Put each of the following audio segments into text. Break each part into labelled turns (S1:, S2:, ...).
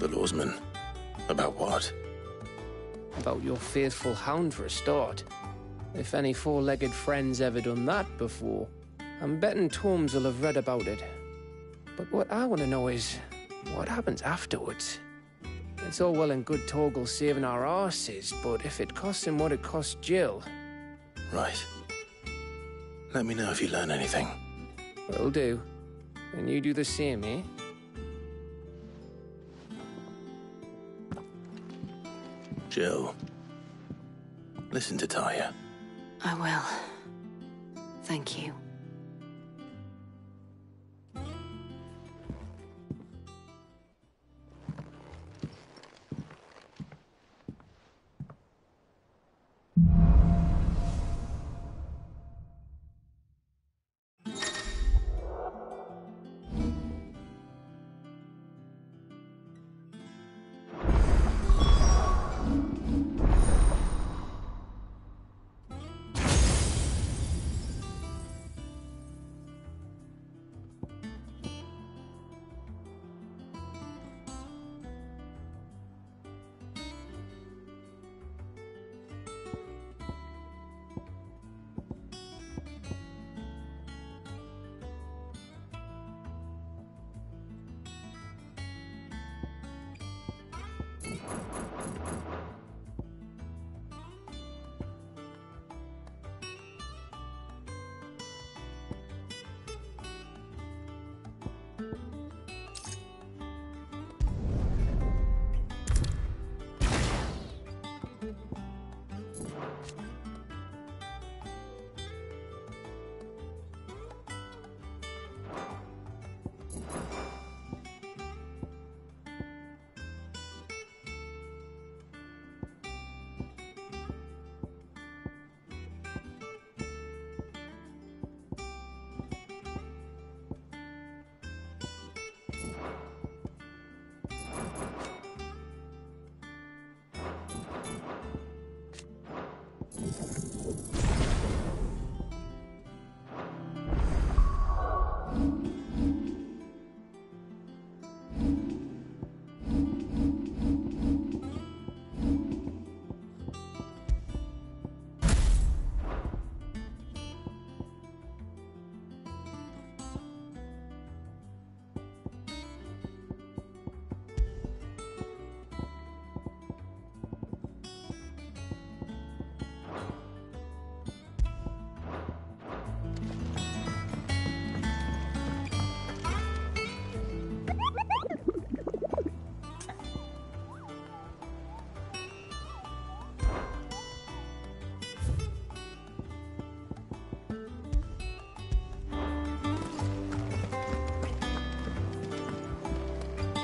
S1: The lawsman. About what?
S2: About your faithful hound for a start. If any four-legged friend's ever done that before, I'm betting Tomes will have read about it. But what I want to know is, what happens afterwards? It's all well and good Torgal saving our arses, but if it costs him what it cost Jill...
S1: Right. Let me know if you learn anything.
S2: Will do. And you do the same, eh?
S1: Jill. Listen to Taya.
S3: I will. Thank you.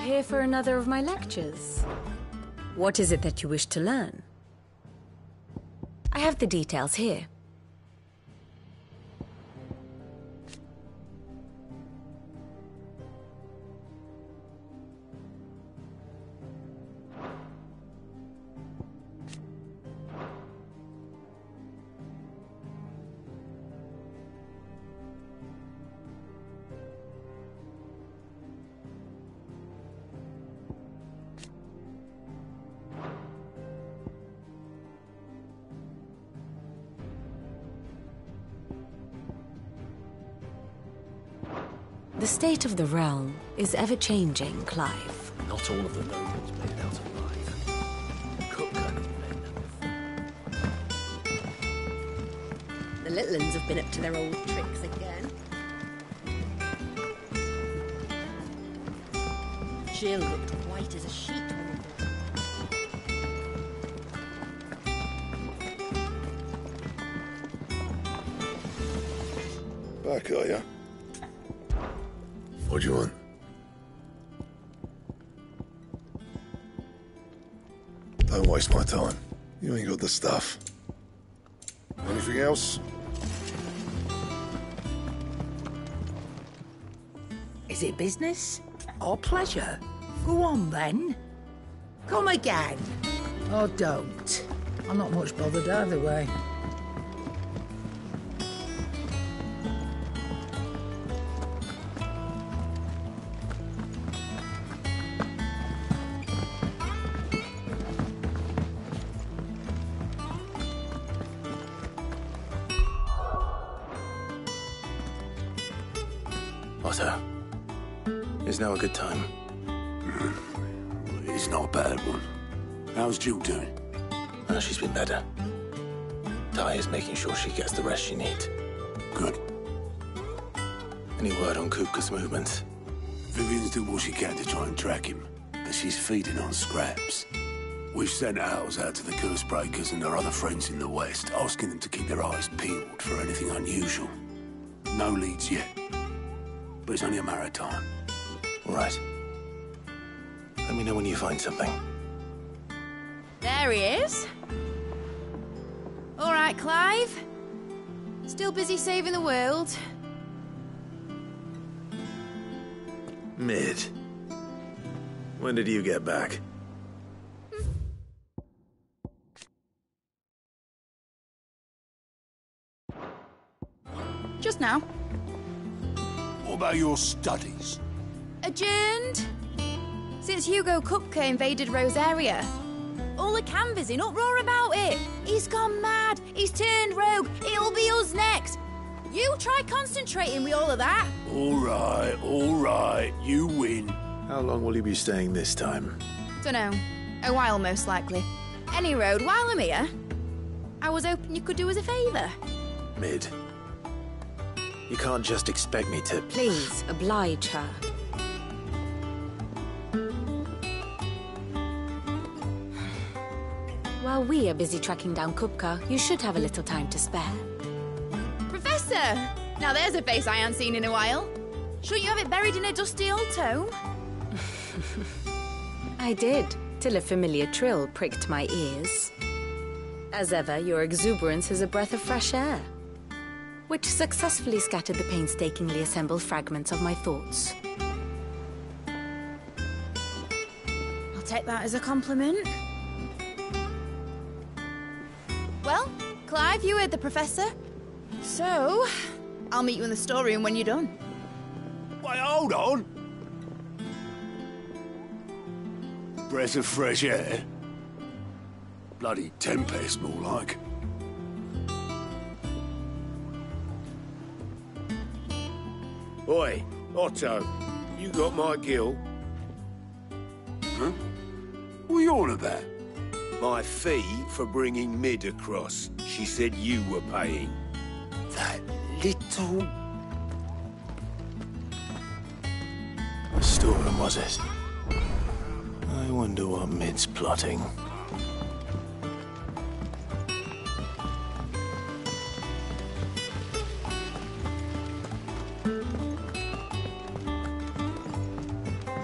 S4: Here for another of my lectures. What is it that you wish to learn? I have the details here. The state of the realm is ever-changing, Clive.
S5: Not all of the nobles made it out alive. Cook and men.
S4: The little uns have been up to their old tricks again. Jill looked white as a sheet when
S6: Back, are ya? What do you want? Don't waste my time. You ain't got the stuff. Anything else?
S7: Is it business or pleasure? Go on then. Come again. Or don't. I'm not much bothered either way.
S1: Otto. Is now a good time?
S8: It's not a bad one. How's Jill doing?
S1: Oh, she's been better. Ty is making sure she gets the rest she needs.
S8: Good.
S1: Any word on Kupka's movements?
S8: Vivian's doing what she can to try and track him, but she's feeding on scraps. We've sent ours out to the Cursebreakers and their other friends in the West, asking them to keep their eyes peeled for anything unusual. No leads yet, but it's only a matter of time.
S1: All right. Let me know when you find something.
S9: There he is. All right, Clive. Still busy saving the world.
S1: Mid. When did you get back?
S9: Just now.
S8: What about your studies?
S9: Adjourned. Since Hugo Kupka invaded Rosaria. All the canvassers in uproar about it. He's gone mad. He's turned rogue. It'll be us next. You try concentrating with all of that.
S8: All right. You win.
S1: How long will you be staying this time?
S9: Dunno. A while, most likely. Any road, while I'm here, I was hoping you could do us a favour.
S1: Mid. You can't just expect me to...
S4: Please, oblige her. While we are busy tracking down Kupka, you should have a little time to spare.
S9: Professor! Now there's a face I ain't seen in a while. Shouldn't you have it buried in a dusty old tome?
S4: I did, till a familiar trill pricked my ears. As ever, your exuberance is a breath of fresh air, which successfully scattered the painstakingly assembled fragments of my thoughts.
S9: I'll take that as a compliment. Well, Clive, you heard the professor. So, I'll meet you in the storeroom when you're done.
S8: Wait, hold on. Breath of fresh air. Bloody tempest, more like.
S10: Oi, Otto, you got my gill?
S8: Huh? What are you on about?
S10: My fee for bringing Mid across. She said you were paying.
S8: That little...
S1: The storeroom, was it? I wonder what Mid's plotting.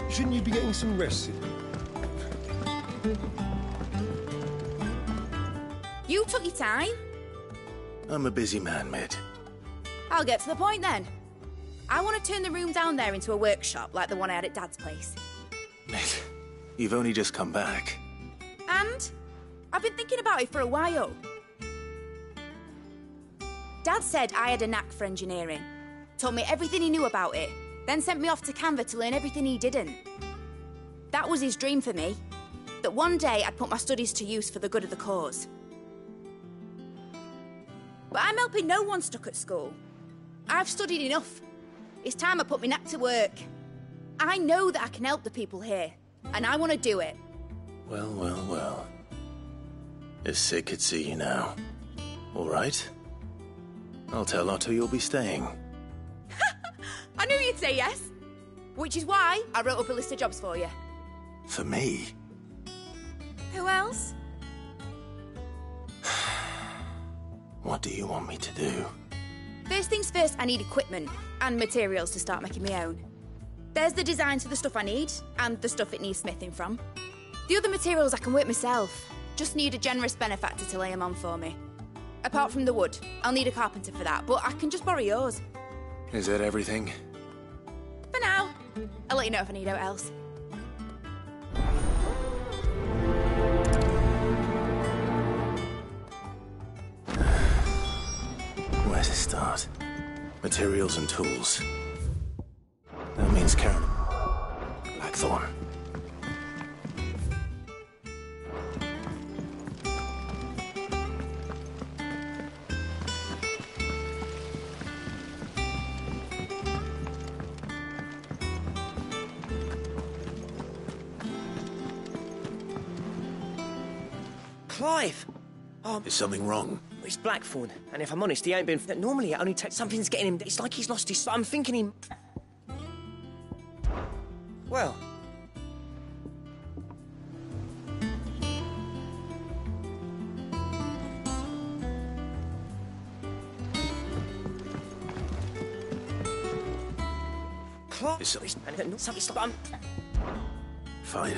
S10: Shouldn't you be getting some rest?
S9: You took your time.
S1: I'm a busy man, Mid.
S9: I'll get to the point then. I want to turn the room down there into a workshop like the one I had at Dad's place.
S1: Mid, you've only just come back.
S9: And I've been thinking about it for a while. Dad said I had a knack for engineering. Told me everything he knew about it. Then sent me off to Canva to learn everything he didn't. That was his dream for me. That one day I'd put my studies to use for the good of the cause. But I'm helping no one stuck at school. I've studied enough. It's time I put my knack to work. I know that I can help the people here, and I want to do it.
S1: Well. If Sid could see you now. All right? I'll tell Otto you'll be staying.
S9: I knew you'd say yes. Which is why I wrote up a list of jobs for you.
S1: For me?
S9: Who else?
S1: What do you want me to do?
S9: First things first, I need equipment and materials to start making my own. There's the designs for the stuff I need and the stuff it needs smithing from. The other materials I can work myself. Just need a generous benefactor to lay them on for me. Apart from the wood, I'll need a carpenter for that, but I can just borrow yours.
S1: Is that everything?
S9: For now. I'll let you know if I need out else.
S1: Where to start? Materials and tools. That means Karen. Blackthorn.
S11: Clive! Oh,
S1: Is something wrong?
S11: it's Blackthorn, and if I'm honest, he ain't been... Normally it only takes... Something's getting him... It's like he's lost his... I'm thinking he... Well...
S1: Is
S11: Something's...
S1: Fine.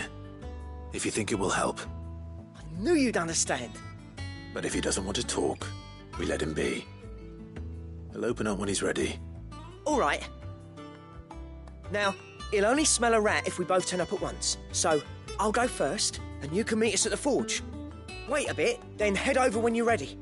S1: If you think it will help.
S11: I knew you'd understand.
S1: But if he doesn't want to talk, we let him be. He'll open up when he's ready.
S11: All right. Now, he'll only smell a rat if we both turn up at once. So, I'll go first, and you can meet us at the forge. Wait a bit, then head over when you're ready.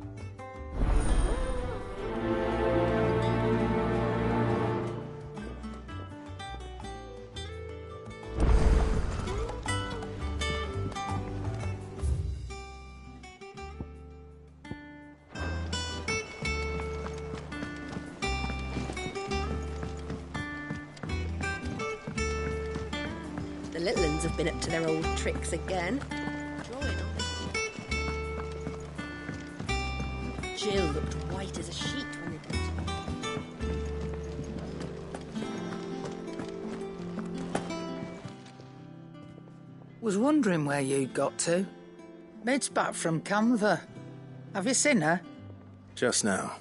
S12: The little uns have been up to their old tricks again. Jill looked white as a sheet when they did
S7: Was wondering where you'd got to. Mid's back from Canva. Have you seen her?
S1: Just now.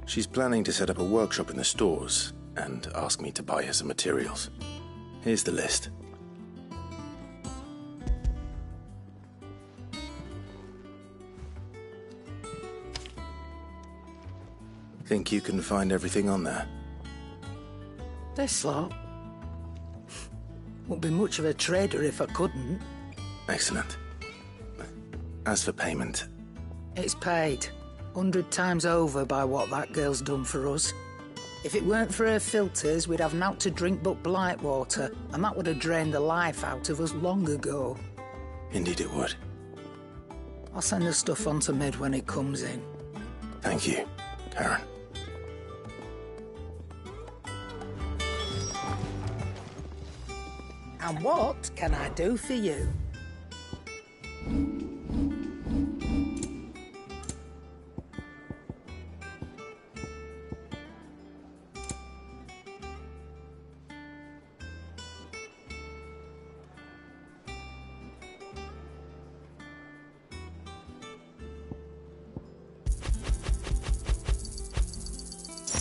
S1: She's planning to set up a workshop in the stores and ask me to buy her some materials. Here's the list. Think you can find everything on there?
S7: This lot. Wouldn't be much of a trader if I couldn't.
S1: Excellent. As for payment...
S7: It's paid. 100 times over by what that girl's done for us. If it weren't for her filters, we'd have naught to drink but blight water, and that would have drained the life out of us long ago.
S1: Indeed it would.
S7: I'll send the stuff on to Mid when it comes in.
S1: Thank you, Karen.
S7: And what can I do for you?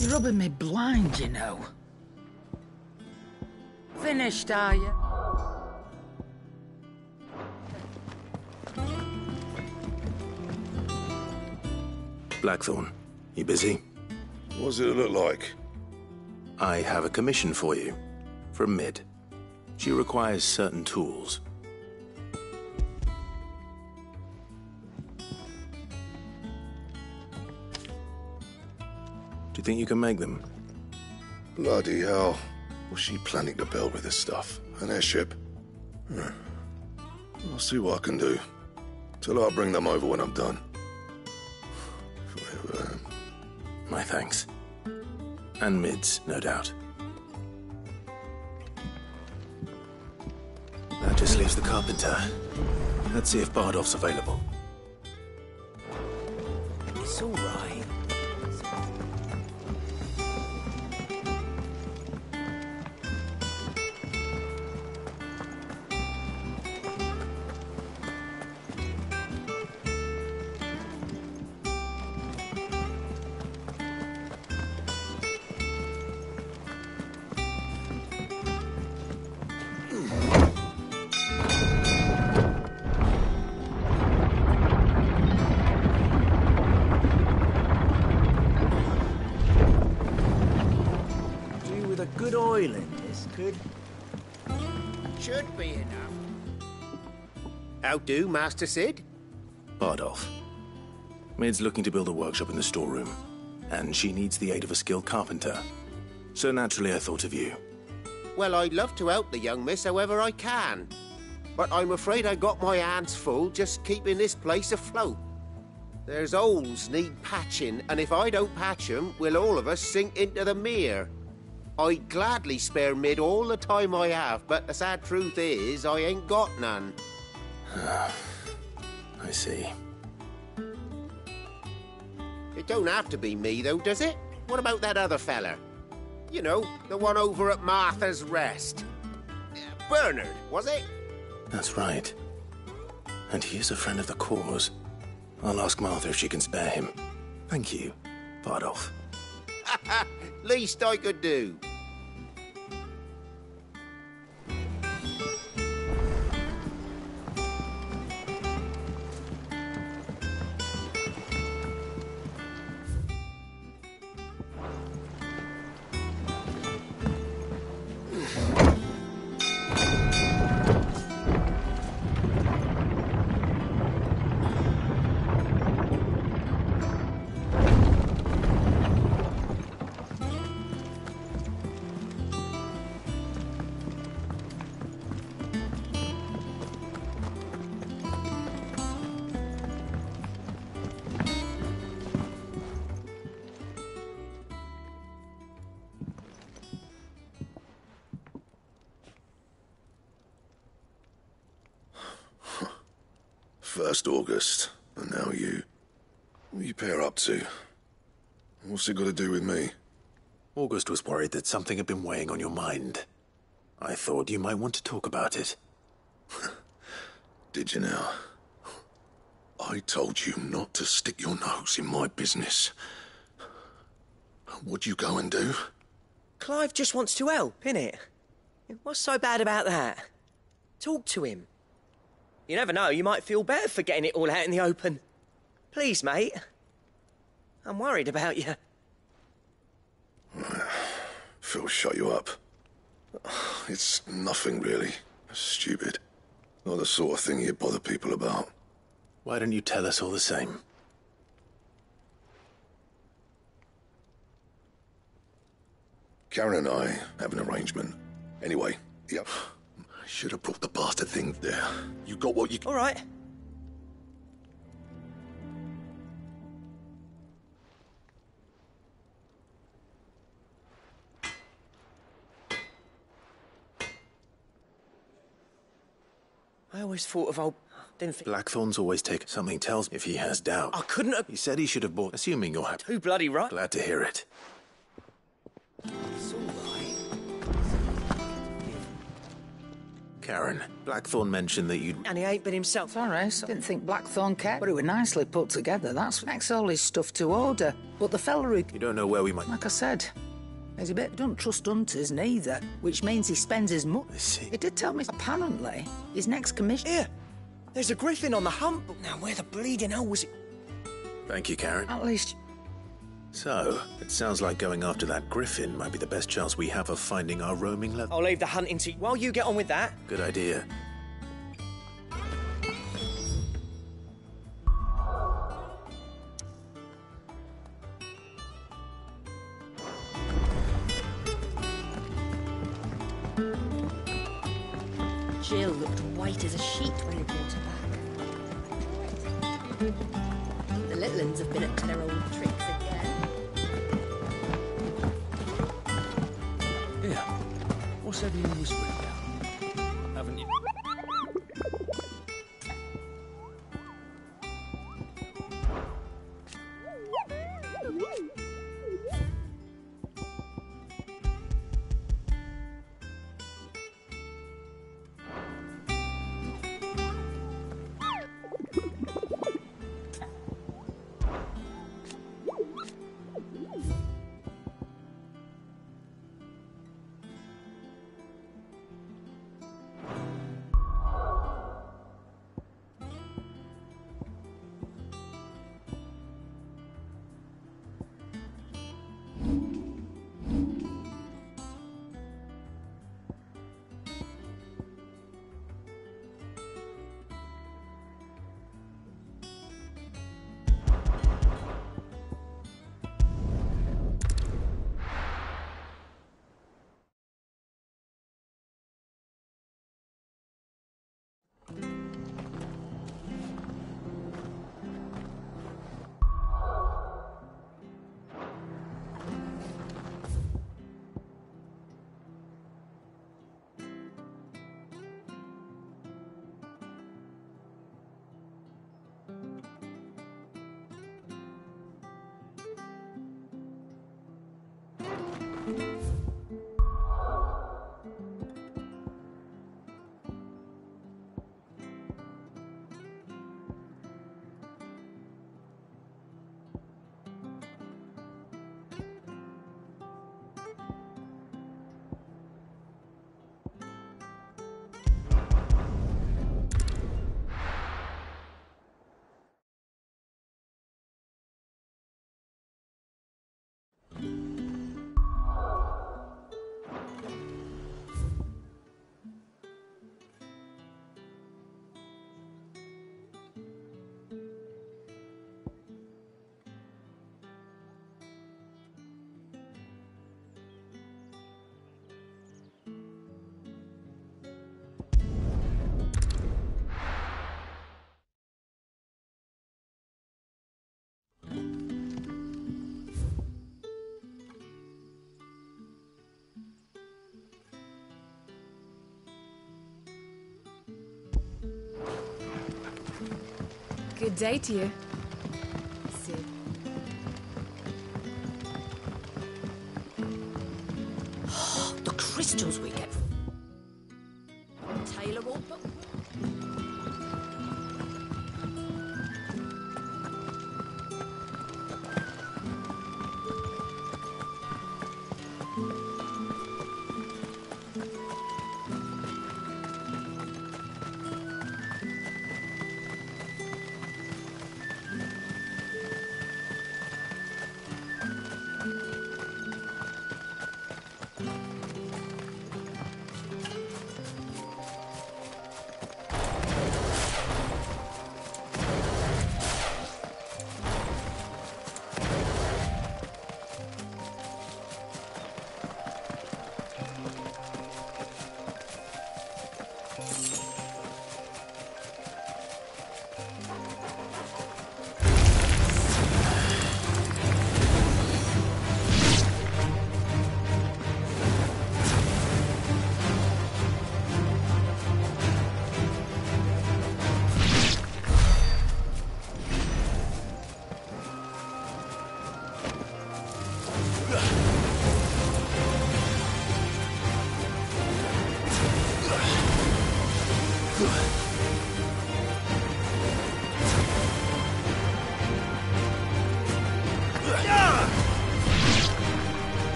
S7: You're rubbing me blind, you know. Finished, are you?
S1: Blackthorn, you busy?
S6: What does it look like?
S1: I have a commission for you. From Mid. She requires certain tools. Do you think you can make them?
S6: Bloody hell. What's she planning to build with this stuff? An airship? I'll see what I can do. Tell her I'll bring them over when I'm done.
S1: My thanks. And Mid's, no doubt. That just leaves the carpenter. Let's see if Bardolph's available.
S11: It's all right.
S10: Good oil in this, could...
S5: Should be enough.
S10: How do, Master Sid?
S1: Bardolph. Mid's looking to build a workshop in the storeroom, and she needs the aid of a skilled carpenter. So naturally I thought of you.
S10: Well, I'd love to help the young miss however I can. But I'm afraid I got my hands full just keeping this place afloat. There's holes need patching, and if I don't patch them, will all of us sink into the mere. I'd gladly spare Mid all the time I have, but the sad truth is, I ain't got none.
S1: I see.
S10: It don't have to be me, though, does it? What about that other fella? You know, the one over at Martha's Rest. Bernard, was it?
S1: That's right. And he is a friend of the cause. I'll ask Martha if she can spare him. Thank you, Bardolph.
S10: Least I could do.
S6: First August, and now you. What are you pair up to? What's it got to do with me?
S1: August was worried that something had been weighing on your mind. I thought you might want to talk about it.
S6: Did you now? I told you not to stick your nose in my business. What'd you go and do?
S11: Clive just wants to help, innit? What's so bad about that? Talk to him. You never know, you might feel better for getting it all out in the open. Please, mate. I'm worried about you.
S6: Phil shut you up. It's nothing, really. Stupid. Not the sort of thing you bother people about.
S1: Why don't you tell us all the same?
S6: Karen and I have an arrangement. Anyway, yep. I should have brought the bastard thing there. You got what you...
S11: All right. I always thought of old... Didn't think...
S1: Blackthorn's always take... Something tells me if he has doubt.
S11: I couldn't have...
S1: He said he should have bought... Assuming you're happy.
S11: Too bloody right.
S1: Glad to hear it.
S11: It's all right.
S1: Karen, Blackthorn mentioned that you'd...
S11: And he ain't been himself.
S7: Sorry, I didn't think Blackthorn cared, but it was nicely put together. That's makes all his stuff to order. But the fella who...
S1: You don't know where we might...
S7: Like I said, he's a bit... Don't trust hunters neither, which means he spends his money.
S1: I see.
S7: He did tell me, apparently, his next commission...
S11: Here, there's a griffin on the hump. Now, where the bleeding hell was it?
S1: Thank you, Karen.
S7: At least...
S1: So, it sounds like going after that griffin might be the best chance we have of finding our roaming leather.
S11: I'll leave the hunting to you while you get on with that.
S1: Good idea.
S12: Jill looked white as a sheet when he brought her back. The little uns have been up to their old tricks again.
S5: Here, what's everyone whispering about? Haven't you?
S13: Good day to you. Sid.
S12: The crystals we get. Taylor Walker.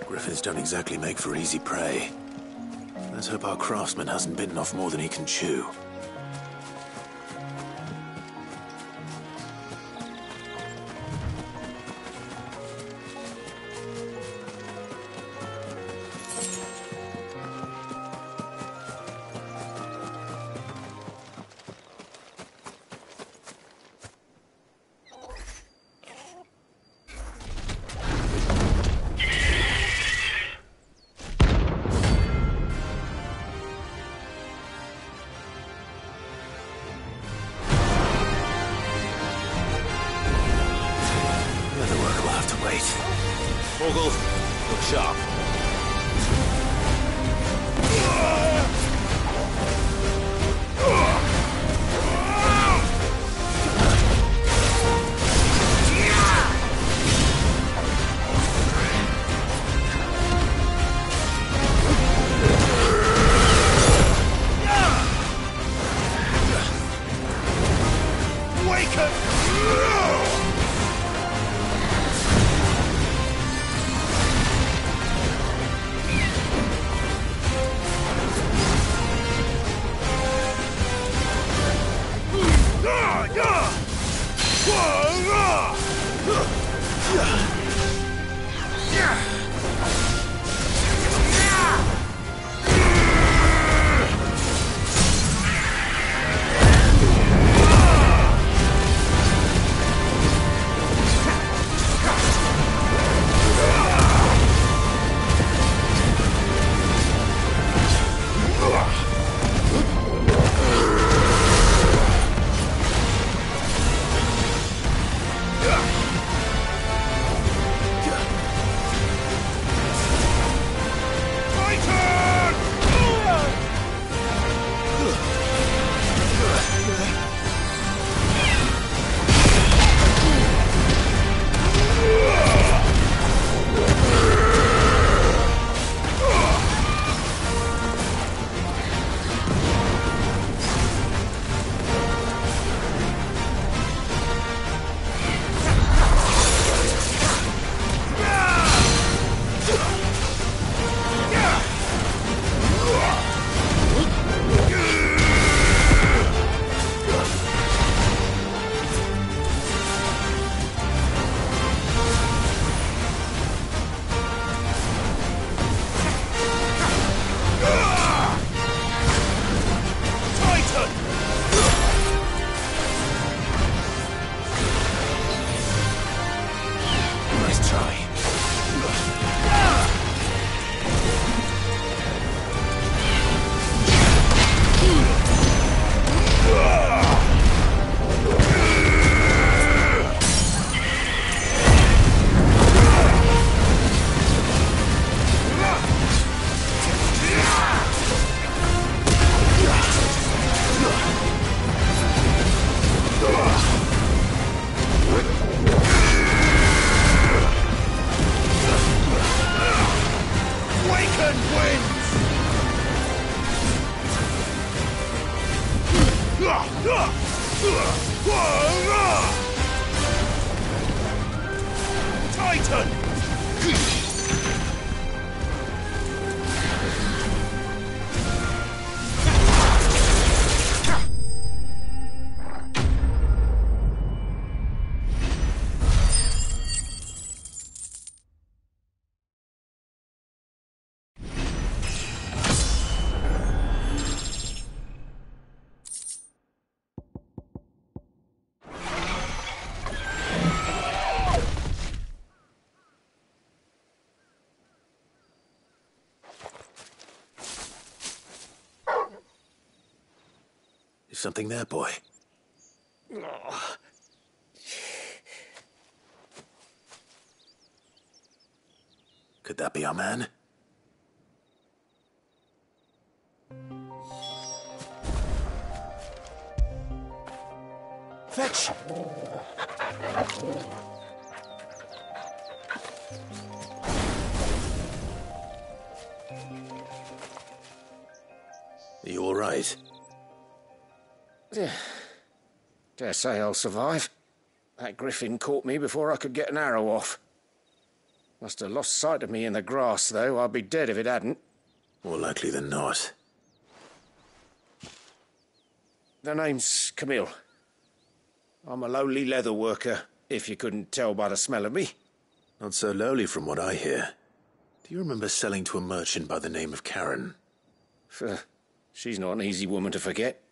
S1: Griffins don't exactly make for easy prey. Let's hope our craftsman hasn't bitten off more than he can chew. Morgul, look sharp.
S6: Titan!
S1: Is something there, boy? Could that be our man?
S11: Fetch!
S1: Are you all right?
S14: Dare say I'll survive. That griffin caught me before I could get an arrow off. Must have lost sight of me in the grass, though. I'd be dead if it hadn't.
S1: More likely than not.
S14: The name's Camille. I'm a lowly leather worker, if you couldn't tell by the smell of me.
S1: Not so lowly from what I hear. Do you remember selling to a merchant by the name of Karen?
S14: She's not an easy woman to forget.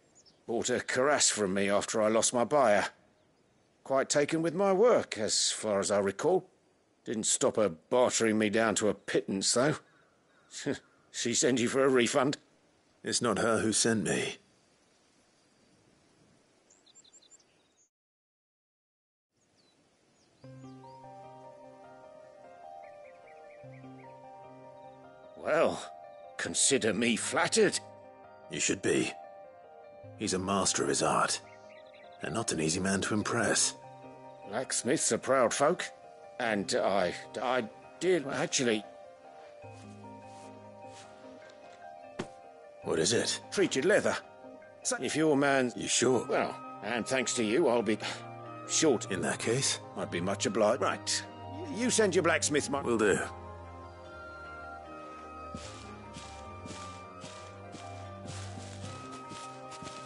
S14: Bought a cuirass from me after I lost my buyer. Quite taken with my work, as far as I recall. Didn't stop her bartering me down to a pittance, though. She sent you for a refund?
S1: It's not her who sent me.
S14: Well, consider me flattered.
S1: You should be. He's a master of his art, and not an easy man to impress.
S14: Blacksmiths are proud folk, and I did actually...
S1: What is it?
S14: Treated leather. So if your man...
S1: You sure?
S14: Well, and thanks to you, I'll be short.
S1: In that case?
S14: I'd be much obliged. Right. You send your blacksmith, my...
S1: Will do.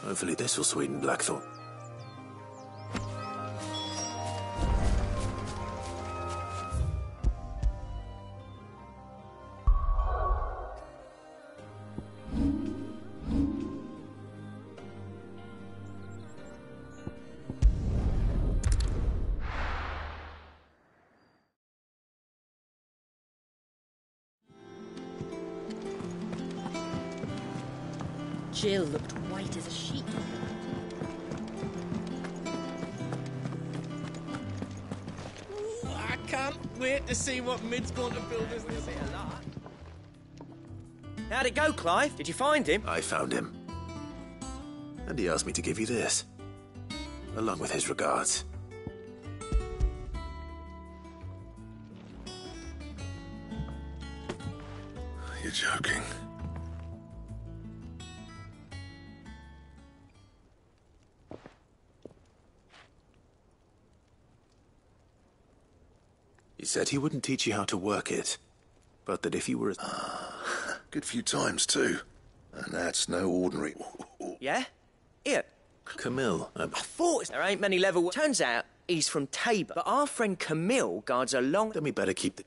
S1: Hopefully this will sweeten Blackthorn.
S12: Jill looked white as a sheet.
S5: Ooh, I can't wait to see what Mid's going to build us this here lot.
S11: How'd it go, Clive? Did you find him?
S1: I found him. And he asked me to give you this, along with his regards.
S6: You're joking.
S1: He said he wouldn't teach you how to work it, but that if you were...
S6: Good few times, too. And that's no ordinary...
S11: Yeah? Here.
S1: Camille.
S11: I thought there ain't many level... Turns out he's from Tabor, but our friend Camille guards a long...
S1: Then we better keep the...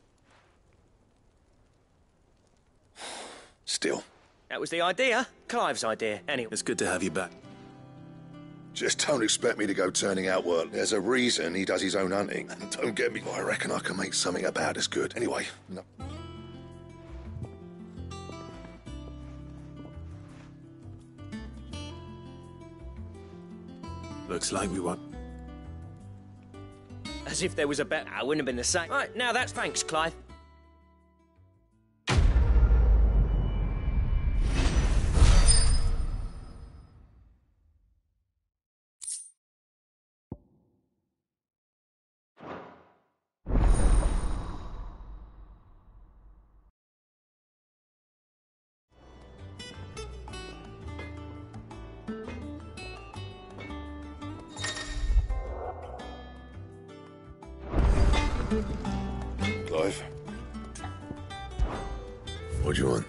S6: Still.
S11: That was the idea. Clive's idea, anyway.
S1: It's good to have you back.
S6: Just don't expect me to go turning out work. There's a reason he does his own hunting. And don't get me... I reckon I can make something about as good. Anyway, no.
S1: Looks like we want...
S11: As if there was a bet. I wouldn't have been the same. Right, now that's thanks, Clive.
S6: Clive? What do you want?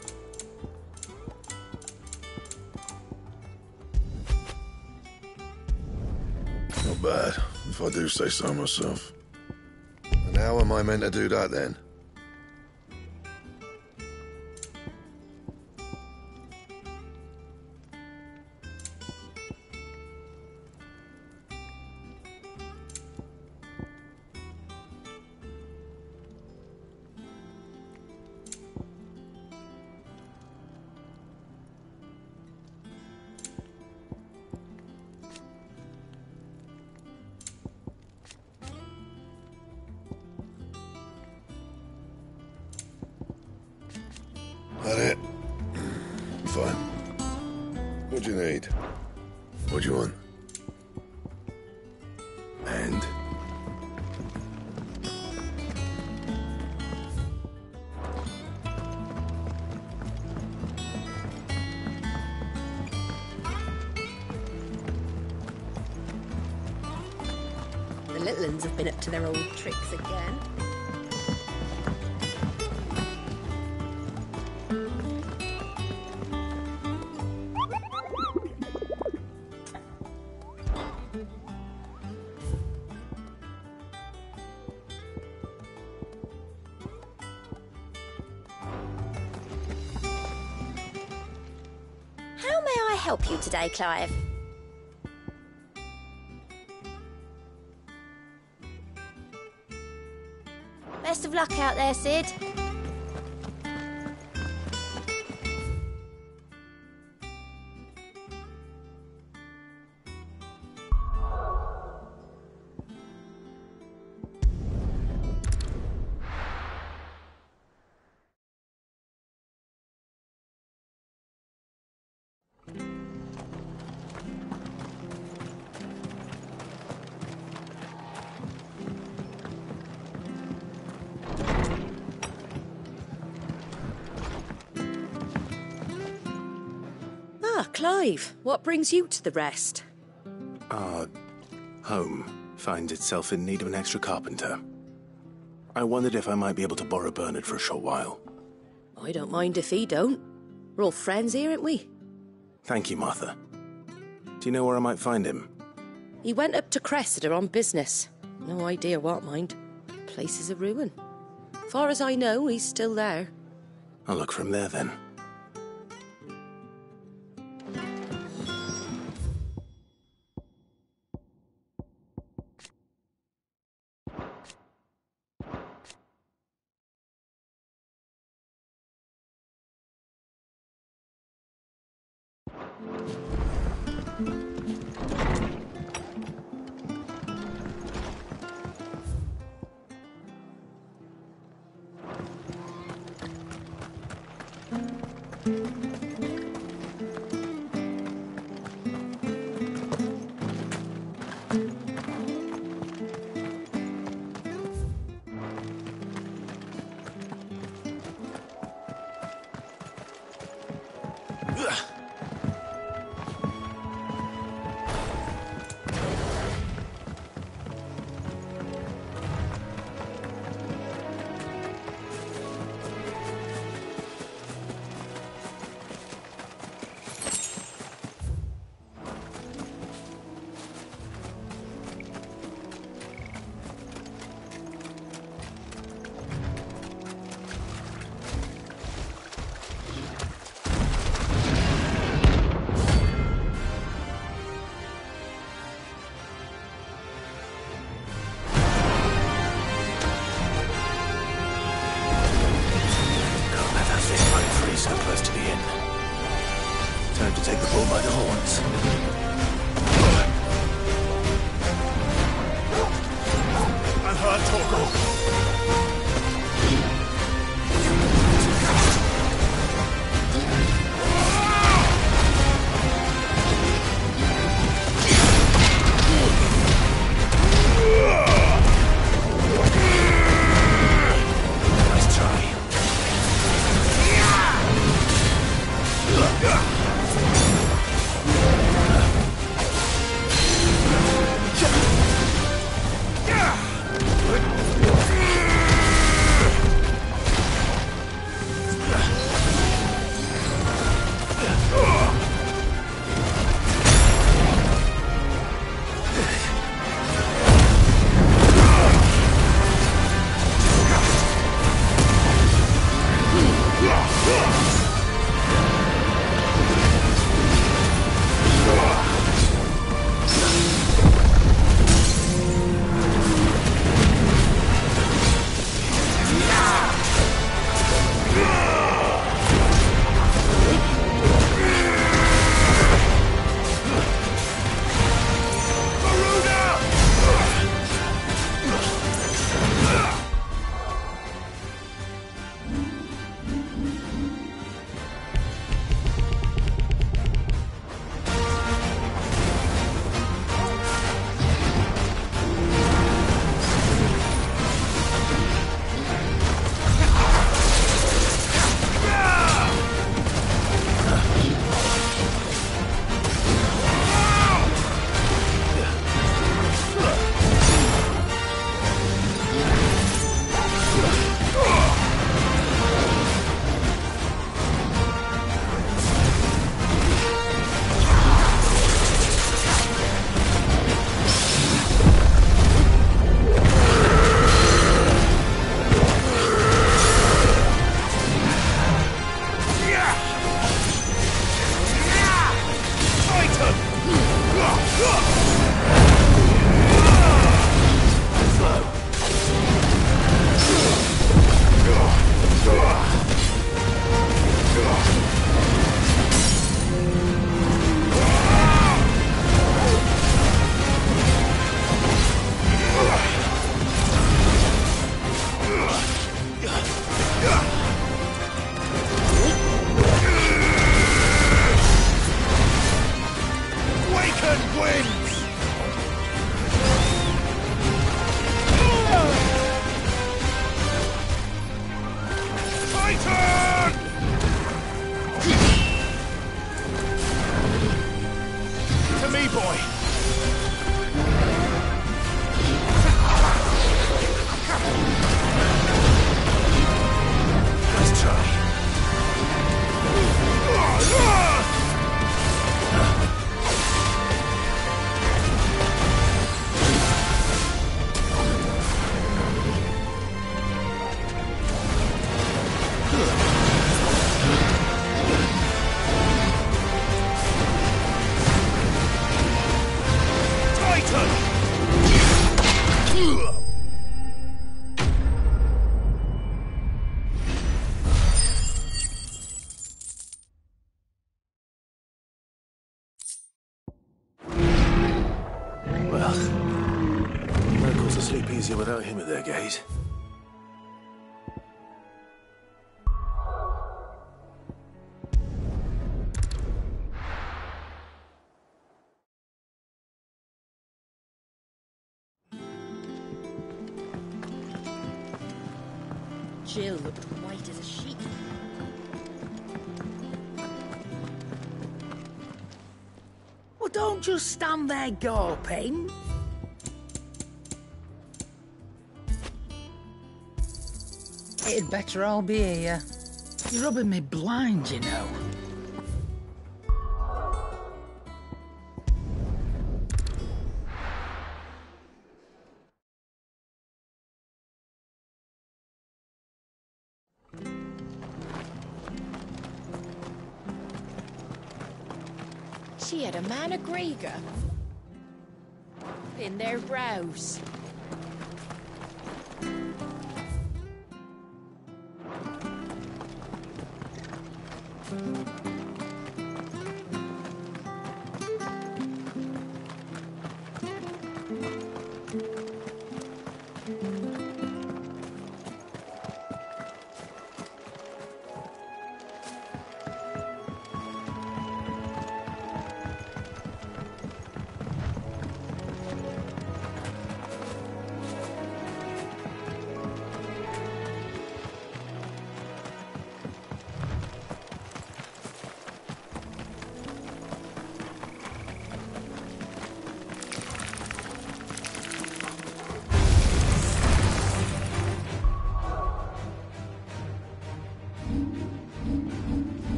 S6: Not bad, if I do say so myself. And how am I meant to do that, then? That it? Fine. What do you need? What do you want? And?
S12: The little uns have been up to their old tricks again.
S9: How may I help you today, Clive? Best of luck out there, Sid.
S12: Clive, what brings you to the rest?
S1: Our home finds itself in need of an extra carpenter. I wondered if I might be able to borrow Bernard for a short while.
S12: I don't mind if he don't. We're all friends here, aren't we?
S1: Thank you, Martha. Do you know where I might find him?
S12: He went up to Cressida on business. No idea what, mind. Place is a ruin. Far as I know, he's still there.
S1: I'll look for him there, then.
S6: me, boy! Let's try.
S1: Well, locals will sleep easier without him at their gate.
S12: Jill looked white as a sheet.
S7: Well, don't just stand there gawping. It'd better all be here. You're rubbing me blind, you know.
S12: She had a man of Grieger in their brows.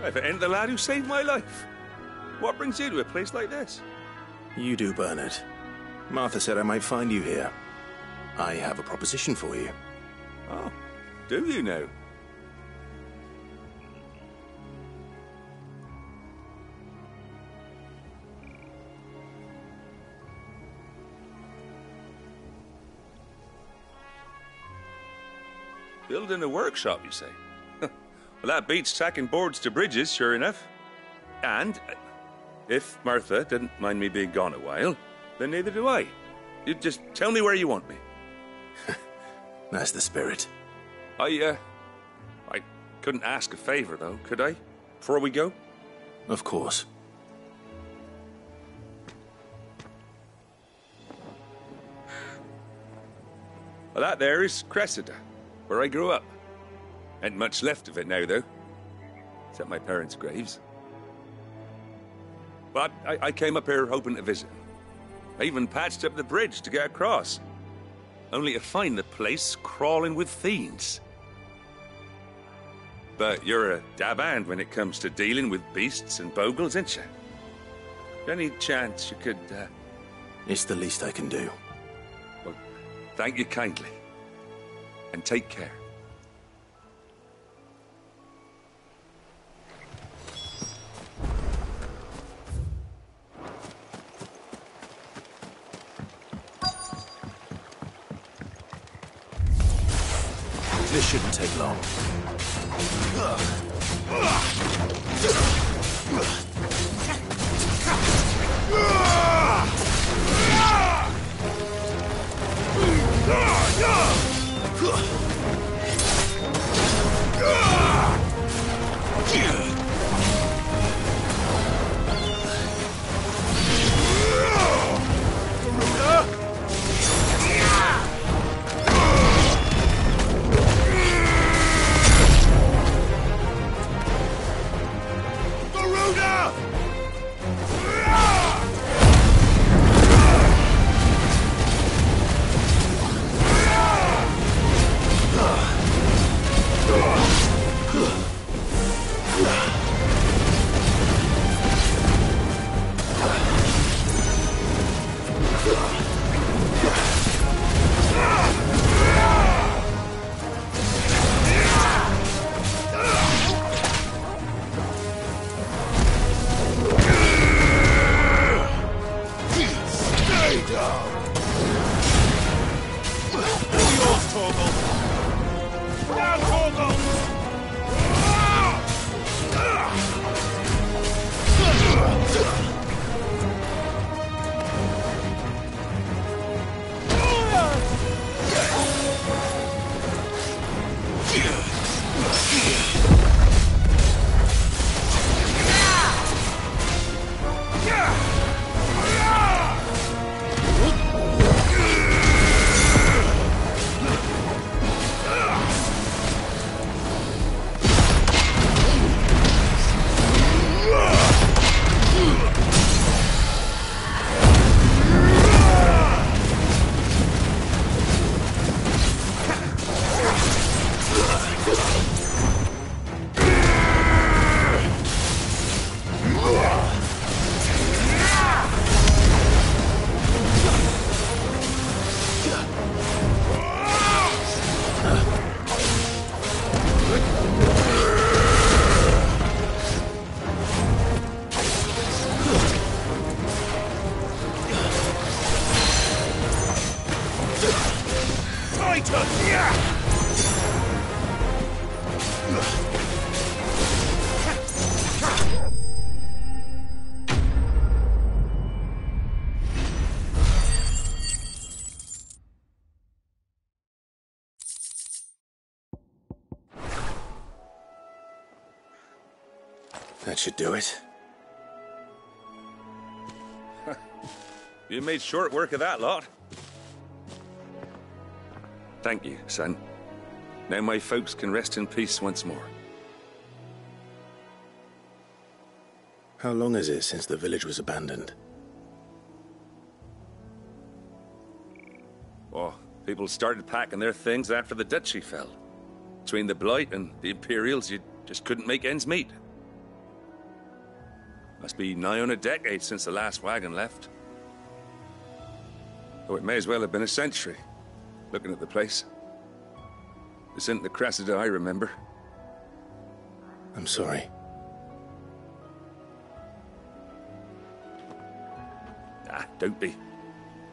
S15: If it ain't the lad who saved my life. What brings you to a place like this?
S1: You do, Bernard. Martha said I might find you here. I have a proposition for you.
S15: Oh, do you now? Building a workshop, you say? Well, that beats tacking boards to bridges, sure enough. And if Martha didn't mind me being gone a while, then neither do I. You just tell me where you want me.
S1: That's the spirit.
S15: I couldn't ask a favor, though, could I? Before we go?
S1: Of course.
S15: Well, that there is Cressida, where I grew up. Ain't much left of it now, though. Except my parents' graves. But I came up here hoping to visit. I even patched up the bridge to get across, only to find the place crawling with fiends. But you're a dab hand when it comes to dealing with beasts and bogles, ain't you? Any chance you could,
S1: It's the least I can do.
S15: Well, thank you kindly. And take care.
S1: This shouldn't take long. That should do it.
S15: You made short work of that lot. Thank you, son. Now my folks can rest in peace once more.
S1: How long is it since the village was abandoned?
S15: Oh, people started packing their things after the duchy fell. Between the Blight and the Imperials, you just couldn't make ends meet. Must be nigh on a decade since the last wagon left. Oh, it may as well have been a century, looking at the place. This isn't the Cressida I remember.
S1: I'm sorry.
S15: Ah, don't be.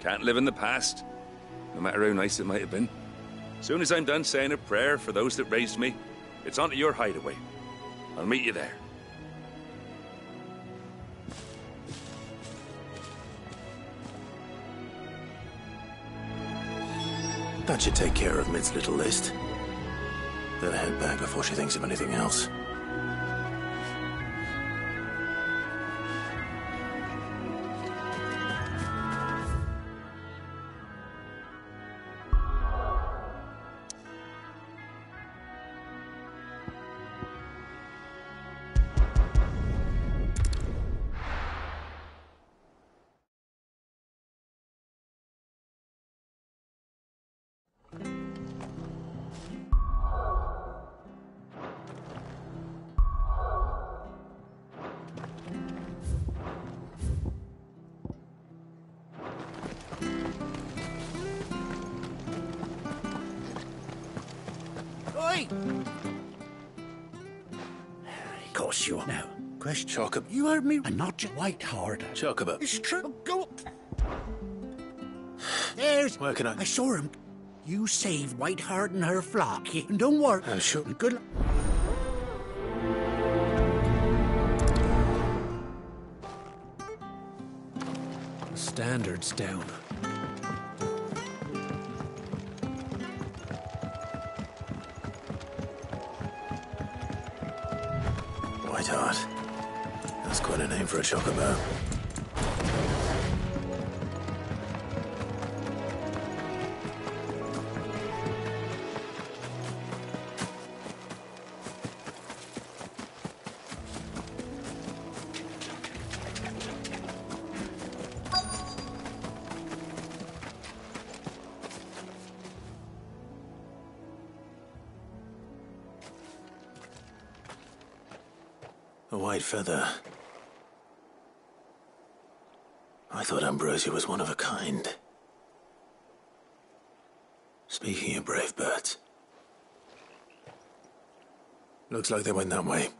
S15: Can't live in the past, no matter how nice it might have been. Soon as I'm done saying a prayer for those that raised me, it's on to your hideaway. I'll meet you there.
S1: That should take care of Mid's little list. Then head back before she thinks of anything else.
S16: Hey! Of course you are. Now, question.
S1: Chocobo.
S16: You heard me, and not just white hard.
S1: Chocobo.
S16: It's true. Go. There's.
S1: Where can I?
S16: I saw him. You saved Whiteheart and her flock. And don't worry.
S1: I'm sure.
S16: And good luck.
S17: Standards down.
S1: Whiteheart. That's quite a name for a chocobo. A white feather. I thought Ambrosia was one of a kind. Speaking of brave birds. Looks like they went that way.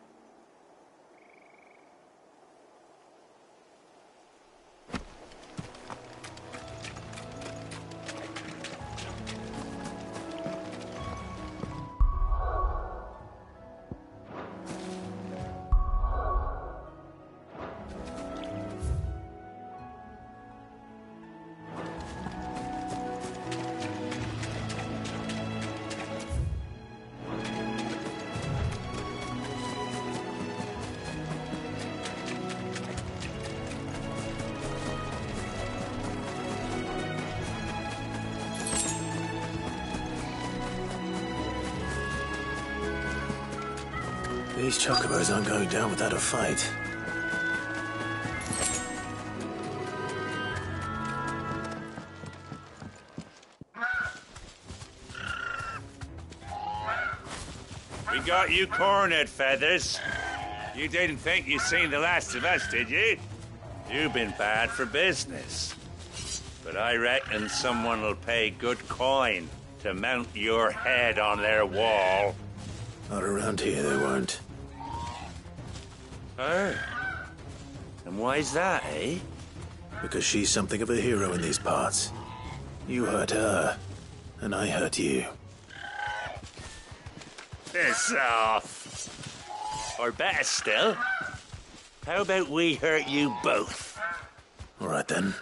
S1: These chocobos aren't going down without a fight.
S18: We got you cornered, Feathers. You didn't think you'd seen the last of us, did you? You've been bad for business. But I reckon someone will pay good coin to mount your head on their wall.
S1: Not around here, they won't.
S18: Oh. And why's that, eh?
S1: Because she's something of a hero in these parts. You hurt her, and I hurt you.
S18: Piss off. Or better still, how about we hurt you both?
S1: All right, then.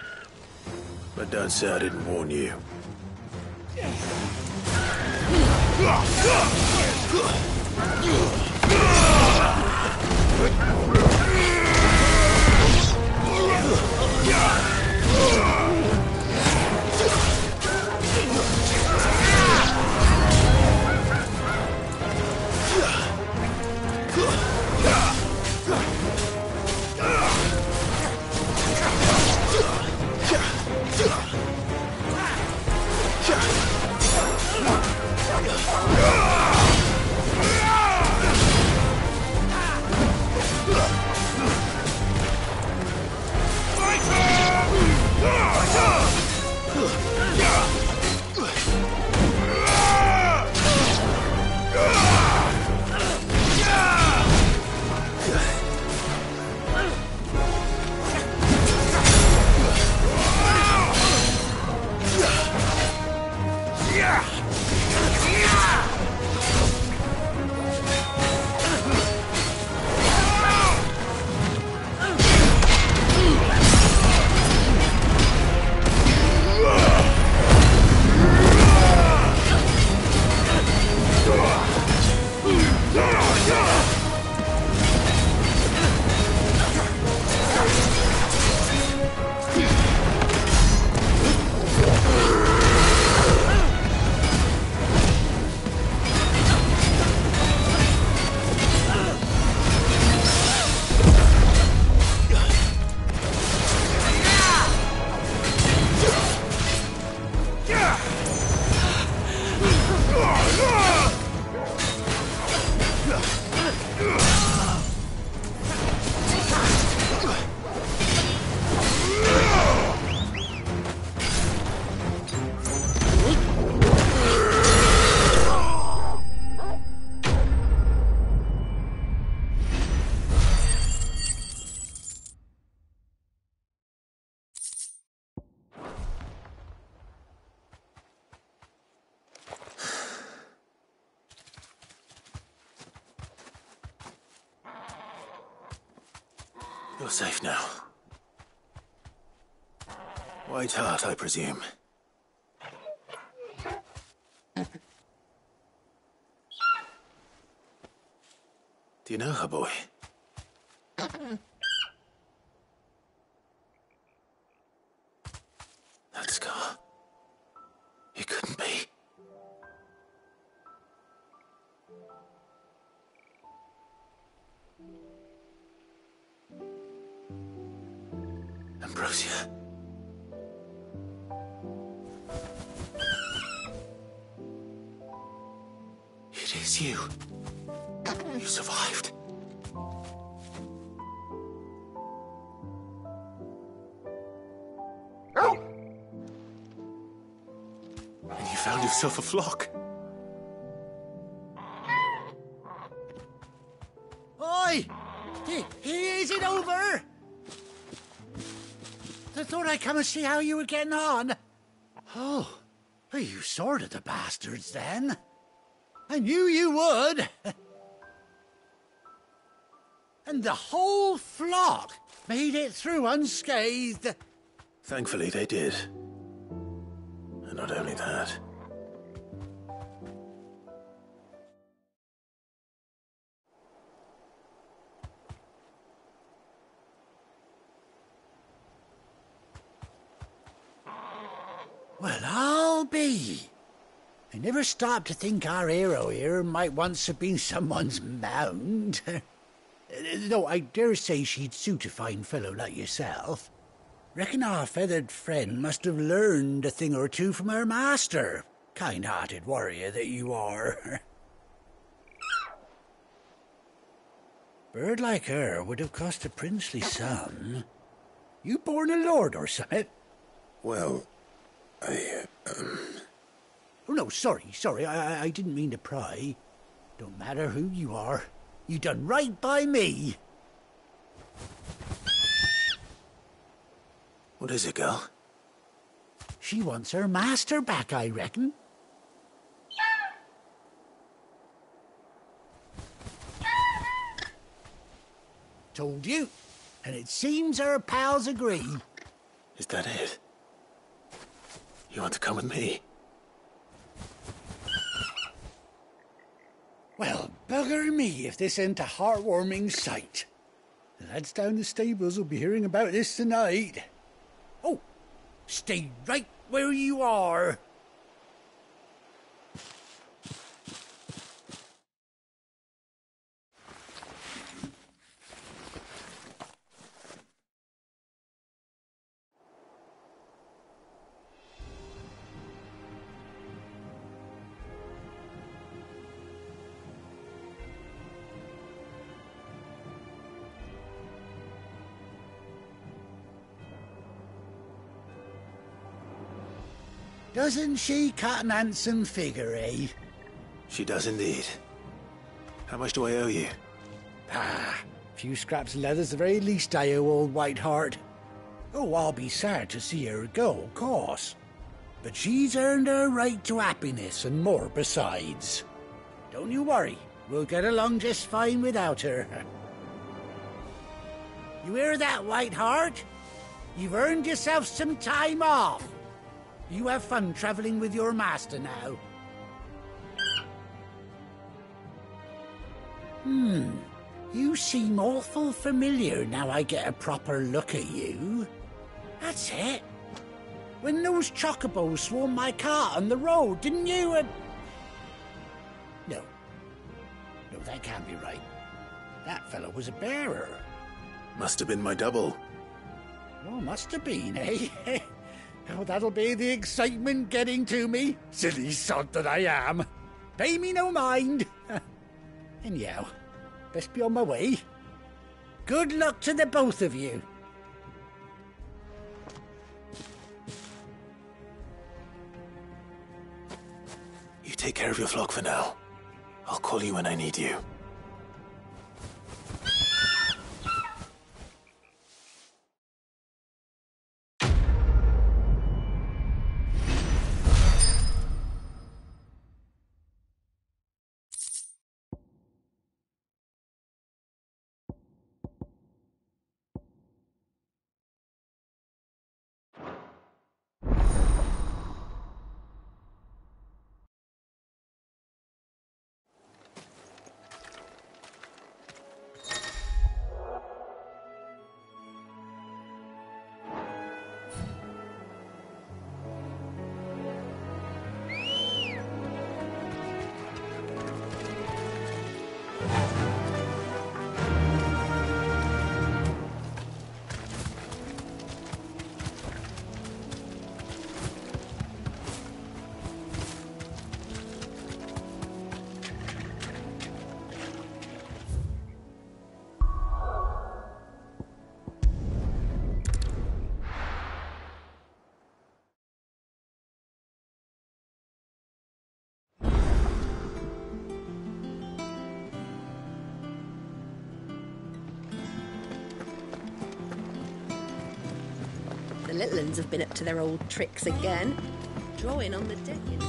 S1: But don't say I didn't warn you. You're safe now. White Hart, I presume. Do you know her, boy? That scar. It couldn't be. Ambrosia. It is you. You survived. And you found yourself a flock.
S16: Oi! Is it over? I thought I'd come and see how you were getting on. Oh, well, you sorted the bastards then. I knew you would. And the whole flock made it through unscathed.
S1: Thankfully, they did. And not only that.
S16: Well, I'll be. I never stopped to think our hero here might once have been someone's mount. Though I dare say she'd suit a fine fellow like yourself. Reckon our feathered friend must have learned a thing or two from her master. Kind-hearted warrior that you are. Bird like her would have cost a princely sum. You born a lord or something?
S6: Well,
S16: Oh, no, sorry. I didn't mean to pry. Don't matter who you are. You done right by me.
S1: What is it, girl?
S16: She wants her master back, I reckon. Told you. And it seems her pals agree.
S1: Is that it? You want to come with me?
S16: Well, bugger me if this ain't a heartwarming sight. The lads down the stables will be hearing about this tonight. Oh, stay right where you are. Doesn't she cut an handsome figure, eh?
S1: She does indeed. How much do I owe you?
S16: A few scraps of leather's the very least I owe old White Hart. Oh, I'll be sad to see her go, of course. But she's earned her right to happiness and more besides. Don't you worry, we'll get along just fine without her. You hear that, White Hart? You've earned yourself some time off. You have fun traveling with your master now. You seem awful familiar now I get a proper look at you. That's it. When those chocobos swarmed my cart on the road, didn't you? No, that can't be right. That fellow was a bearer.
S1: Must have been my double.
S16: Oh, must have been, eh? Oh, that'll be the excitement getting to me. Silly sod that I am. Pay me no mind. Anyhow, best be on my way. Good luck to the both of you.
S1: You take care of your flock for now. I'll call you when I need you.
S12: little uns have been up to their old tricks again. Drawing on the Dickens.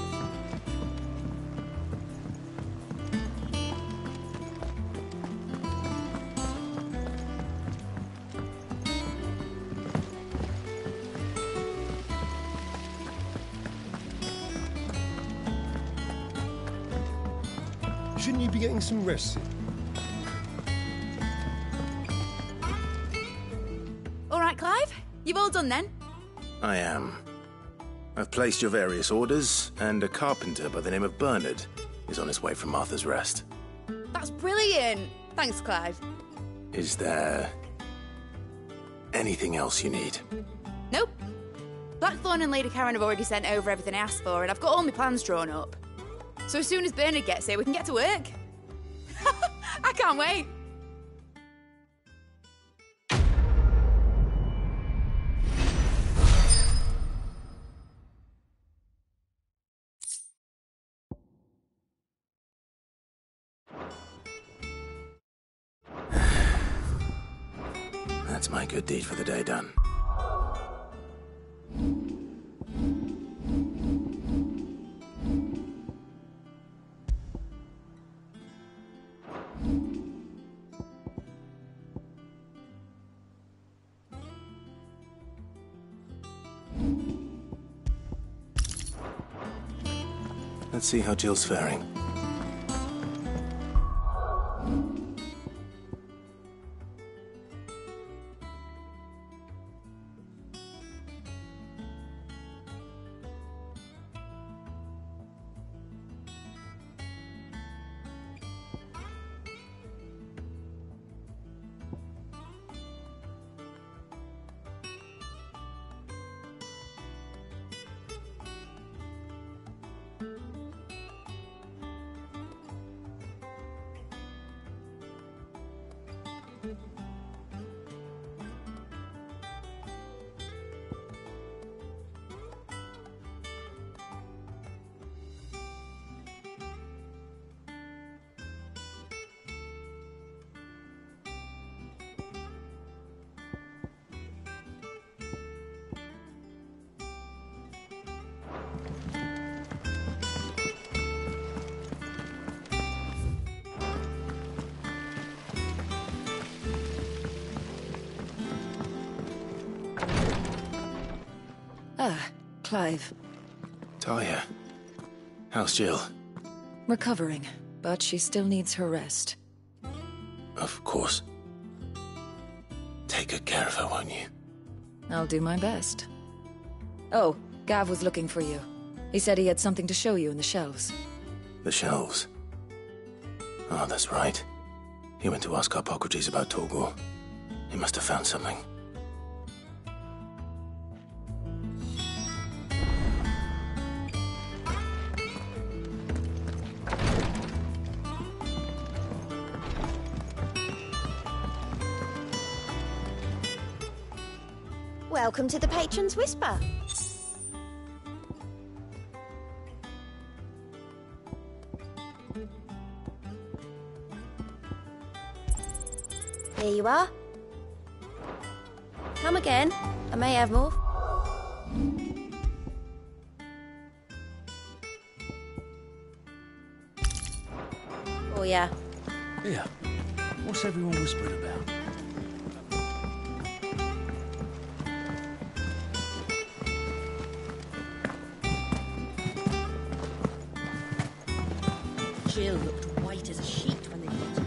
S17: Shouldn't you be getting some rest?
S9: All right, Clive? You've all done then?
S1: I am. I've placed your various orders, and a carpenter by the name of Bernard is on his way from Martha's Rest.
S9: That's brilliant. Thanks, Clive.
S1: Is there anything else you need?
S9: Nope. Blackthorn and Lady Karen have already sent over everything I asked for, and I've got all my plans drawn up. So as soon as Bernard gets here, we can get to work. I can't wait.
S1: That's my good deed for the day done. Let's see how Jill's faring.
S3: Ah, Clive.
S1: Talia, how's Jill?
S3: Recovering, but she still needs her rest.
S1: Of course. Take good care of her, won't you?
S3: I'll do my best. Oh, Gav was looking for you. He said he had something to show you in the shelves.
S1: The shelves? Oh, that's right. He went to ask Harpocrates about Torgor. He must have found something.
S19: Welcome to the Patron's Whisper. Here you are. Come again. I may have more. Oh, yeah.
S8: Yeah. What's everyone whispering about?
S12: Jill looked white as a sheet when they met.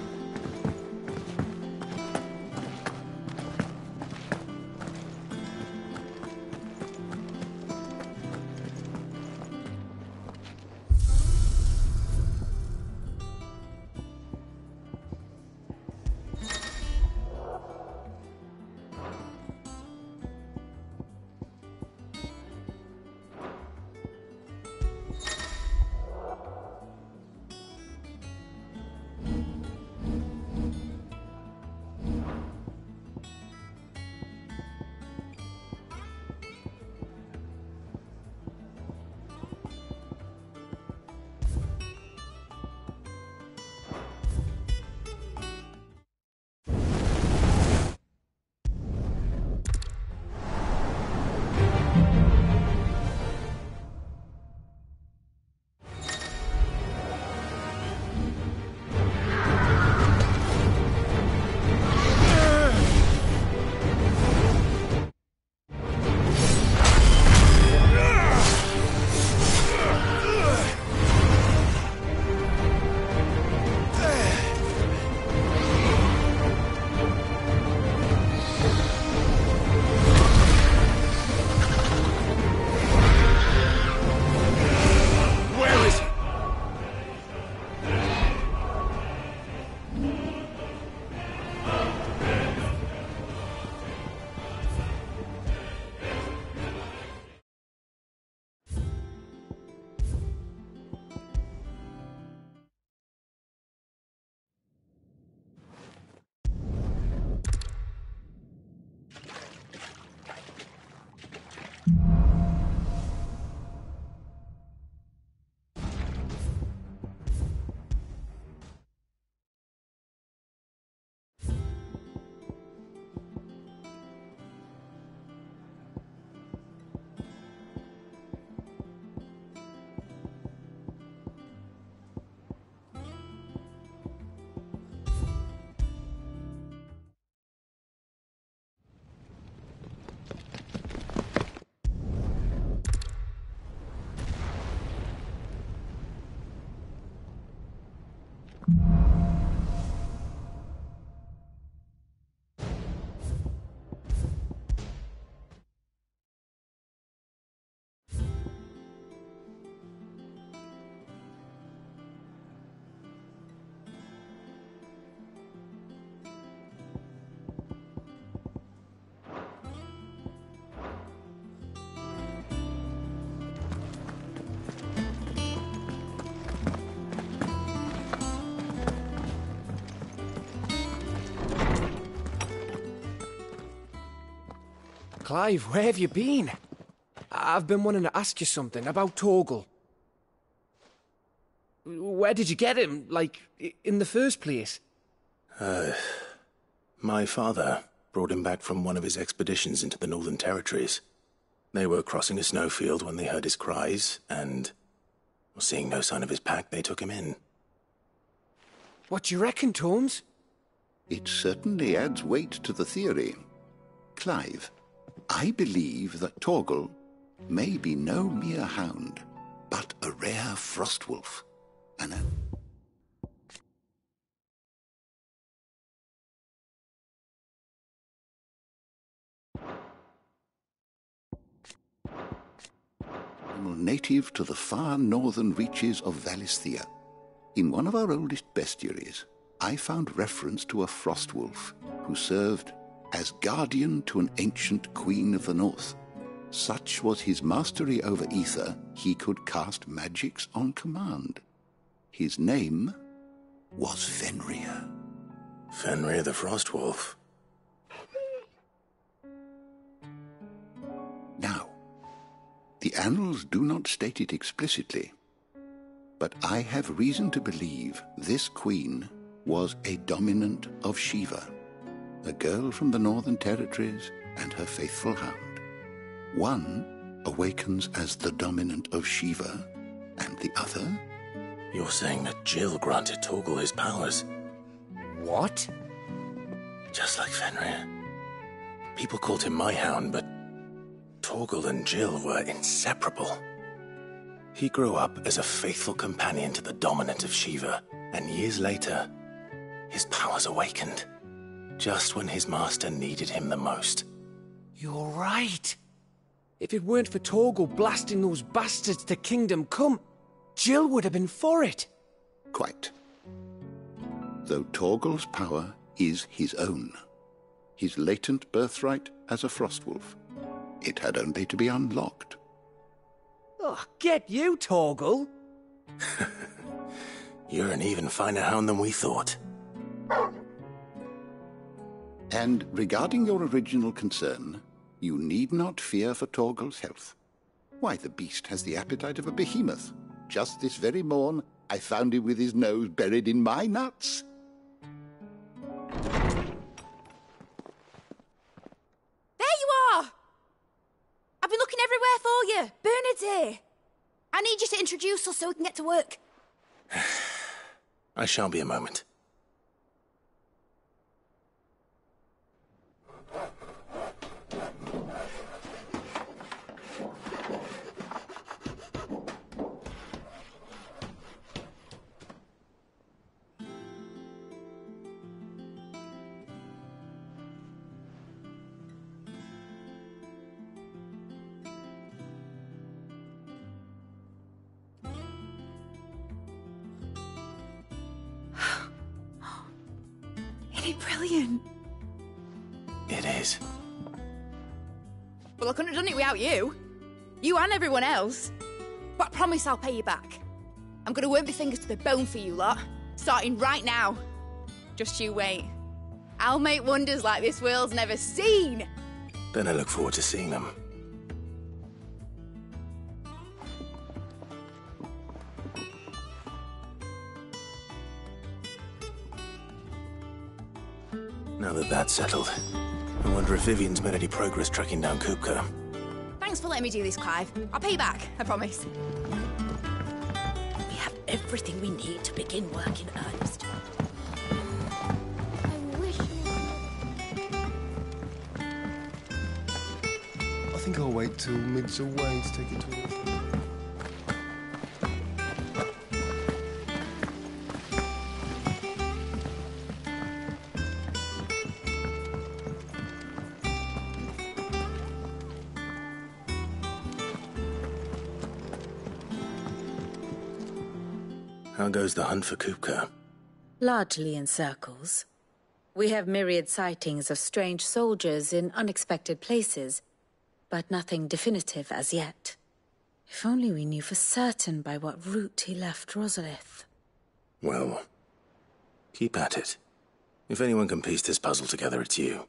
S2: Clive, where have you been? I've been wanting to ask you something about Torgal. Where did you get him, like, in the first place?
S1: My father brought him back from one of his expeditions into the Northern Territories. They were crossing a snowfield when they heard his cries, and, seeing no sign of his pack, they took him in.
S2: What do you reckon, Torms?
S20: It certainly adds weight to the theory. Clive, I believe that Torgal may be no mere hound, but a rare frostwolf. And native to the far northern reaches of Valisthea. In one of our oldest bestiaries, I found reference to a frostwolf who served as guardian to an ancient queen of the north. Such was his mastery over ether, he could cast magics on command. His name was Fenrir.
S1: Fenrir the Frostwolf.
S20: Now, the annals do not state it explicitly, but I have reason to believe this queen was a dominant of Shiva, a girl from the Northern Territories and her faithful hound. One awakens as the dominant of Shiva, and the other...
S1: You're saying that Jill granted Torgal his powers?
S2: What?
S1: Just like Fenrir. People called him my hound, but Torgal and Jill were inseparable. He grew up as a faithful companion to the dominant of Shiva, and years later, his powers awakened, just when his master needed him the most.
S2: You're right. If it weren't for Torgal blasting those bastards to Kingdom Come, Jill would have been for it.
S20: Quite. Though Torgal's power is his own, his latent birthright as a Frostwolf, it had only to be unlocked.
S2: Oh, get you, Torgal!
S1: You're an even finer hound than we thought.
S20: And regarding your original concern, you need not fear for Torgal's health. Why, the beast has the appetite of a behemoth. Just this very morn, I found him with his nose buried in my nuts.
S9: There you are! I've been looking everywhere for you. Bernard's here. I need you to introduce us so we can get to work.
S1: I shall be a moment.
S9: Brilliant.
S1: It is.
S9: Well, I couldn't have done it without you. You and everyone else. But I promise I'll pay you back. I'm gonna work my fingers to the bone for you lot, starting right now. Just you wait. I'll make wonders like this world's never seen.
S1: Then I look forward to seeing them. Now that that's settled, I wonder if Vivian's made any progress tracking down Kupka.
S9: Thanks for letting me do this, Clive. I'll pay you back, I promise.
S12: We have everything we need to begin work in earnest.
S17: I think I'll wait till Mid's away to take it to her.
S1: How goes the hunt for Kupka?
S4: Largely in circles. We have myriad sightings of strange soldiers in unexpected places, but nothing definitive as yet. If only we knew for certain by what route he left Rosalith.
S1: Well, keep at it. If anyone can piece this puzzle together, it's you.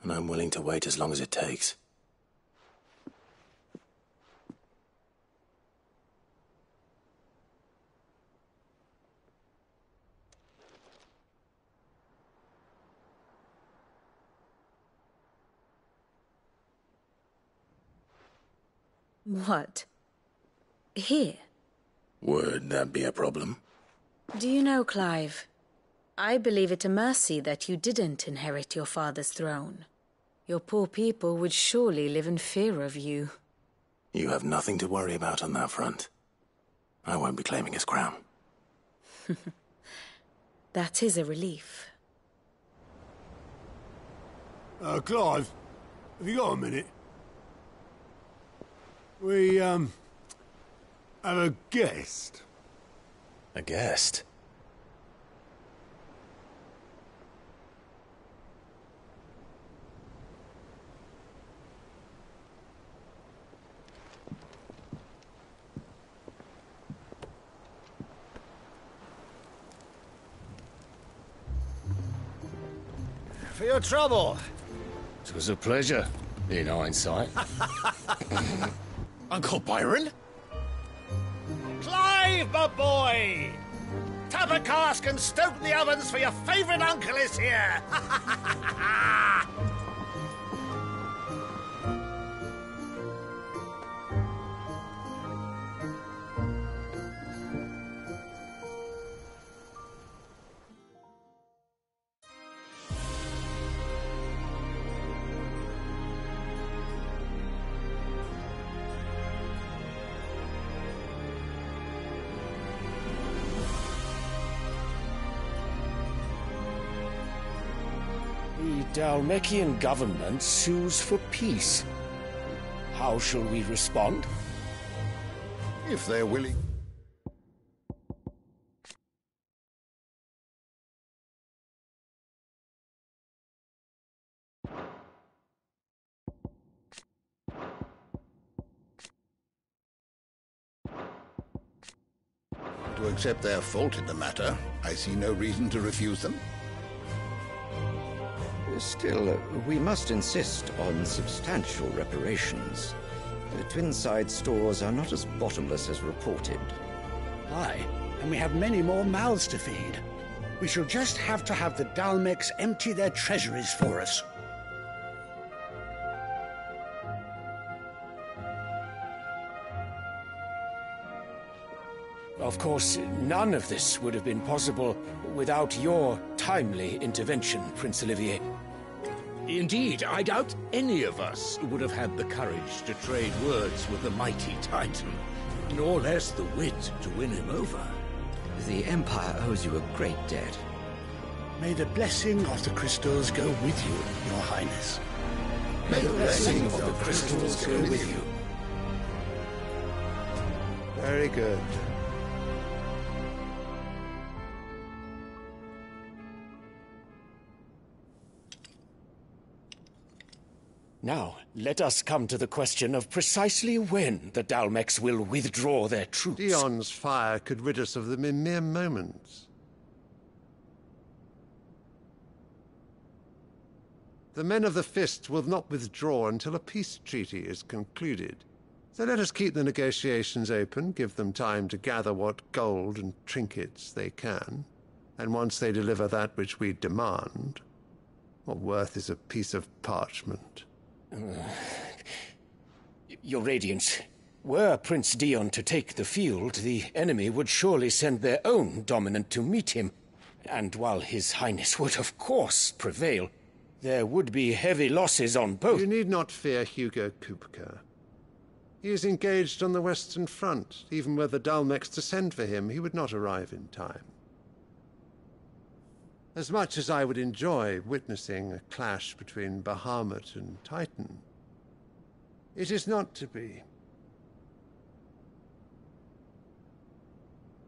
S1: and I'm willing to wait as long as it takes.
S4: What? Here?
S1: Would that be a problem?
S4: Do you know, Clive, I believe it a mercy that you didn't inherit your father's throne. Your poor people would surely live in fear of you.
S1: You have nothing to worry about on that front. I won't be claiming his crown.
S4: That is a relief.
S8: Clive, have you got a minute? We, have a guest.
S1: A guest?
S21: For your trouble.
S5: It was a pleasure, in hindsight.
S21: Uncle Byron? Clive, my boy! Tap a cask and stoke the ovens, for your favourite uncle is here!
S2: The Dalmekian government sues for peace. How shall we respond?
S6: If they're willing. To accept their fault in the matter, I see no reason to refuse them.
S22: Still, we must insist on substantial reparations. The Twinside stores are not as bottomless as reported.
S16: Aye, and we have many more mouths to feed. We shall just have to have the Dalmeks empty their treasuries for us.
S2: Of course, none of this would have been possible without your timely intervention, Prince Olivier.
S23: Indeed, I doubt any of us would have had the courage to trade words with the mighty Titan, nor less the wit to win him over.
S22: The Empire owes you a great debt.
S16: May the blessing of the crystals go with you, Your Highness.
S6: May the blessing of the crystals go with you.
S10: Very good.
S2: Now, let us come to the question of precisely when the Dalmeks will withdraw their troops.
S10: Dion's fire could rid us of them in mere moments. The men of the Fist will not withdraw until a peace treaty is concluded. So let us keep the negotiations open, give them time to gather what gold and trinkets they can, and once they deliver that which we demand, what worth is a piece of parchment?
S2: Your Radiance, were Prince Dion to take the field, the enemy would surely send their own dominant to meet him. And while His Highness would of course prevail, there would be heavy losses on both.
S10: You need not fear Hugo Kupka. He is engaged on the Western Front. Even were the Dalmeks to send for him, he would not arrive in time. As much as I would enjoy witnessing a clash between Bahamut and Titan, it is not to be.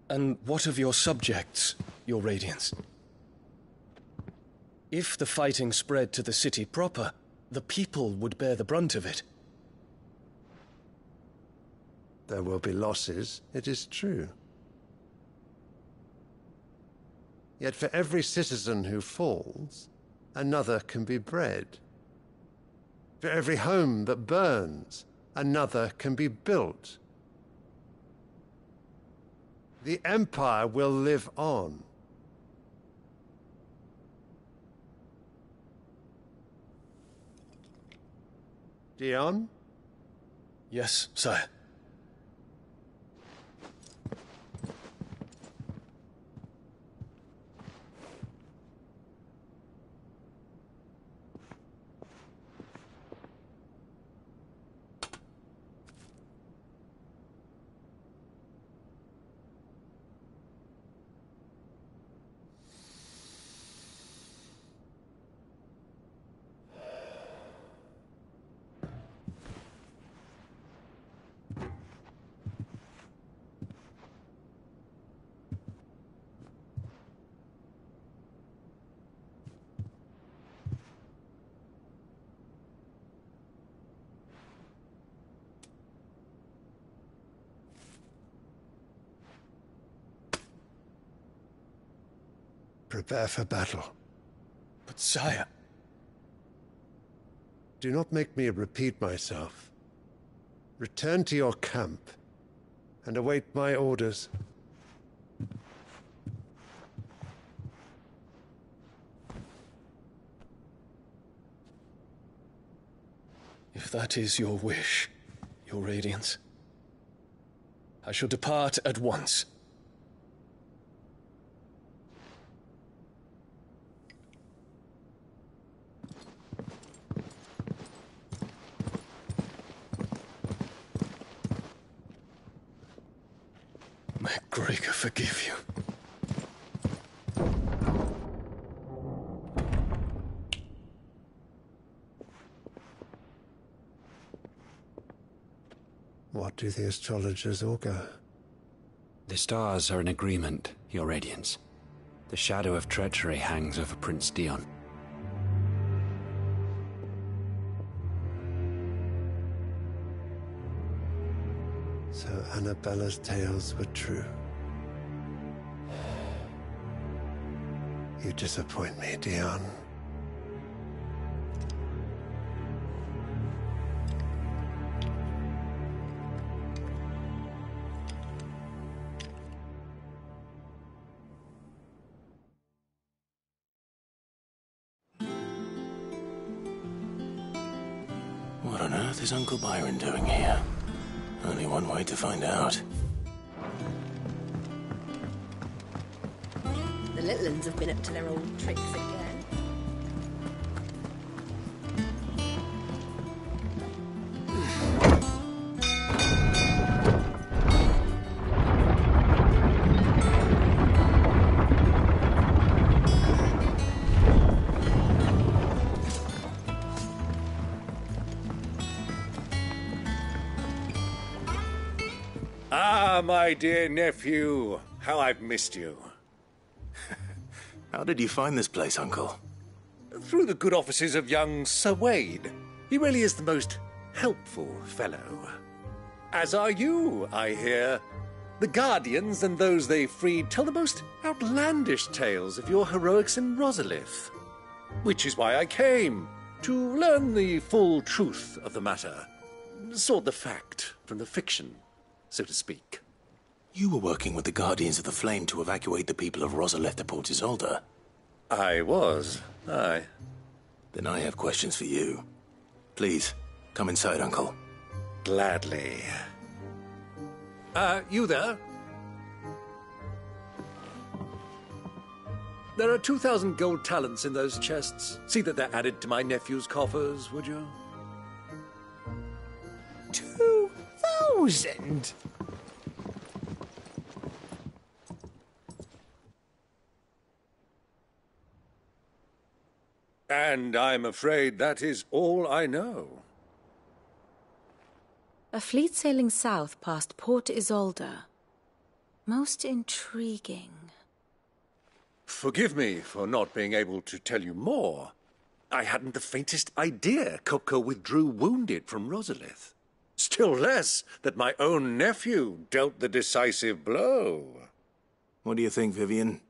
S24: And what of your subjects, Your Radiance? If the fighting spread to the city proper, the people would bear the brunt of it.
S10: There will be losses, it is true. Yet for every citizen who falls, another can be bred.
S7: For every home that burns, another can be built. The Empire will live on. Dion?
S24: Yes, sire.
S7: Prepare for battle.
S24: But sire...
S7: Do not make me repeat myself. Return to your camp and await my orders.
S24: If that is your wish, Your Radiance, I shall depart at once. May Gregor forgive you.
S7: What do the astrologers augur?
S11: The stars are in agreement, Your Radiance. The shadow of treachery hangs over Prince Dion.
S7: So Annabella's tales were true. You disappoint me, Dion.
S1: What on earth is Uncle Byron doing here? Only one way to find out.
S12: The little uns have been up to their old tricks again.
S21: Ah, my dear nephew, how I've missed you.
S1: How did you find this place, Uncle?
S21: Through the good offices of young Sir Wade. He really is the most helpful fellow. As are you, I hear. The Guardians and those they freed tell the most outlandish tales of your heroics in Rosalith. Which is why I came, to learn the full truth of the matter. Sort the fact from the fiction, so to speak.
S1: You were working with the Guardians of the Flame to evacuate the people of Rosalith to Port Isolde.
S21: I was, aye.
S1: Then I have questions for you. Please, come inside, Uncle.
S21: Gladly. You there? There are 2,000 gold talents in those chests. See that they're added to my nephew's coffers, would you? 2,000? And I'm afraid that is all I know.
S4: A fleet sailing south past Port Isolde. Most intriguing.
S21: Forgive me for not being able to tell you more. I hadn't the faintest idea Kopko withdrew wounded from Rosalith. Still less that my own nephew dealt the decisive blow.
S1: What do you think, Vivian?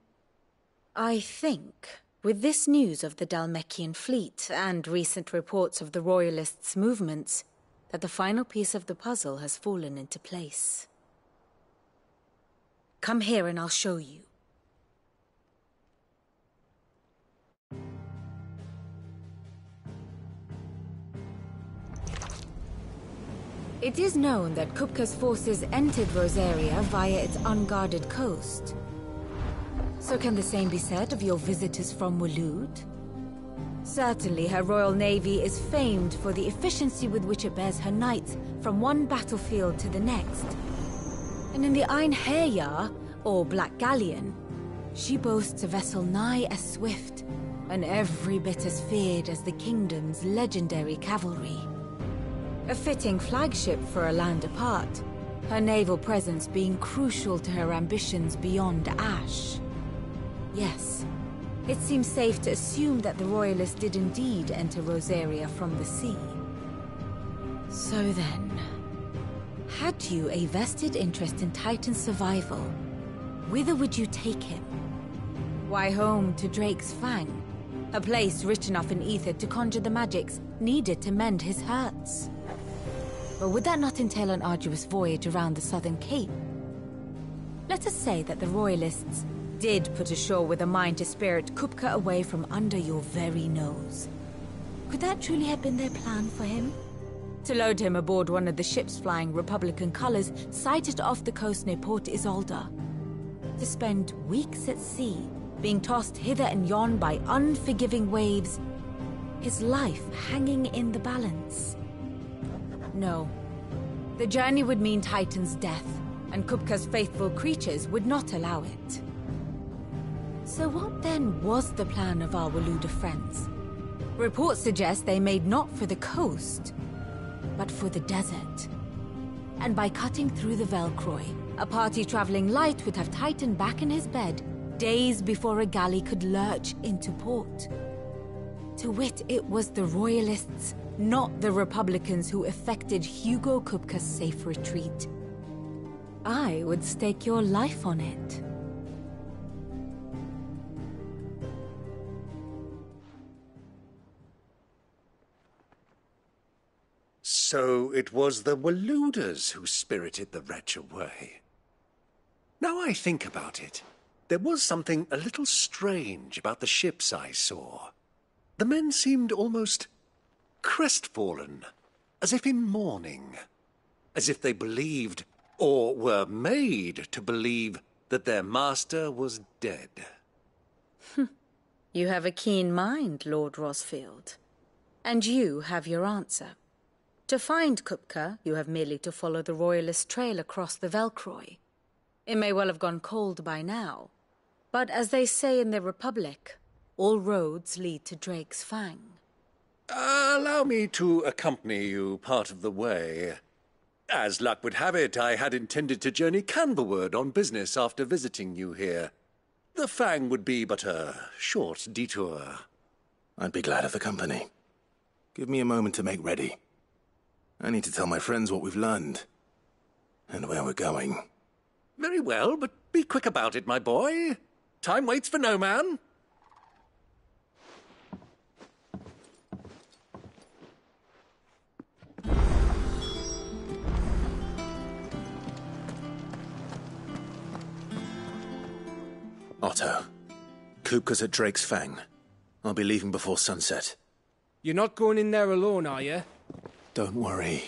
S4: I think With this news of the Dalmekian fleet and recent reports of the Royalists' movements, that the final piece of the puzzle has fallen into place. Come here and I'll show you. It is known that Kupka's forces entered Rosaria via its unguarded coast. So can the same be said of your visitors from Waloed? Certainly her Royal Navy is famed for the efficiency with which it bears her knights from one battlefield to the next. And in the Einherjar, or Black Galleon, she boasts a vessel nigh as swift and every bit as feared as the kingdom's legendary cavalry. A fitting flagship for a land apart, her naval presence being crucial to her ambitions beyond Ash. Yes, it seems safe to assume that the Royalists did indeed enter Rosaria from the sea. So then, had you a vested interest in Titan's survival, whither would you take him? Why, home to Drake's Fang, a place rich enough in ether to conjure the magics needed to mend his hurts. But would that not entail an arduous voyage around the southern cape? Let us say that the Royalists did put ashore with a mind to spirit Kupka away from under your very nose. Could that truly have been their plan for him? To load him aboard one of the ships flying Republican colors sighted off the coast near Port Isolde? To spend weeks at sea, being tossed hither and yon by unforgiving waves, his life hanging in the balance? No. The journey would mean Titan's death, and Kupka's faithful creatures would not allow it. So what then was the plan of our Waluda friends? Reports suggest they made not for the coast, but for the desert. And by cutting through the Velcroy, a party traveling light would have Titan back in his bed days before a galley could lurch into port. To wit, it was the Royalists, not the Republicans, who effected Hugo Kupka's safe retreat. I would stake your life on it.
S21: So it was the Waludas who spirited the wretch away. Now I think about it, there was something a little strange about the ships I saw. The men seemed almost crestfallen, as if in mourning, as if they believed, or were made to believe, that their master was dead.
S4: You have a keen mind, Lord Rosfield. And you have your answer. To find Kupka, you have merely to follow the Royalist trail across the Velcroy. It may well have gone cold by now, but as they say in the Republic, all roads lead to Drake's Fang.
S21: Allow me to accompany you part of the way. As luck would have it, I had intended to journey Canberward on business after visiting you here. The Fang would be but a short detour.
S1: I'd be glad of the company. Give me a moment to make ready. I need to tell my friends what we've learned, and where we're going.
S21: Very well, but be quick about it, my boy. Time waits for no man.
S1: Otto, Kupka's at Drake's Fang. I'll be leaving before sunset.
S2: You're not going in there alone, are you?
S1: Don't worry.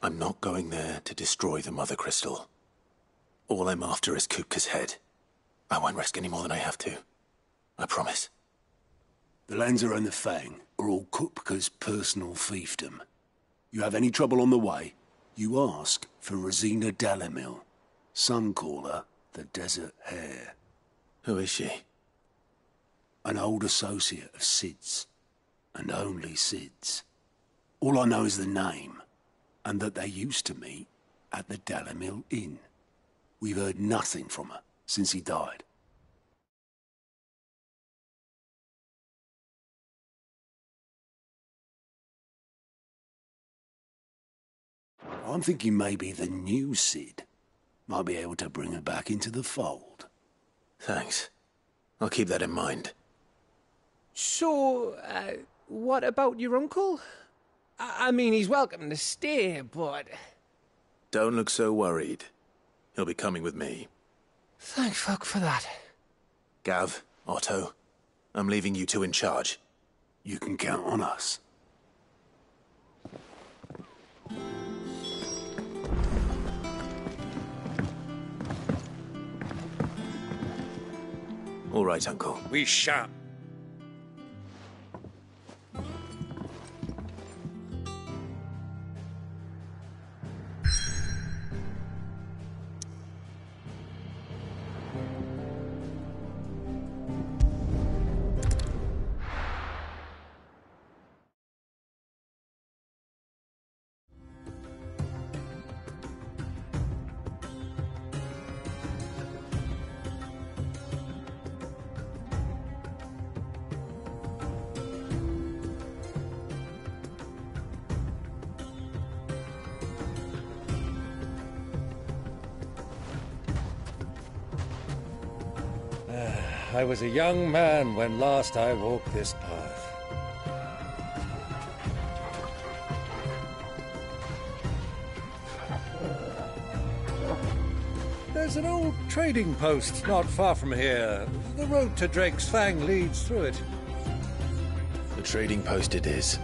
S1: I'm not going there to destroy the Mother Crystal. All I'm after is Kupka's head. I won't risk any more than I have to. I promise.
S8: The Lancer and the Fang are all Kupka's personal fiefdom. You have any trouble on the way, you ask for Rosina Dalamil. Some call her the Desert Hare.
S1: Who is she?
S8: An old associate of Sid's, and only Sid's. All I know is the name, and that they used to meet at the Dalamil Inn. We've heard nothing from her since he died. I'm thinking maybe the new Sid might be able to bring her back into the fold.
S1: Thanks. I'll keep that in mind.
S2: So, what about your uncle? I mean, he's welcome to stay, but...
S1: Don't look so worried. He'll be coming with me.
S2: Thank fuck for that.
S1: Gav, Otto, I'm leaving you two in charge.
S8: You can count on us.
S1: All right, Uncle.
S21: We shan't. I was a young man when last I walked this path. There's an old trading post not far from here. The road to Drake's Fang leads through it.
S1: The trading post it is.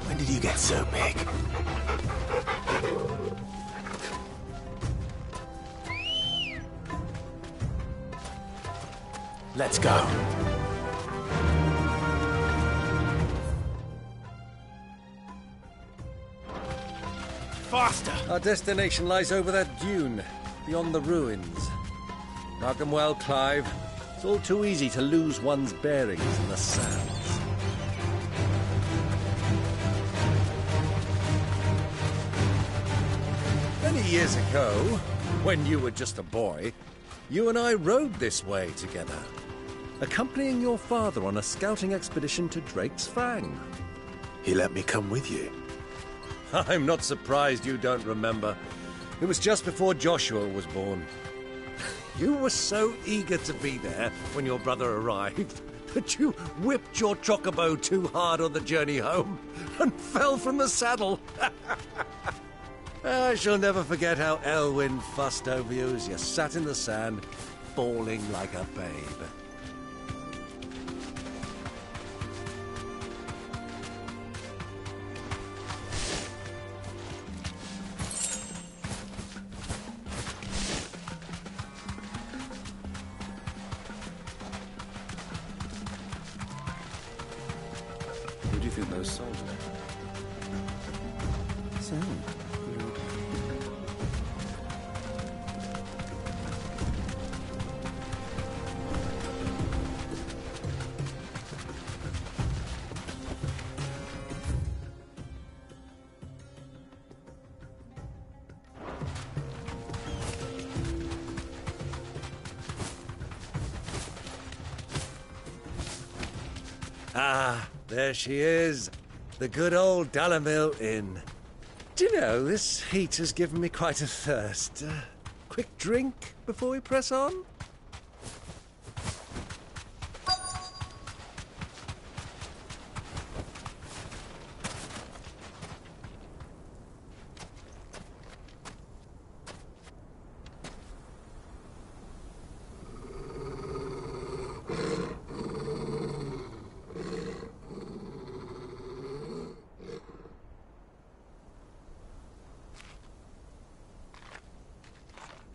S1: When did you get so big? Let's go. Faster!
S21: Our destination lies over that dune, beyond the ruins. Mark 'em well, Clive. It's all too easy to lose one's bearings in the sands. Many years ago, when you were just a boy, you and I rode this way together, accompanying your father on a scouting expedition to Drake's Fang.
S1: He let me come with you.
S21: I'm not surprised you don't remember. It was just before Joshua was born. You were so eager to be there when your brother arrived that you whipped your chocobo too hard on the journey home and fell from the saddle. I shall never forget how Elwyn fussed over you as you sat in the sand, bawling like a babe.
S17: Who do you think those soldiers are? So,
S21: Ah, there she is. The good old Dalamil Inn. Do you know, this heat has given me quite a thirst. Quick drink before we press on?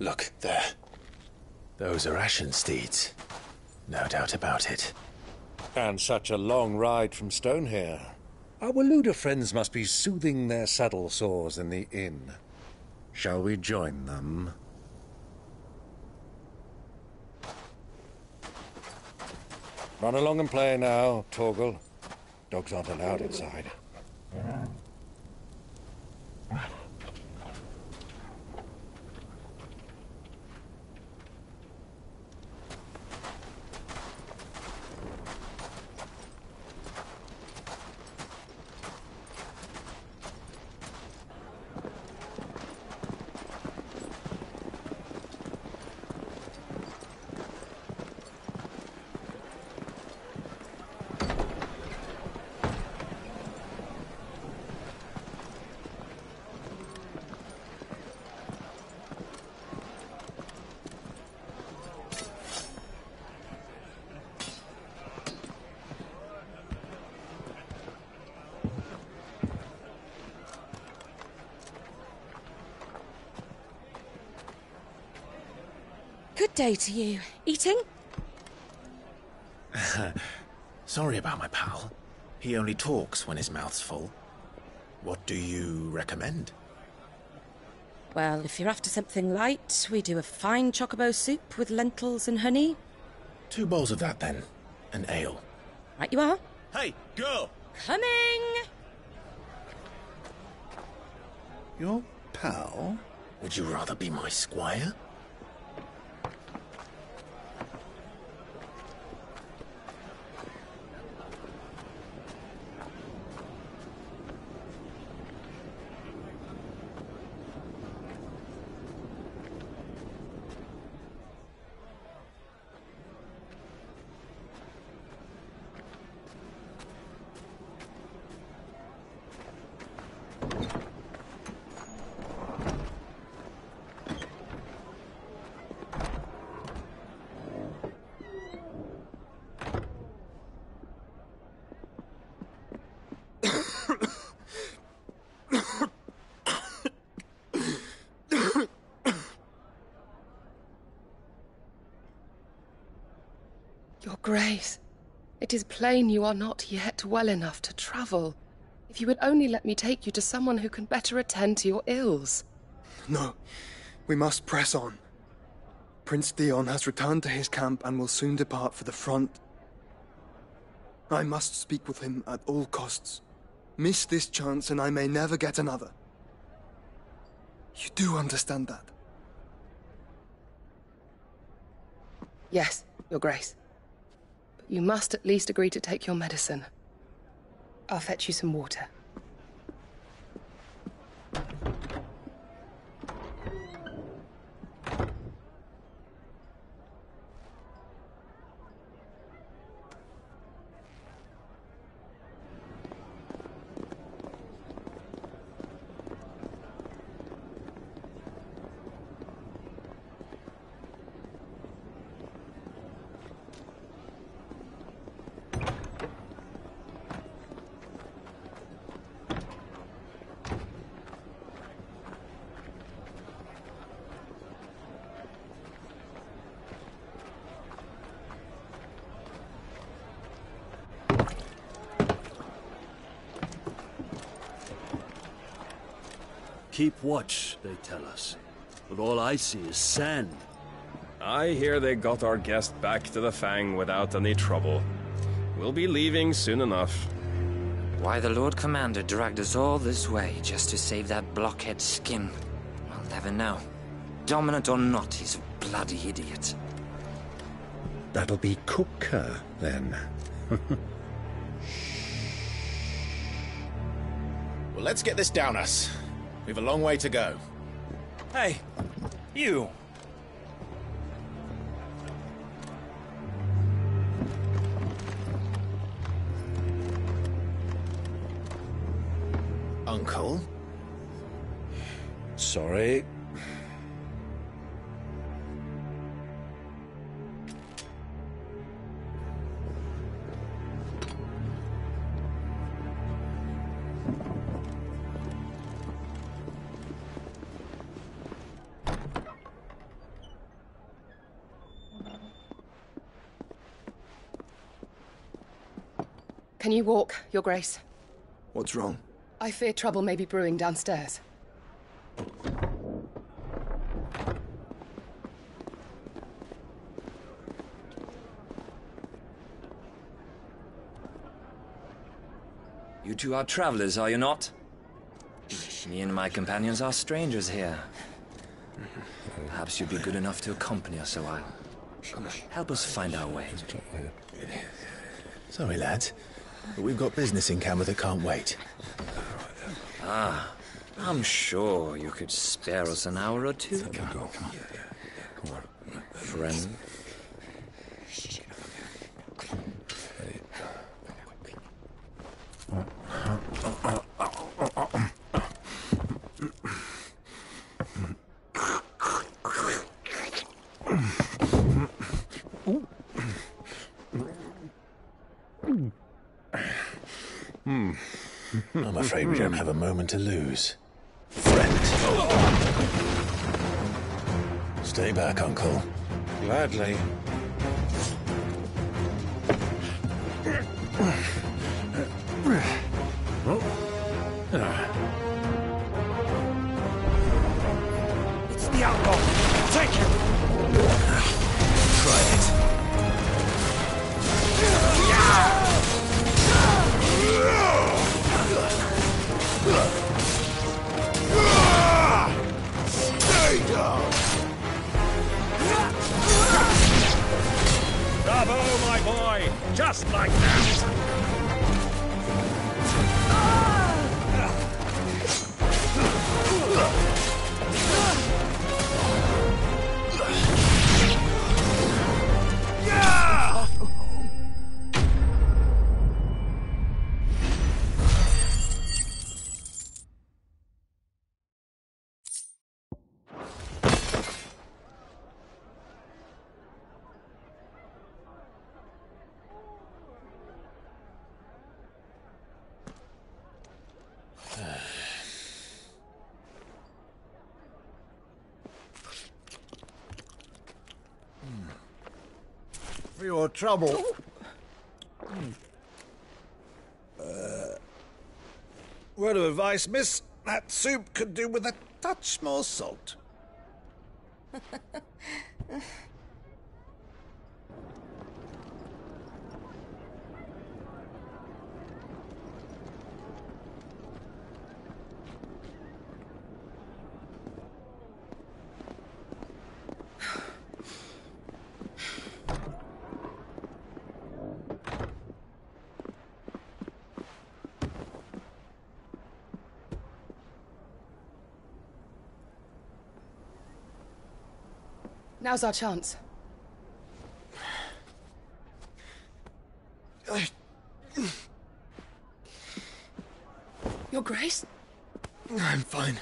S1: Look, there. Those are Ashen steeds. No doubt about it.
S21: And such a long ride from Stonehere. Our Waluda friends must be soothing their saddle sores in the inn. Shall we join them? Run along and play now, Torgal. Dogs aren't allowed inside.
S12: Good day to you. Eating?
S1: Sorry about my pal. He only talks when his mouth's full. What do you recommend?
S12: Well, if you're after something light, we do a fine chocobo soup with lentils and honey.
S1: 2 bowls of that, then. An ale.
S12: Right you are.
S1: Hey, girl!
S12: Coming!
S6: Your pal?
S1: Would you rather be my squire?
S13: Your Grace, it is plain you are not yet well enough to travel. If you would only let me take you to someone who can better attend to your ills.
S17: No, we must press on. Prince Theon has returned to his camp and will soon depart for the front. I must speak with him at all costs. Miss this chance and I may never get another. You do understand that?
S13: Yes, Your Grace. But you must at least agree to take your medicine. I'll fetch you some water.
S8: Keep watch, they tell us. But all I see is sand.
S14: I hear they got our guest back to the Fang without any trouble. We'll be leaving soon enough.
S15: Why the Lord Commander dragged us all this way just to save that blockhead skin, I'll never know. Dominant or not, he's a bloody idiot.
S18: That'll be Cooker, then.
S1: Well, let's get this down us. We've a long way to go.
S25: Hey, you!
S1: Uncle?
S18: Sorry.
S13: Can you walk, Your Grace?
S17: What's wrong?
S13: I fear trouble may be brewing downstairs.
S15: You two are travelers, are you not? Me and my companions are strangers here. Perhaps you'd be good enough to accompany us a while. Help us find our way.
S1: Sorry, lads, but we've got business in camera that can't wait.
S15: Ah, I'm sure you could spare us an hour or two.
S18: Come on.
S15: Friend.
S1: I'm afraid we don't have a moment to lose. Friend. Stay back, Uncle.
S23: Gladly.
S8: It's the outlaw. Take him.
S1: Try it.
S8: Stay down.
S14: Bravo, my boy! Just like that!
S21: For your trouble. Word of advice, miss. That soup could do with a touch more salt.
S13: Now's our chance. Your Grace?
S17: I'm fine.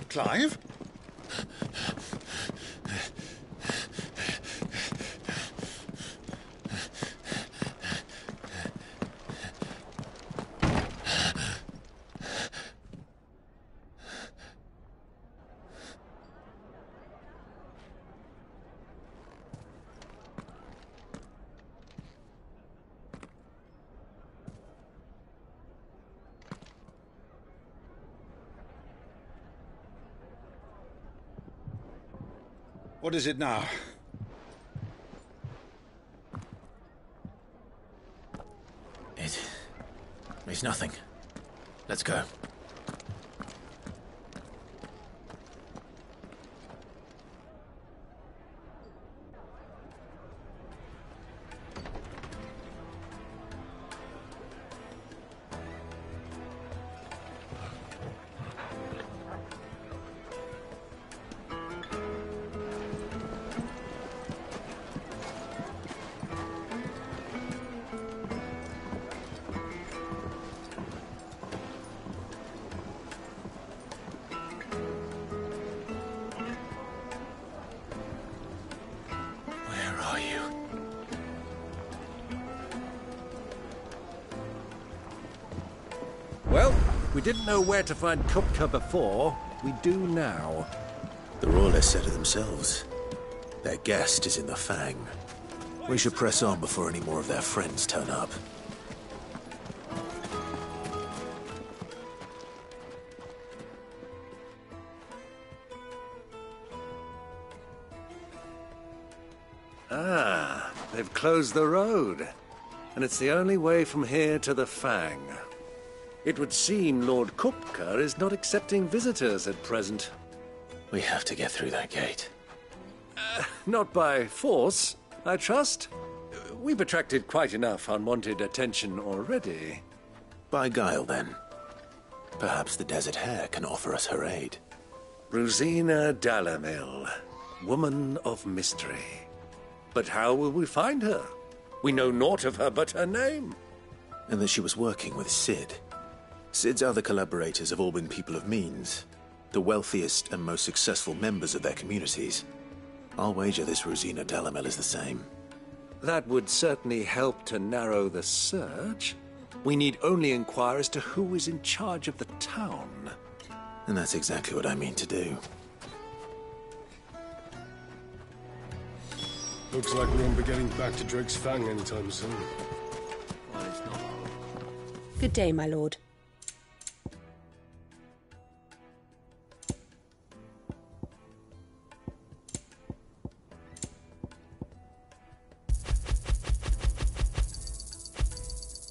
S21: Clive? What is it now?
S1: It's nothing. Let's go.
S21: Well, we didn't know where to find Kupka before. We do now.
S1: The Royalists said it themselves. Their guest is in the Fang. We should press on before any more of their friends turn up.
S21: Ah, they've closed the road. And it's the only way from here to the Fang. It would seem Lord Kupka is not accepting visitors at present.
S1: We have to get through that gate.
S21: Not by force, I trust. We've attracted quite enough unwanted attention already.
S1: By guile, then. Perhaps the Desert Hare can offer us her aid.
S21: Rosina Dalamil, woman of mystery. But how will we find her? We know naught of her but her name.
S1: And that she was working with Cid. Cid's other collaborators have all been people of means, the wealthiest and most successful members of their communities. I'll wager this Rosina Dalamil is the same.
S21: That would certainly help to narrow the search. We need only inquire as to who is in charge of the town.
S1: And that's exactly what I mean to do.
S24: Looks like we won't be getting back to Drake's Fang anytime soon.
S21: Well, it's not.
S12: Good day, my lord.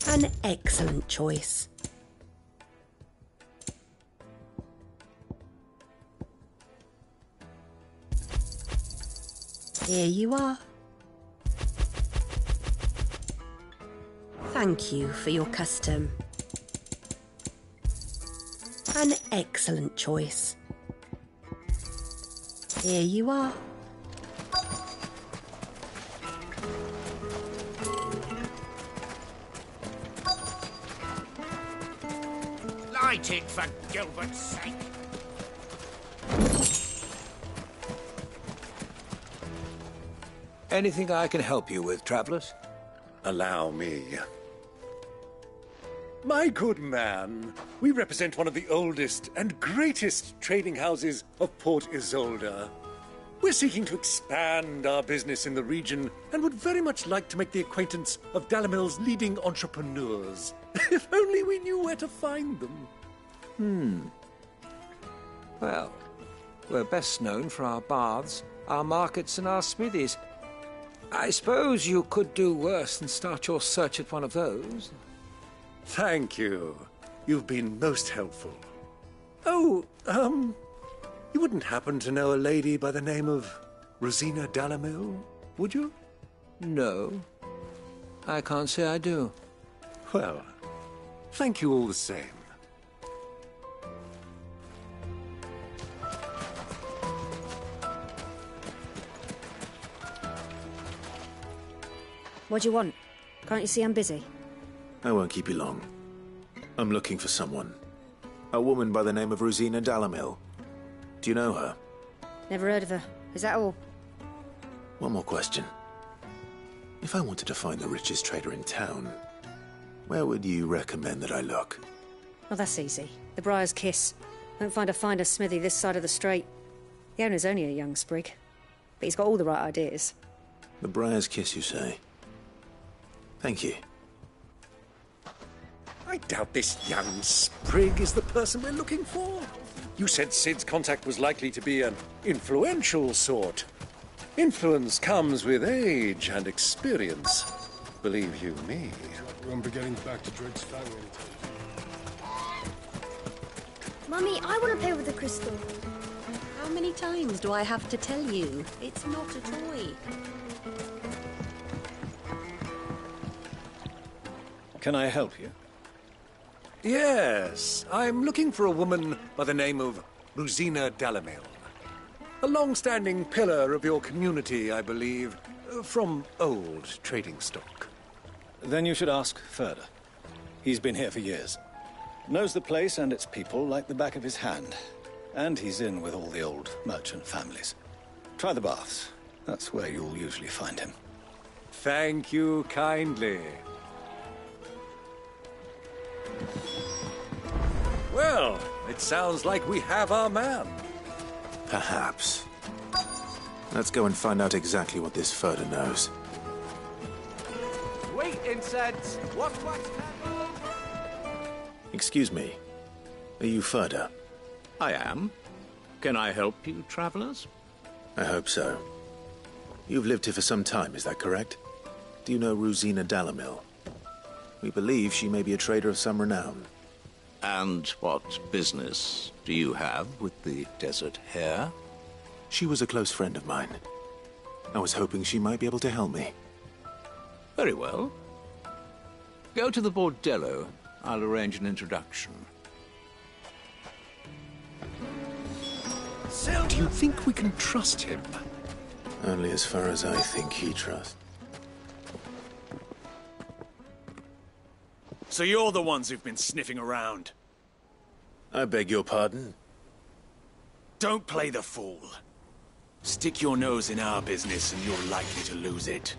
S12: An excellent choice. Here you are. Thank you for your custom. An excellent choice. Here you are.
S23: Light it, for Gilbert's sake.
S21: Anything I can help you with, travelers? Allow me. My good man, we represent one of the oldest and greatest trading houses of Port Isolde. We're seeking to expand our business in the region and would very much like to make the acquaintance of Dalamil's leading entrepreneurs. If only we knew where to find them.
S3: Well, we're best known for our baths, our markets, and our smithies. I suppose you could do worse than start your search at one of those.
S21: Thank you. You've been most helpful. Oh, you wouldn't happen to know a lady by the name of Rosina Dalamil, would you?
S3: No. I can't say I do.
S21: Well, thank you all the same.
S5: What do you want? Can't you see I'm busy?
S1: I won't keep you long. I'm looking for someone. A woman by the name of Rosina Dalamil. Do you know her?
S5: Never heard of her. Is that all?
S1: One more question. If I wanted to find the richest trader in town, where would you recommend that I look?
S5: Oh, that's easy. The Briar's Kiss. Won't find a finer smithy this side of the strait. The owner's only a young sprig, but he's got all the right ideas.
S1: The Briar's Kiss, you say? Thank you.
S21: I doubt this young sprig is the person we're looking for. You said Cid's contact was likely to be an influential sort. Influence comes with age and experience. Believe you me.
S24: We won't be getting back to Drake's Fang anytime.
S5: Mummy, I want to play with the crystal.
S4: How many times do I have to tell you? It's not a toy.
S21: Can I help you? Yes, I'm looking for a woman by the name of Rosina Dalamil. A long-standing pillar of your community, I believe, from old trading stock.
S9: Then you should ask further. He's been here for years. Knows the place and its people like the back of his hand. And he's in with all the old merchant families. Try the baths. That's where you'll usually find him.
S21: Thank you kindly. Well, it sounds like we have our man.
S1: Perhaps. Let's go and find out exactly what this Furder knows.
S19: Wait, incense! What?
S1: Excuse me. Are you Furder?
S20: I am. Can I help you, travelers?
S1: I hope so. You've lived here for some time, is that correct? Do you know Rosina Dalamil? We believe she may be a trader of some renown.
S20: And what business do you have with the Desert Hare?
S1: She was a close friend of mine. I was hoping she might be able to help me.
S20: Very well. Go to the bordello. I'll arrange an introduction.
S21: Do you think we can trust him?
S1: Only as far as I think he trusts.
S10: So you're the ones who've been sniffing around?
S1: I beg your pardon?
S10: Don't play the fool. Stick your nose in our business and you're likely to lose it.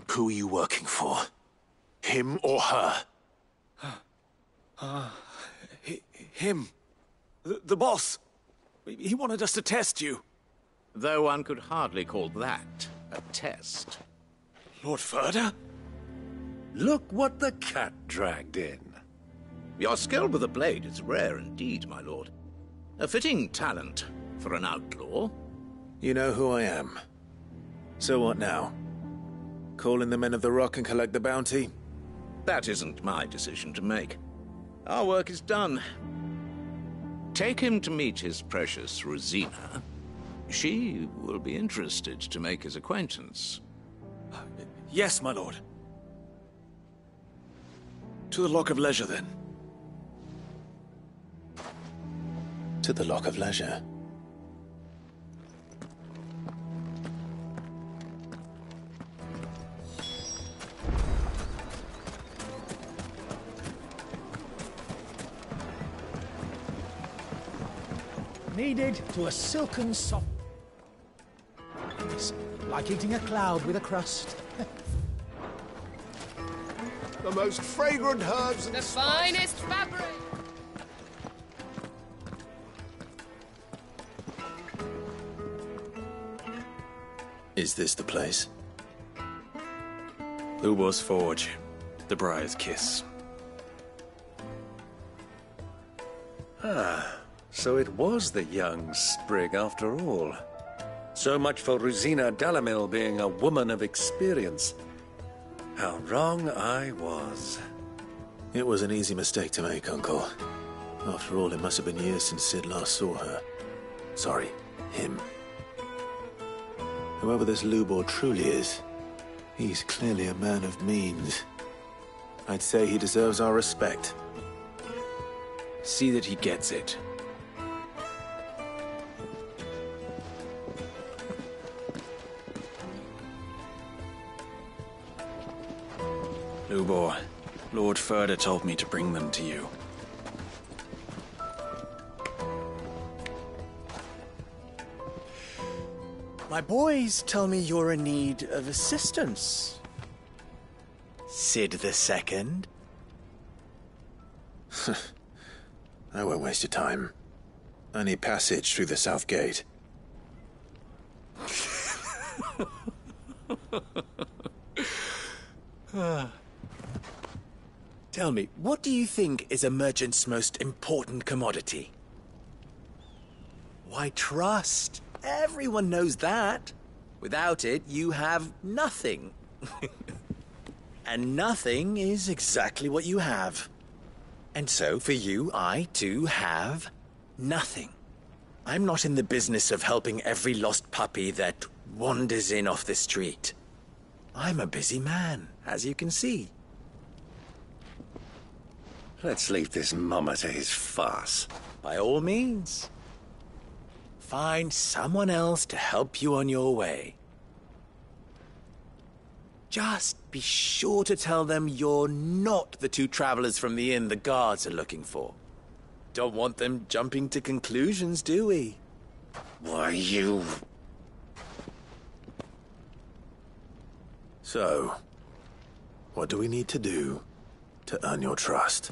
S1: Who are you working for? Him or her?
S10: Him. The boss. He wanted us to test you.
S20: Though one could hardly call that a test.
S10: Lord Ferda?
S21: Look what the cat dragged in.
S20: Your skill with the blade is rare indeed, my lord. A fitting talent for an outlaw.
S1: You know who I am. So what now? Call in the Men of the Rock and collect the bounty?
S20: That isn't my decision to make. Our work is done. Take him to meet his precious Rosina. She will be interested to make his acquaintance.
S10: Yes, my lord. To the Lock of Leisure, then.
S1: To the Lock of Leisure.
S11: Needed to a silken soft... It's like eating a cloud with a crust.
S21: The most fragrant herbs and
S13: the finest fabric.
S1: Is this the place?
S10: Lubor's Forge. The Briar's Kiss.
S21: Ah, so it was the young sprig after all. So much for Rosina Dalamil being a woman of experience. How wrong I was.
S1: It was an easy mistake to make, Uncle. After all, it must have been years since Sid last saw her. Sorry, him. Whoever this Lubor truly is, he's clearly a man of means. I'd say he deserves our respect.
S10: See that he gets it. Lubor, Lord Ferda told me to bring them to you.
S11: My boys tell me you're in need of assistance. Sid the Second?
S1: I won't waste your time. I need passage through the south gate.
S11: Tell me, what do you think is a merchant's most important commodity? Why, trust. Everyone knows that. Without it, you have nothing. And nothing is exactly what you have. And so, for you, I, too, have nothing. I'm not in the business of helping every lost puppy that wanders in off the street. I'm a busy man, as you can see.
S18: Let's leave this mummer to his farce.
S11: By all means. Find someone else to help you on your way. Just be sure to tell them you're not the two travelers from the inn the guards are looking for. Don't want them jumping to conclusions, do we?
S18: Why, you...
S1: So, what do we need to do to earn your trust?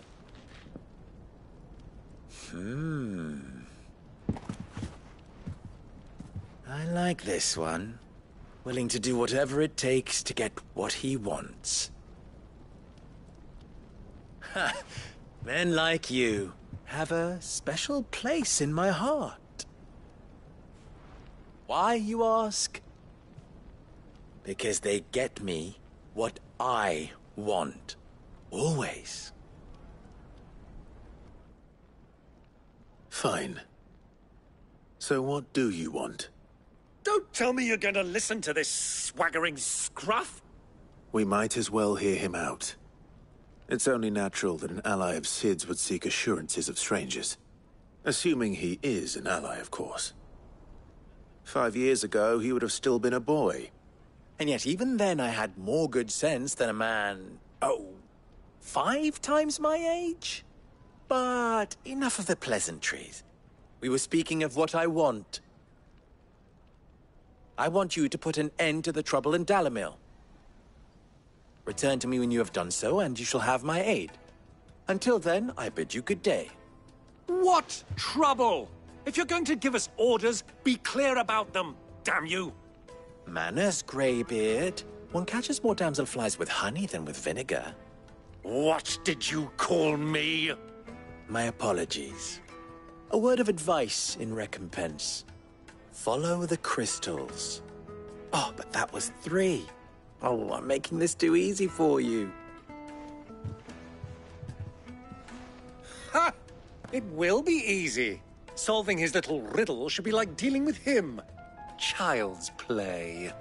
S11: I like this one. Willing to do whatever it takes to get what he wants. Ha! Men like you have a special place in my heart. Why, you ask? Because they get me what I want. Always.
S1: Fine. So what do you want?
S21: Don't tell me you're going to listen to this swaggering scruff!
S1: We might as well hear him out. It's only natural that an ally of Sid's would seek assurances of strangers. Assuming he is an ally, of course. 5 years ago, he would have still been a boy.
S11: And yet even then I had more good sense than a man... 5 times my age? But enough of the pleasantries. We were speaking of what I want. I want you to put an end to the trouble in Dalamil. Return to me when you have done so, and you shall have my aid. Until then, I bid you good day.
S21: What trouble? If you're going to give us orders, be clear about them, damn you!
S11: Manners, Greybeard. One catches more damselflies with honey than with vinegar.
S21: What did you call me?
S11: My apologies. A word of advice in recompense. Follow the crystals. Oh, but that was 3. Oh, I'm making this too easy for you.
S21: Ha! It will be easy. Solving his little riddle should be like dealing with him. Child's play.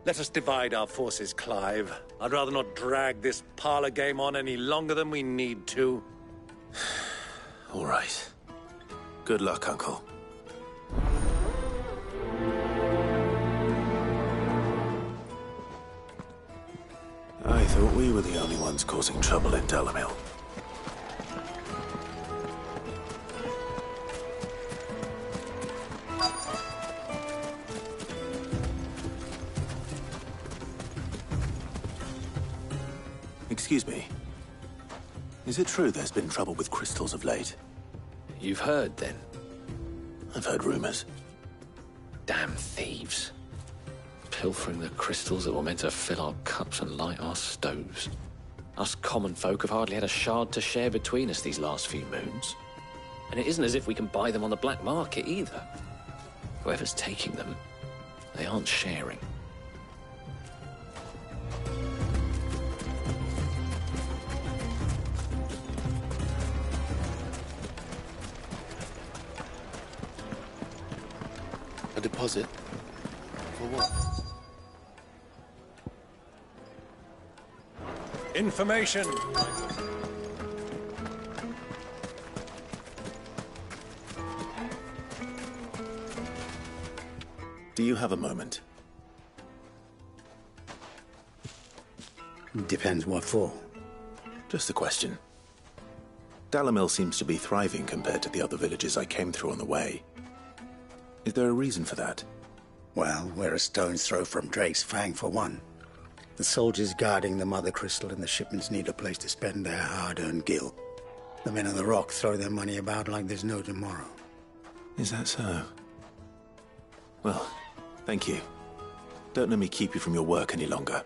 S21: Let us divide our forces, Clive. I'd rather not drag this parlor game on any longer than we need to.
S1: All right. Good luck, Uncle. I thought we were the only ones causing trouble in Dalamil. Excuse me. Is it true there's been trouble with crystals of late?
S10: You've heard, then?
S1: I've heard rumors.
S10: Damn thieves. Pilfering the crystals that were meant to fill our cups and light our stoves. Us common folk have hardly had a shard to share between us these last few moons. And it isn't as if we can buy them on the black market either. Whoever's taking them, they aren't sharing.
S1: A deposit? For what?
S21: Information!
S1: Do you have a moment?
S18: Depends what for.
S1: Just a question. Dalamil seems to be thriving compared to the other villages I came through on the way. Is there a reason for that?
S18: Well, we're a stone's throw from Drake's Fang, for one. The soldiers guarding the Mother Crystal and the shipments need a place to spend their hard-earned gil. The men of the Rock throw their money about like there's no tomorrow.
S1: Is that so? Well, thank you. Don't let me keep you from your work any longer.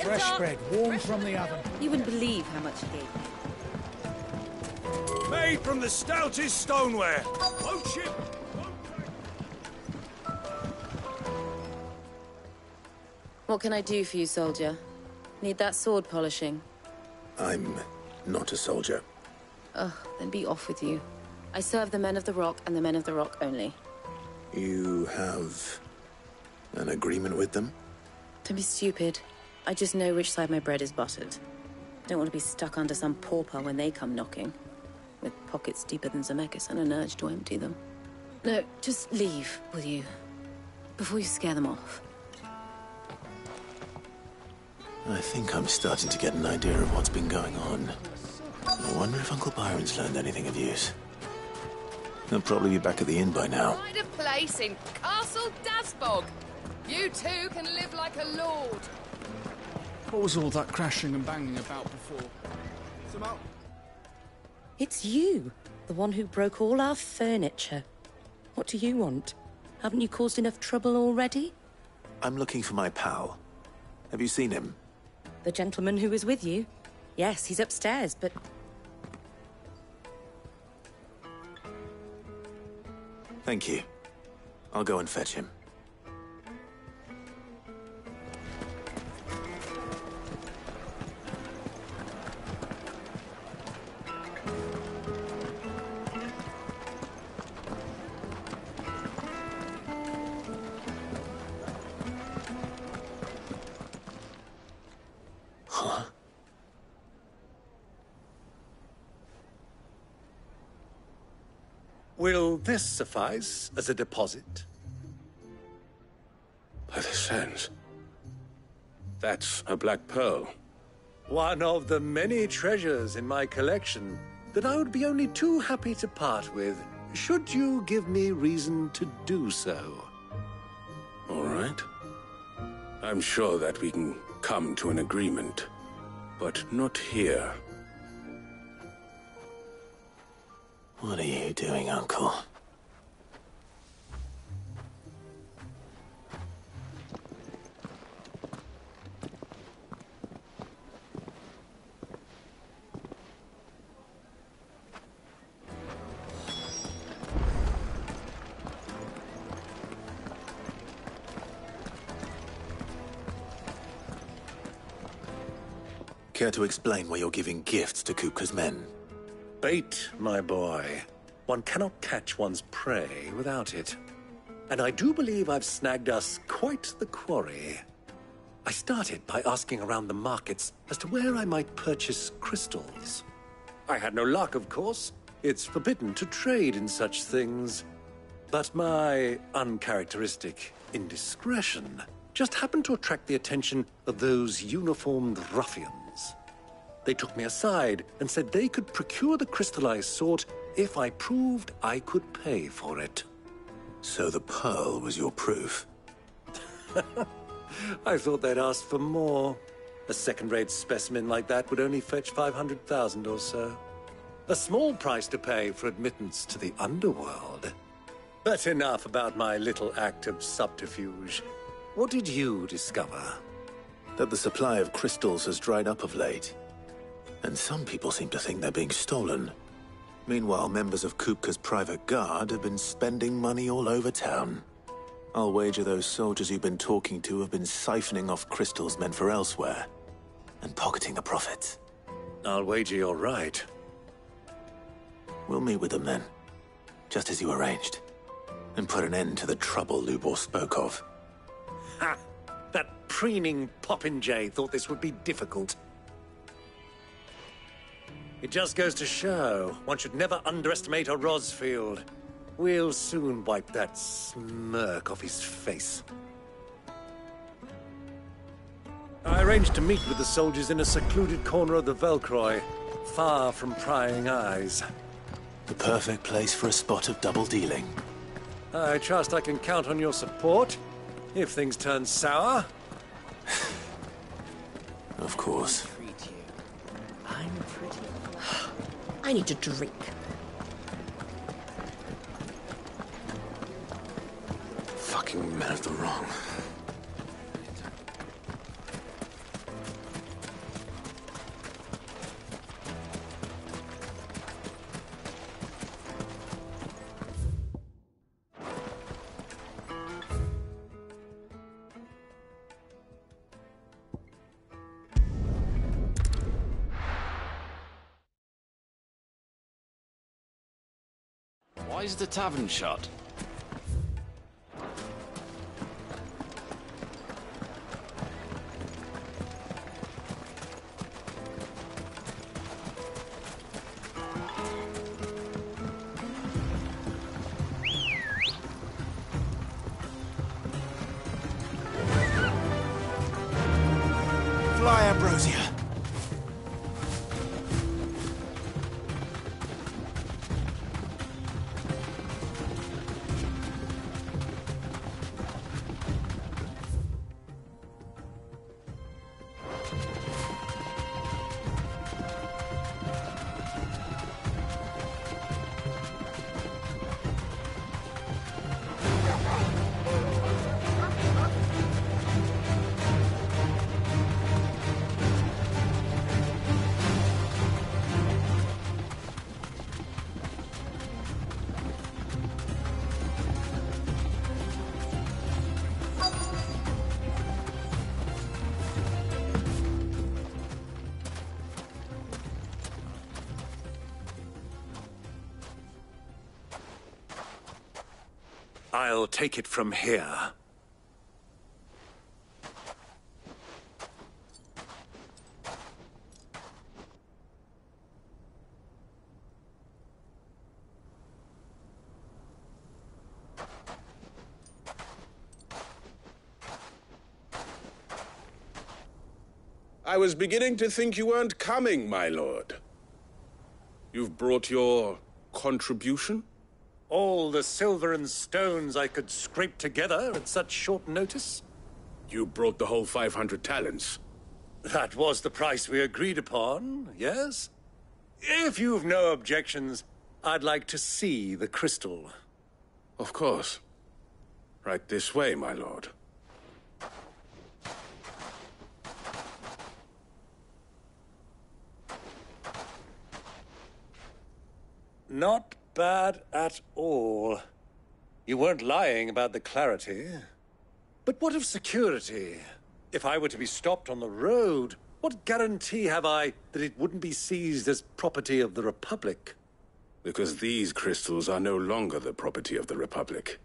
S2: Fresh bread, warm from the oven.
S5: You wouldn't believe how much he gave me.
S23: made from the stoutest stoneware. Won't you?
S12: What can I do for you, soldier? Need that sword polishing?
S1: I'm not a soldier.
S12: Ugh, then be off with you. I serve the men of the Rock and the men of the Rock only.
S1: You have an agreement with them?
S12: Don't be stupid. I just know which side my bread is buttered. Don't want to be stuck under some pauper when they come knocking. With pockets deeper than Zemeckis and an urge to empty them. No, just leave, will you? Before you scare them off.
S1: I think I'm starting to get an idea of what's been going on. I wonder if Uncle Byron's learned anything of use. He'll probably be back at the inn by now.
S13: Find a place in Castle Dasbog. You two can live like a lord.
S2: What was all that crashing and banging about before?
S12: It's you, the one who broke all our furniture. What do you want? Haven't you caused enough trouble already?
S1: I'm looking for my pal. Have you seen him?
S12: The gentleman who was with you? Yes, he's upstairs, but...
S1: Thank you. I'll go and fetch him. Huh?
S21: Will this suffice as a deposit?
S8: By the sands. That's a black pearl.
S21: One of the many treasures in my collection that I would be only too happy to part with, should you give me reason to do so.
S8: All right. I'm sure that we can come to an agreement, but not here.
S1: What are you doing, Uncle? Care to explain why you're giving gifts to Kupka's men?
S21: Bait, my boy. One cannot catch one's prey without it. And I do believe I've snagged us quite the quarry. I started by asking around the markets as to where I might purchase crystals. I had no luck, of course. It's forbidden to trade in such things. But my uncharacteristic indiscretion just happened to attract the attention of those uniformed ruffians. They took me aside and said they could procure the crystal I sought if I proved I could pay for it.
S1: So the pearl was your proof?
S21: I thought they'd asked for more. A second-rate specimen like that would only fetch 500,000 or so. A small price to pay for admittance to the underworld. But enough about my little act of subterfuge. What did you discover?
S1: That the supply of crystals has dried up of late. And some people seem to think they're being stolen. Meanwhile, members of Kupka's private guard have been spending money all over town. I'll wager those soldiers you've been talking to have been siphoning off crystals meant for elsewhere, and pocketing the profits.
S21: I'll wager you're right.
S1: We'll meet with them then, just as you arranged, and put an end to the trouble Lubor spoke of.
S21: Ha! That preening popinjay thought this would be difficult. It just goes to show, one should never underestimate a Rosfield. We'll soon wipe that smirk off his face. I arranged to meet with the soldiers in a secluded corner of the Velcroy, far from prying eyes.
S1: The perfect place for a spot of double dealing.
S21: I trust I can count on your support, if things turn sour.
S1: Of course.
S12: I'm pretty. I need a drink.
S1: Fucking men of the wrong.
S10: Why is the tavern shut?
S11: Fly, Ambrosia.
S21: I'll take it from here.
S6: I was beginning to think you weren't coming, my lord. You've brought your contribution?
S21: All the silver and stones I could scrape together at such short notice?
S6: You brought the whole 500 talents.
S21: That was the price we agreed upon, yes? If you've no objections, I'd like to see the crystal.
S6: Of course. Right this way, my lord.
S21: Not bad at all. You weren't lying about the clarity. But what of security? If I were to be stopped on the road, what guarantee have I that it wouldn't be seized as property of the Republic?
S6: Because these crystals are no longer the property of the Republic.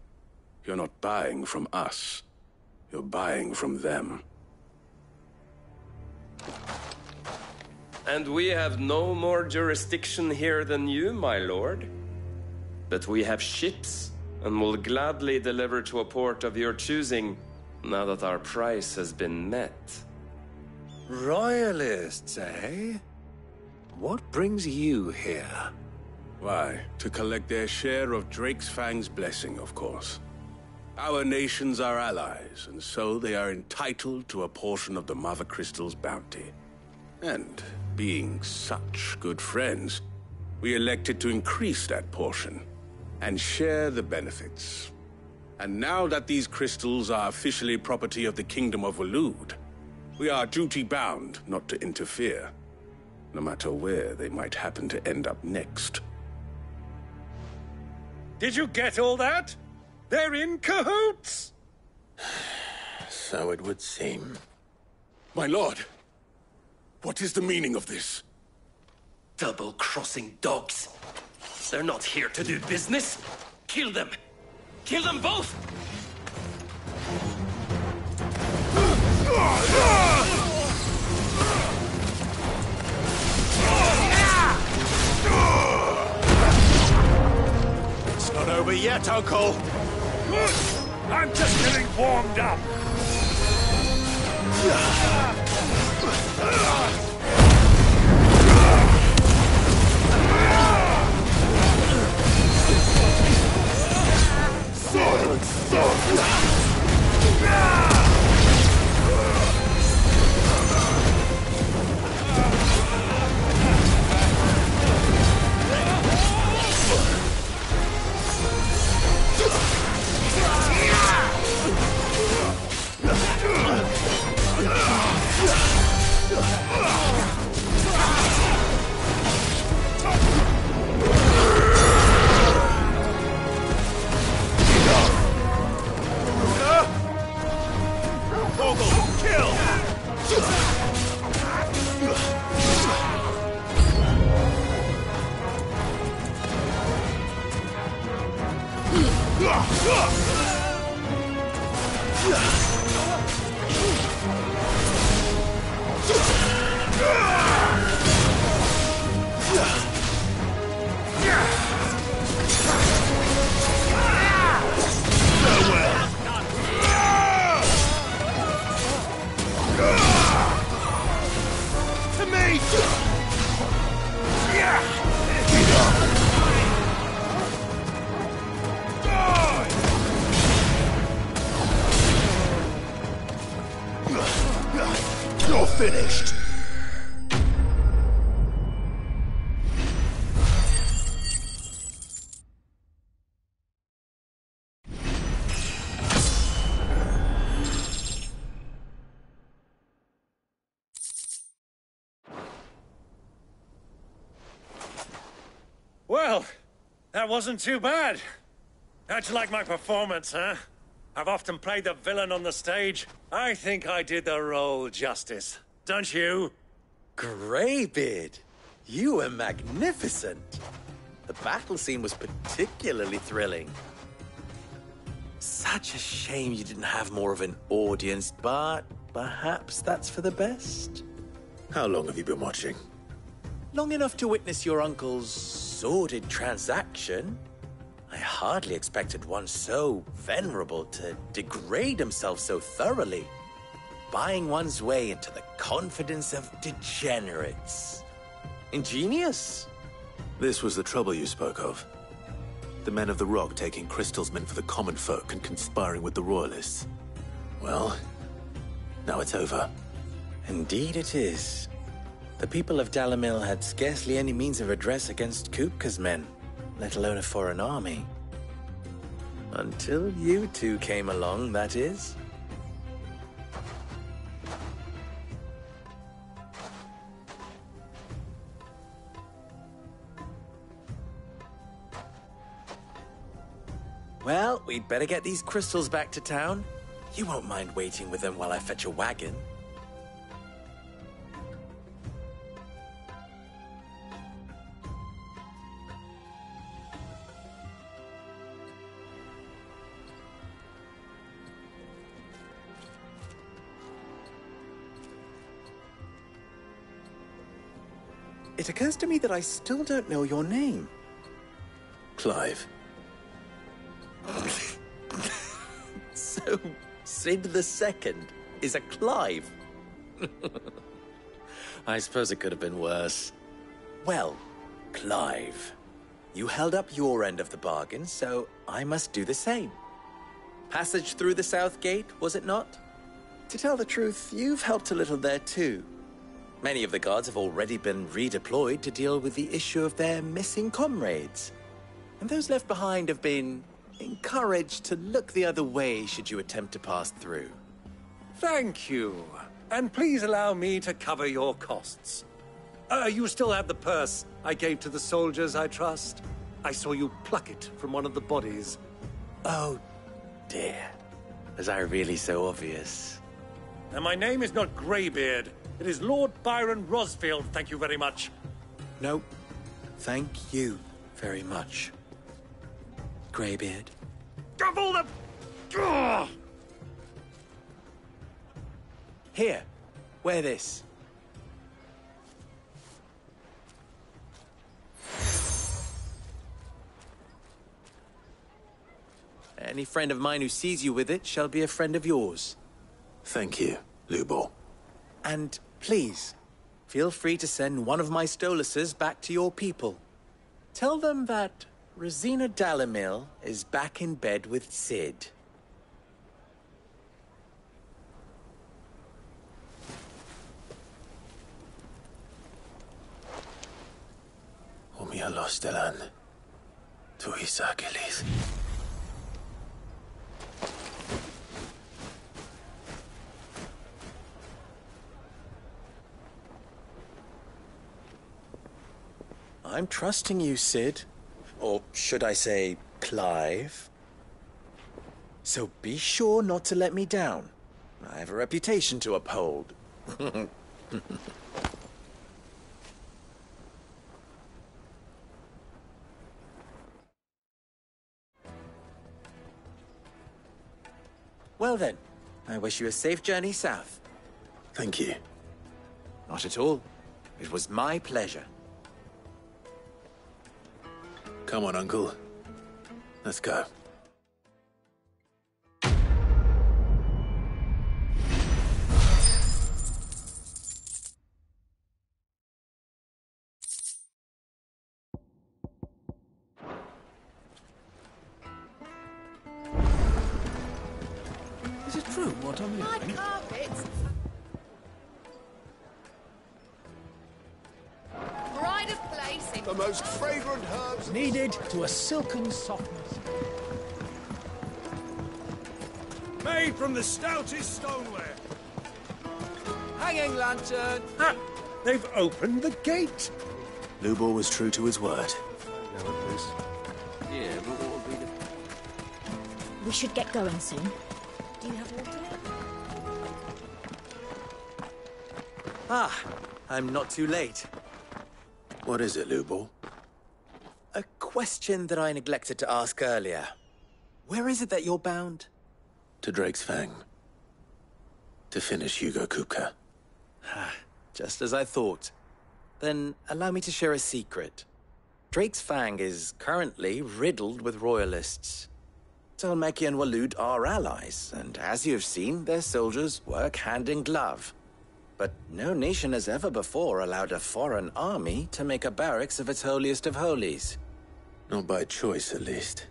S6: You're not buying from us. You're buying from them.
S14: And we have no more jurisdiction here than you, my lord. But we have ships, and will gladly deliver to a port of your choosing, now that our price has been met.
S21: Royalists, eh? What brings you here?
S6: Why, to collect their share of Drake's Fang's blessing, of course. Our nations are allies, and so they are entitled to a portion of the Mother Crystal's bounty. And, being such good friends, we elected to increase that portion and share the benefits. And now that these crystals are officially property of the Kingdom of Waloed, we are duty-bound not to interfere, no matter where they might happen to end up next.
S21: Did you get all that? They're in cahoots!
S1: So it would seem.
S6: My lord, what is the meaning of this?
S7: Double-crossing dogs. They're not here to do business. Kill them. Kill them both!
S11: It's not over yet, Uncle.
S21: Good! I'm just getting warmed up.
S8: You're finished.
S21: Well, that wasn't too bad. How'd you like my performance, huh? I've often played the villain on the stage. I think I did the role justice. Don't you?
S11: Greybeard, you were magnificent. The battle scene was particularly thrilling. Such a shame you didn't have more of an audience, but perhaps that's for the best.
S1: How long have you been watching?
S11: Long enough to witness your uncle's sordid transaction. I hardly expected one so venerable to degrade himself so thoroughly, buying one's way into the confidence of degenerates. Ingenious.
S1: This was the trouble you spoke of. The men of the Rock taking crystals meant for the common folk and conspiring with the Royalists. Well, now it's over.
S11: Indeed it is. The people of Dalamil had scarcely any means of redress against Kupka's men, let alone a foreign army. Until you two came along, that is. Well, we'd better get these crystals back to town. You won't mind waiting with them while I fetch a wagon. It occurs to me that I still don't know your name.
S1: Clive.
S11: So, Sid the Second is a Clive. I suppose it could have been worse. Well, Clive, you held up your end of the bargain, so I must do the same. Passage through the South Gate, was it not? To tell the truth, you've helped a little there too. Many of the guards have already been redeployed to deal with the issue of their missing comrades. And those left behind have been encouraged to look the other way should you attempt to pass through.
S21: Thank you. And please allow me to cover your costs. You still have the purse I gave to the soldiers, I trust? I saw you pluck it from one of the bodies.
S11: Oh, dear. Was I really so obvious?
S21: And my name is not Greybeard. It is Lord Byron Rosfield, thank you very much.
S11: No, thank you very much, Greybeard.
S21: Of all the... Ugh!
S11: Here, wear this. Any friend of mine who sees you with it shall be a friend of yours.
S1: Thank you, Lubor.
S11: And please, feel free to send one of my Stoluses back to your people. Tell them that Rosina Dalamil is back in bed with Sid.
S1: Omia Lostelan. Tu Isakelis.
S11: I'm trusting you, Sid. Or should I say, Clive. So be sure not to let me down. I have a reputation to uphold. Well then, I wish you a safe journey south.
S1: Thank you.
S11: Not at all. It was my pleasure.
S1: Come on, Uncle. Let's go.
S2: Is it true what I'm hearing?
S13: Carpets! Pride of place in...
S8: The most fragrant herbs...
S2: Needed to a silken softness.
S21: Made from the stoutest stoneware.
S11: Hanging lantern!
S21: Ah, they've opened the gate.
S1: Lubor was true to his word.
S20: Yeah, but what would be the...
S15: We should get going soon. Do you have water?
S11: Ah, I'm not too late.
S1: What is it, Lubor?
S11: A question that I neglected to ask earlier. Where is it that you're bound?
S1: To Drake's Fang. To finish Hugo Kupka.
S11: Just as I thought. Then allow me to share a secret. Drake's Fang is currently riddled with royalists. Talmeki and Walud are allies, and as you've seen, their soldiers work hand in glove. But no nation has ever before allowed a foreign army to make a barracks of its holiest of holies.
S1: Not by choice, at least.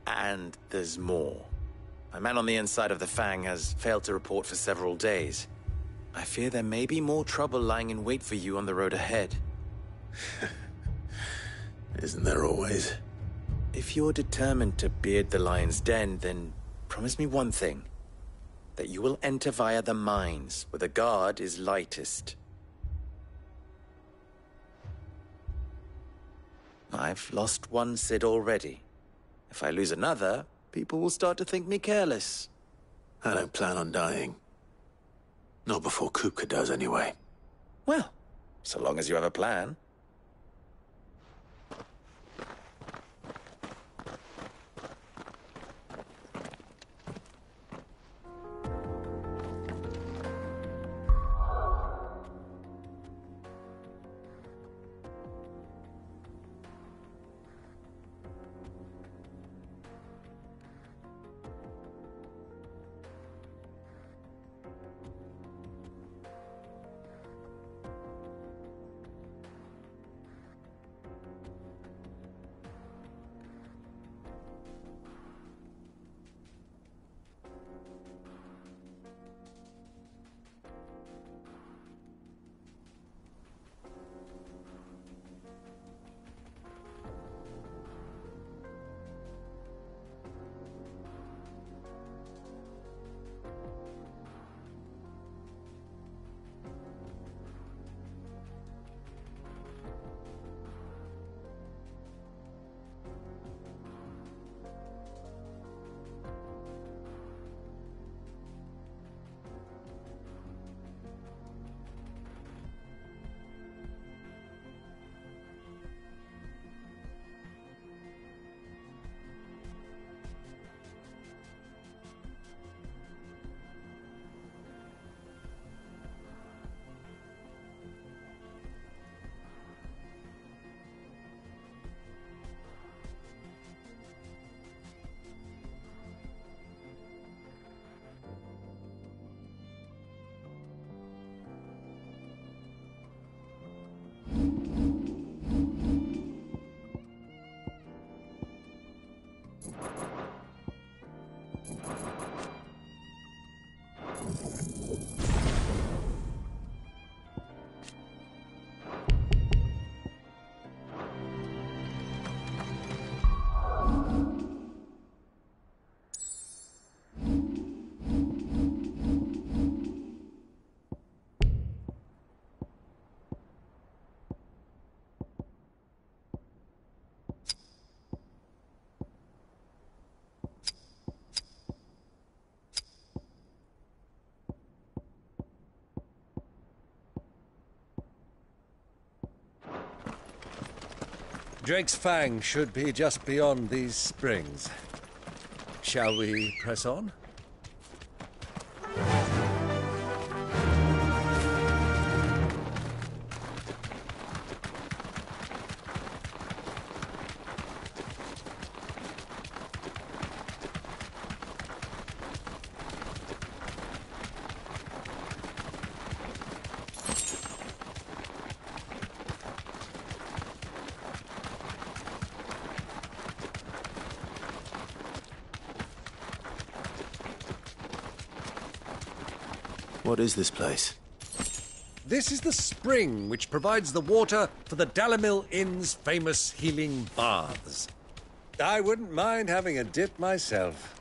S11: And there's more. A man on the inside of the Fang has failed to report for several days. I fear there may be more trouble lying in wait for you on the road ahead.
S1: Isn't there always?
S11: If you're determined to beard the lion's den, then promise me one thing. That you will enter via the mines, where the guard is lightest. I've lost one Cid already. If I lose another, people will start to think me careless.
S1: I don't plan on dying. Not before Kupka does, anyway.
S11: Well, so long as you have a plan.
S21: Drake's Fang should be just beyond these springs. Shall we press on?
S1: What is this place?
S21: This is the spring which provides the water for the Dalimil Inn's famous healing baths. I wouldn't mind having a dip myself.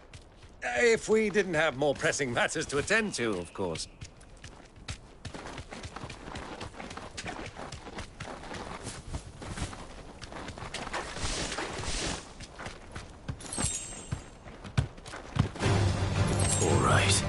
S21: If we didn't have more pressing matters to attend to, of course.
S1: All right.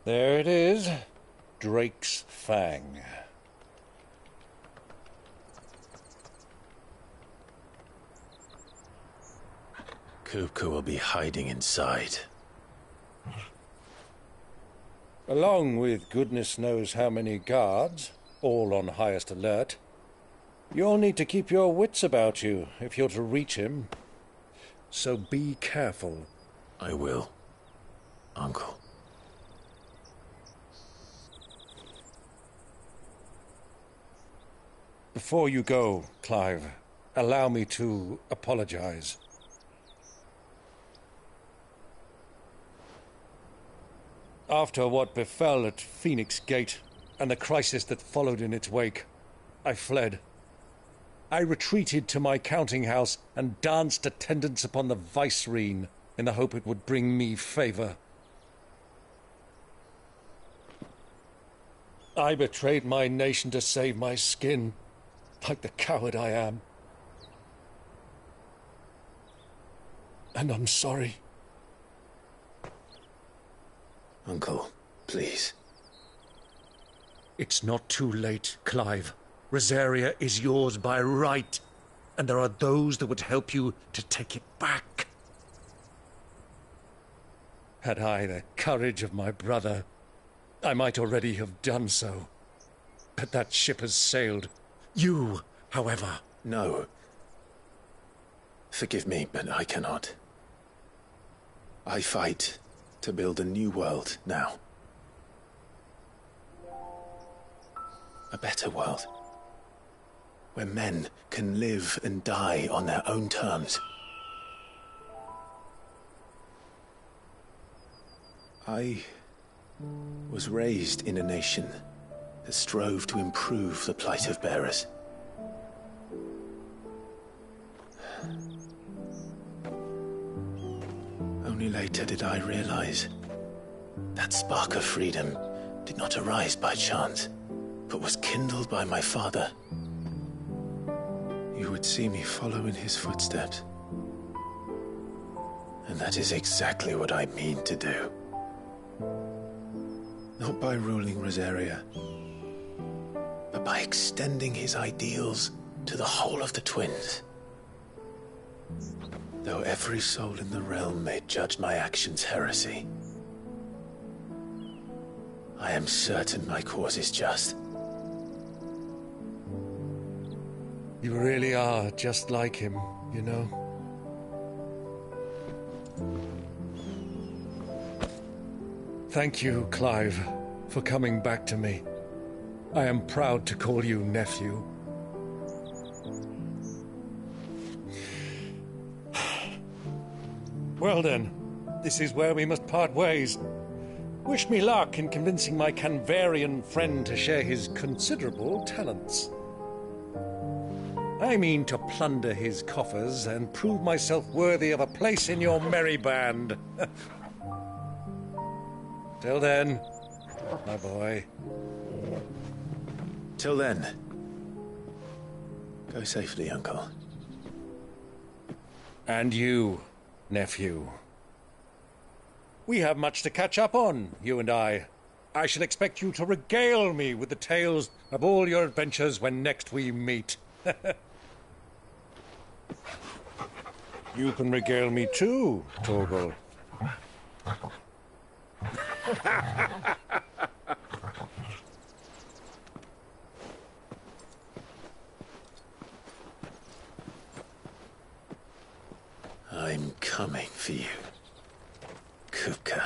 S21: There it is. Drake's Fang.
S1: Kupka will be hiding inside.
S21: Along with goodness knows how many guards, all on highest alert. You'll need to keep your wits about you if you're to reach him. So be careful.
S1: I will, Uncle.
S21: Before you go, Clive, allow me to apologize. After what befell at Phoenix Gate and the crisis that followed in its wake, I fled. I retreated to my counting house and danced attendance upon the vicereine in the hope it would bring me favor. I betrayed my nation to save my skin, like the coward I am. And I'm sorry.
S1: Uncle, please.
S21: It's not too late, Clive. Rosaria is yours by right, and there are those that would help you to take it back. Had I the courage of my brother, I might already have done so. But that ship has sailed. You, however...
S1: No. Forgive me, but I cannot. I fight to build a new world now. A better world. Where men can live and die on their own terms. I was raised in a nation that strove to improve the plight of bearers. Only later did I realize that spark of freedom did not arise by chance, but was kindled by my father. You would see me follow in his footsteps. And that is exactly what I mean to do. Not by ruling Rosaria, but by extending his ideals to the whole of the twins. Though every soul in the realm may judge my actions heresy, I am certain my cause is just.
S21: You really are just like him, you know. Thank you, Clive, for coming back to me. I am proud to call you nephew. Well then, this is where we must part ways. Wish me luck in convincing my Canvarian friend to share his considerable talents. I mean to plunder his coffers and prove myself worthy of a place in your merry band. Till then, my boy.
S1: Till then. Go safely, Uncle.
S21: And you, nephew. We have much to catch up on, you and I. I shall expect you to regale me with the tales of all your adventures when next we meet. You can regale me too, Torgal.
S1: I'm coming for you, Kupka.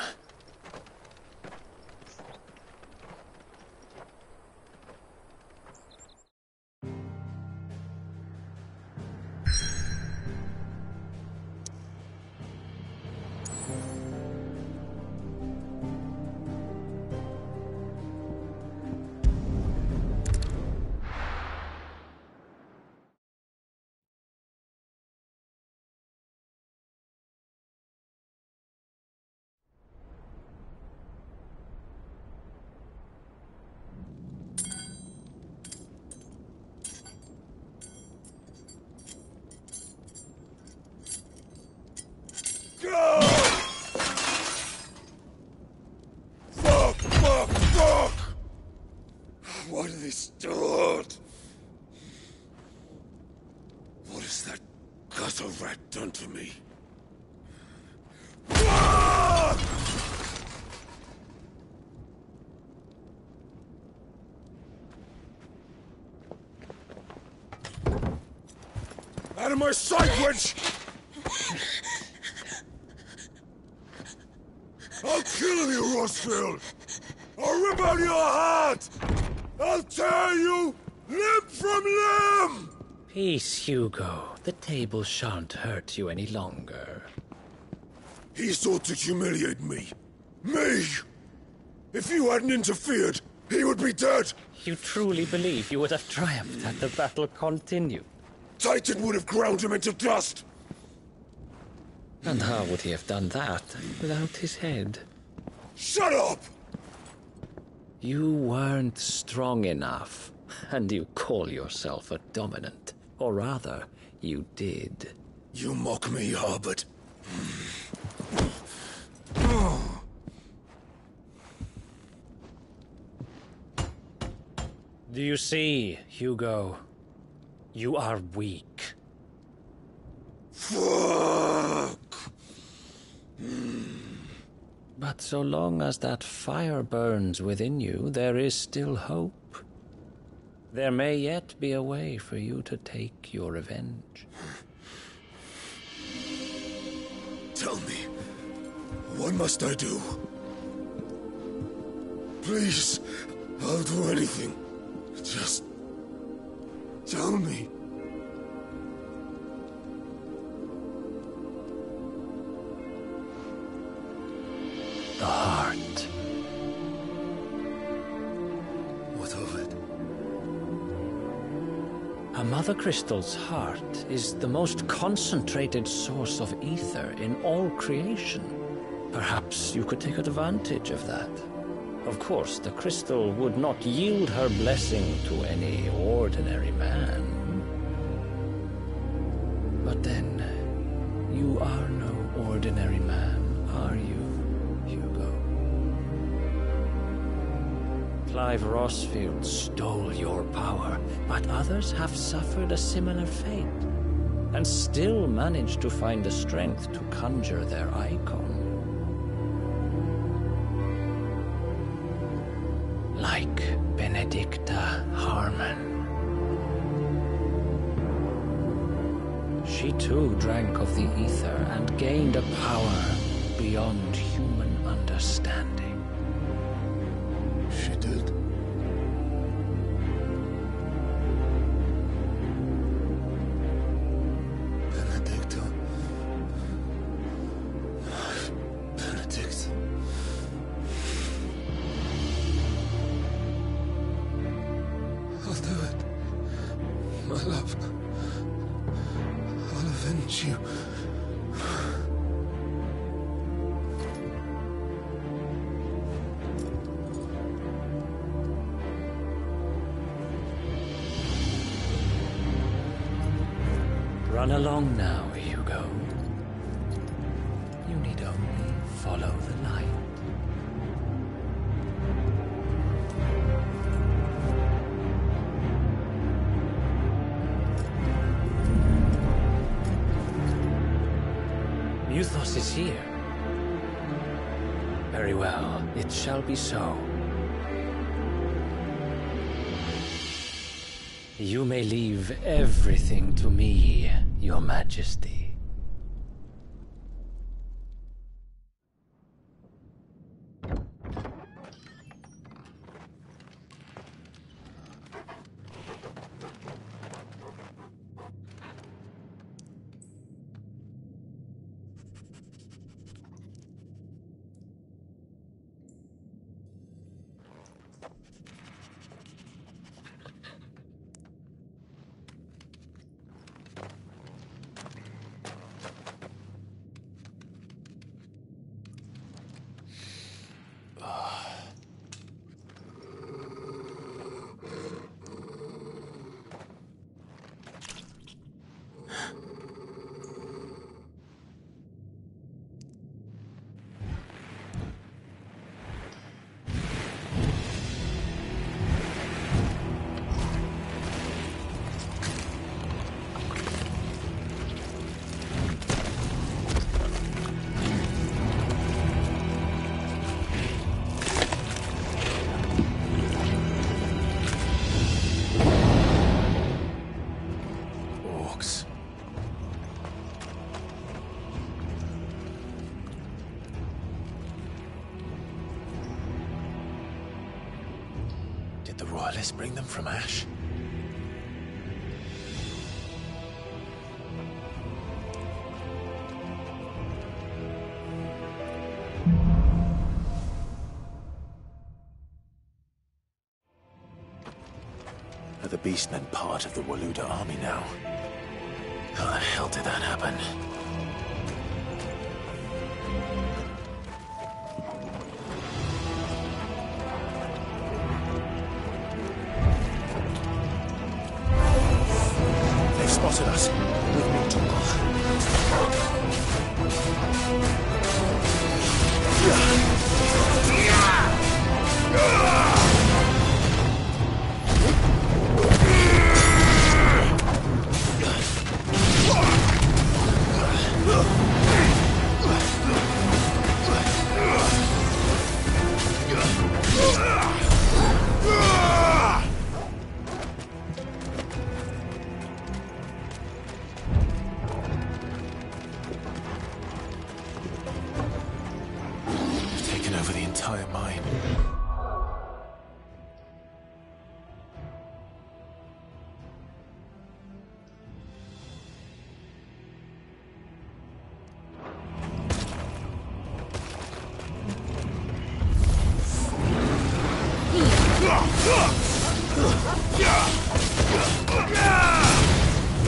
S8: Fuck! Why do they start? What has that gutter rat done to me? Fuck! Out of my sight, wench! I'll kill you, Rossfield! I'll rip out your heart! I'll tear you limb from limb!
S10: Peace, Hugo. The table shan't hurt you any longer.
S8: He sought to humiliate me. Me! If you hadn't interfered, he would be dead!
S10: You truly believe you would have triumphed had the battle continued?
S8: Titan would have ground him into dust!
S10: And how would he have done that without his head?
S8: Shut up!
S10: You weren't strong enough, and you call yourself a dominant. Or rather, you did.
S8: You mock me, Harbert.
S10: Do you see, Hugo? You are weak.
S8: Fuck!
S10: But so long as that fire burns within you, there is still hope. There may yet be a way for you to take your revenge.
S8: Tell me, what must I do? Please, I'll do anything. Just tell me.
S10: The heart.
S8: What of it?
S10: A Mother Crystal's heart is the most concentrated source of ether in all creation. Perhaps you could take advantage of that. Of course, the crystal would not yield her blessing to any ordinary man. But then, you are no ordinary man, are you, Hugo? Clive Rossfield stole your power, but others have suffered a similar fate, and still managed to find the strength to conjure their icon. Like Benedicta Harmon. She too drank of the ether and gained a power beyond human understanding.
S8: She did. Benedicta. Benedict. I'll do it. My love.
S1: want you.
S16: Run along now, Hugo. You need only follow the light. Muthos is here. Very well, it shall be so. You may leave everything to me, Your Majesty.
S1: Did the Royalists bring them from Ash? Are the Beastmen part of the Waluda army now? How the hell did that happen? They've spotted us. With me, over the entire mine.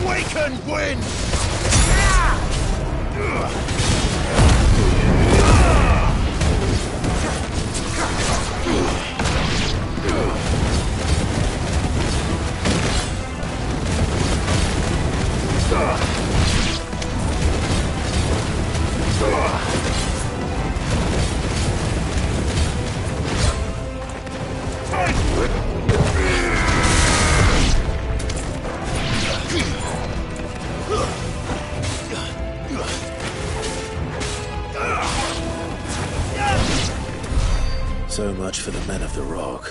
S1: We can win! So much for the men of the Rock.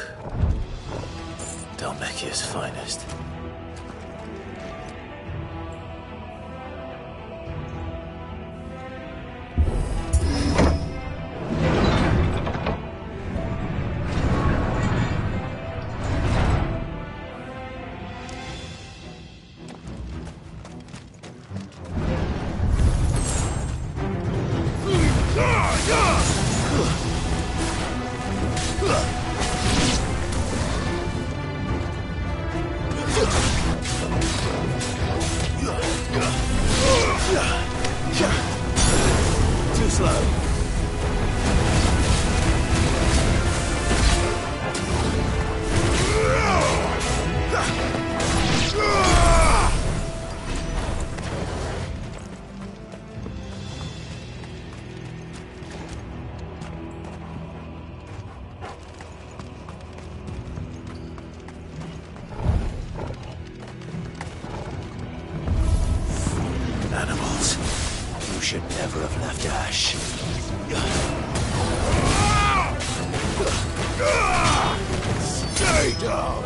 S1: Dhalmekia's finest. Animals. You should never have left Ash. Stay down!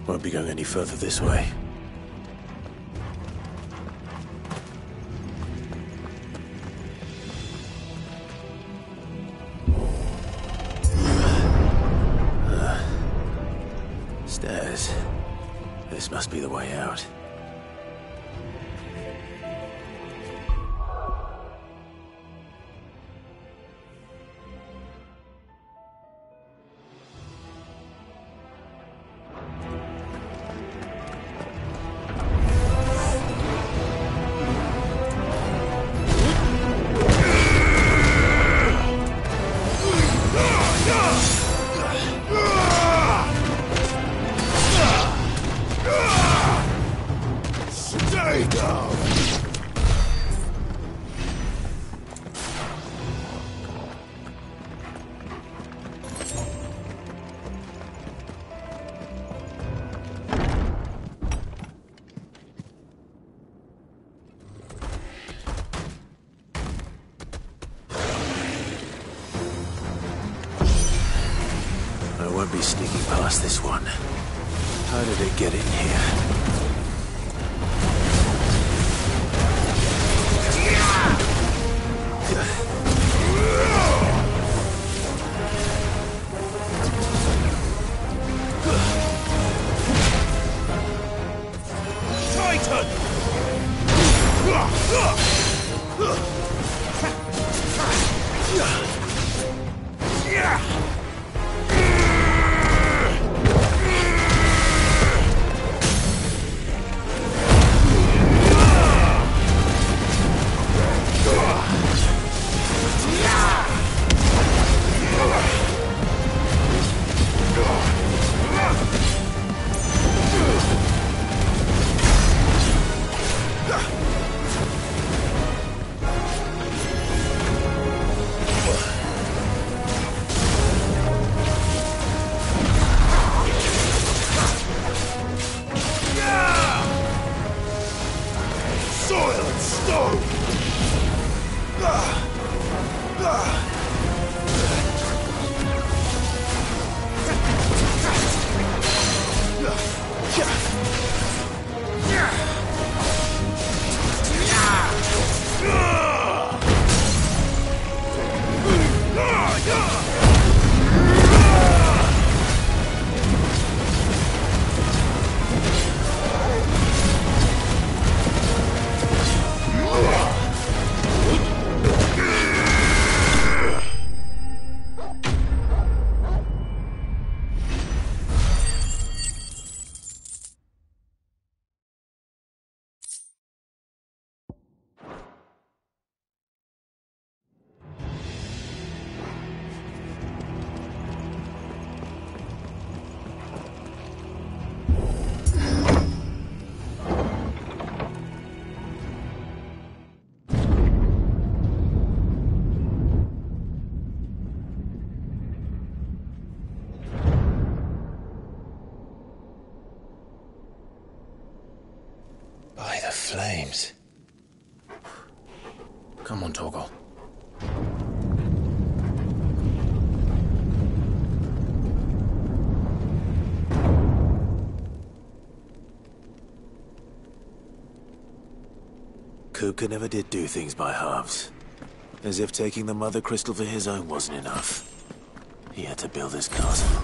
S1: Won't be going any further this way. Stairs. This must be the way out. I won't be sneaking past this one. How did it get in here? flames. Come on, Torgal.
S3: Kupka never did do things by halves. As if taking the Mother Crystal for his own wasn't enough. He had to build his castle.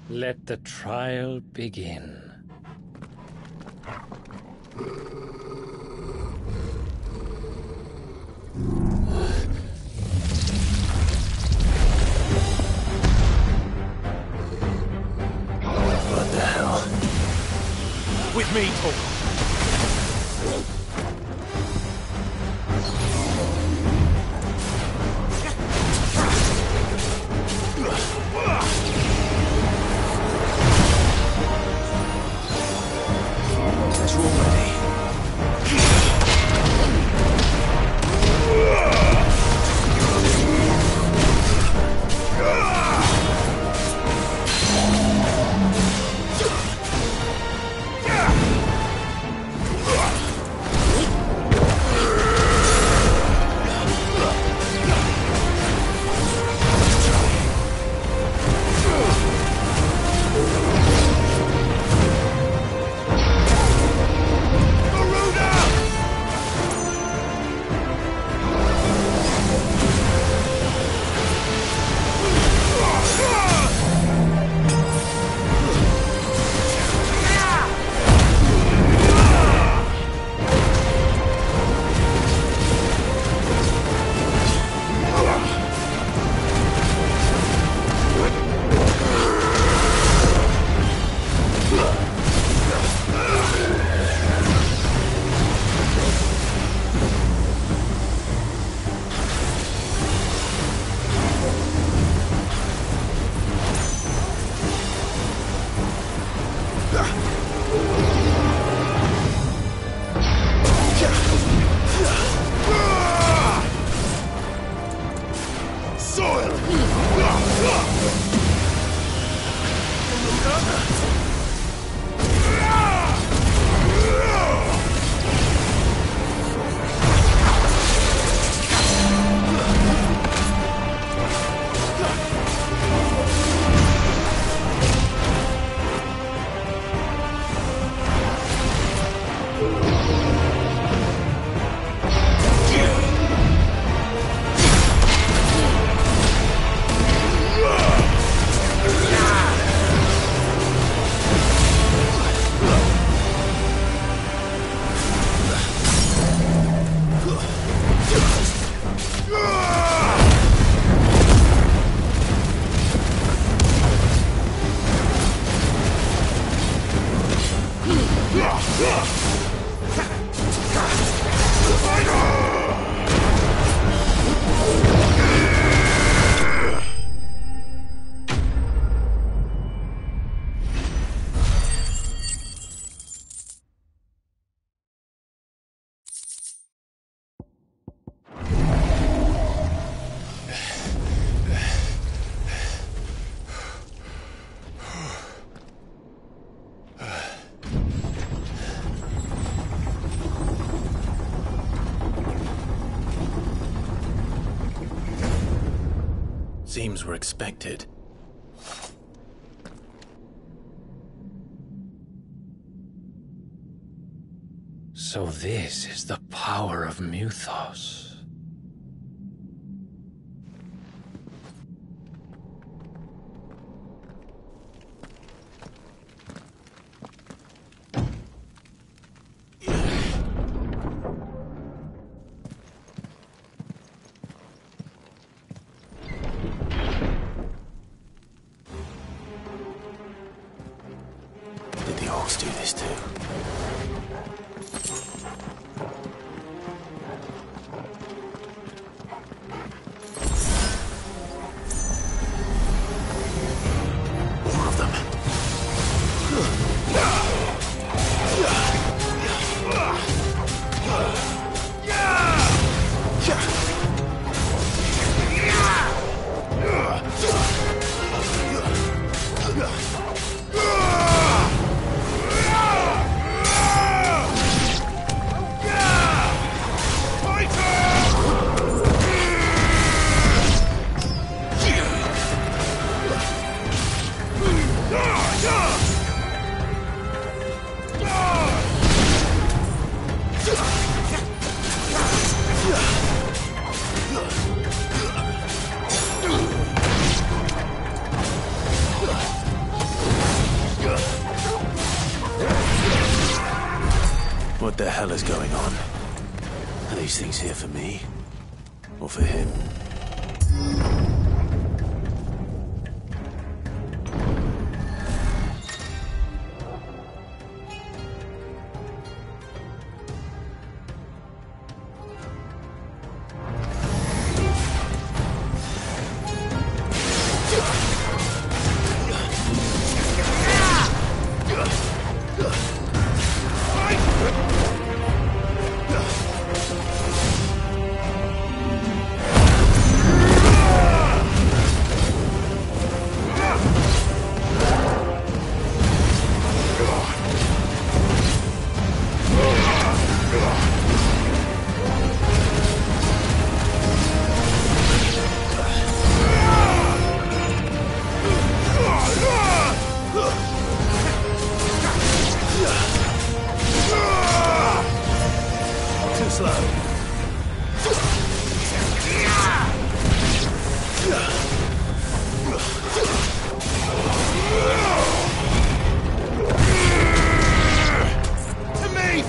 S16: Let the trial begin.
S3: What the hell?
S7: With me, Torgal.
S1: Seems we're expected.
S16: So this is the power of Muthos.
S1: Did the orcs do this too? More of them. What the hell is going on? Are these things here for me? Or for him? Too slow. To me!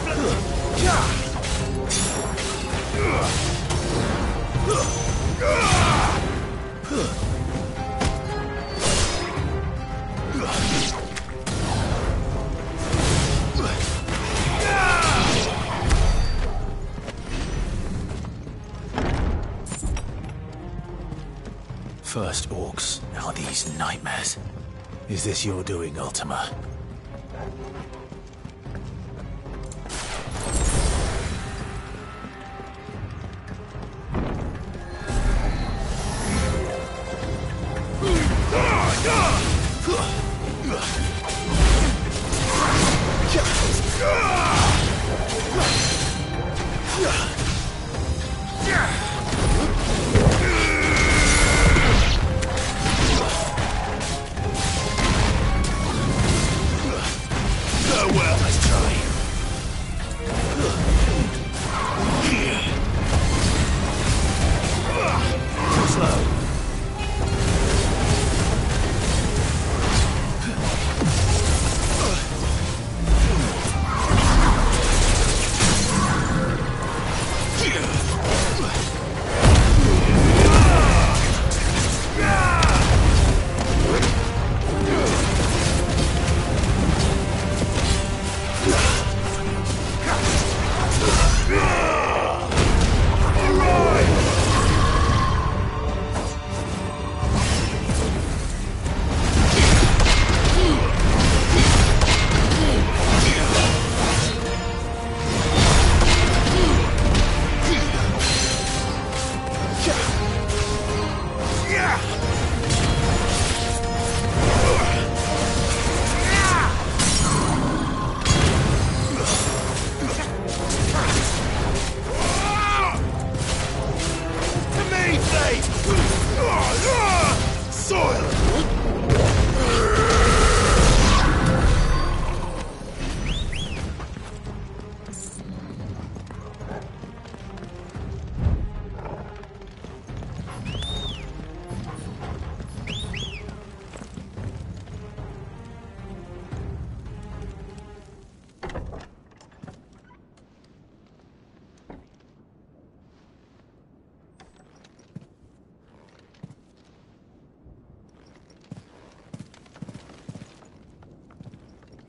S1: First orcs, now these nightmares. Is this your doing, Ultima? Well, let's try. Too slow.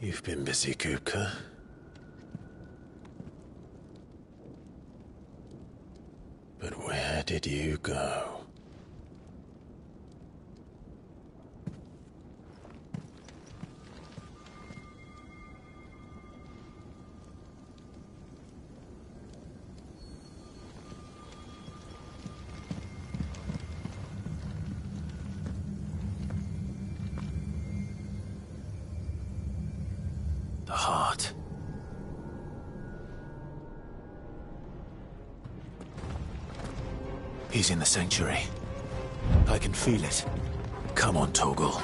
S3: You've been busy, Kupka. But where did you go? The heart. He's in the sanctuary. I can feel it. Come on, Torgal.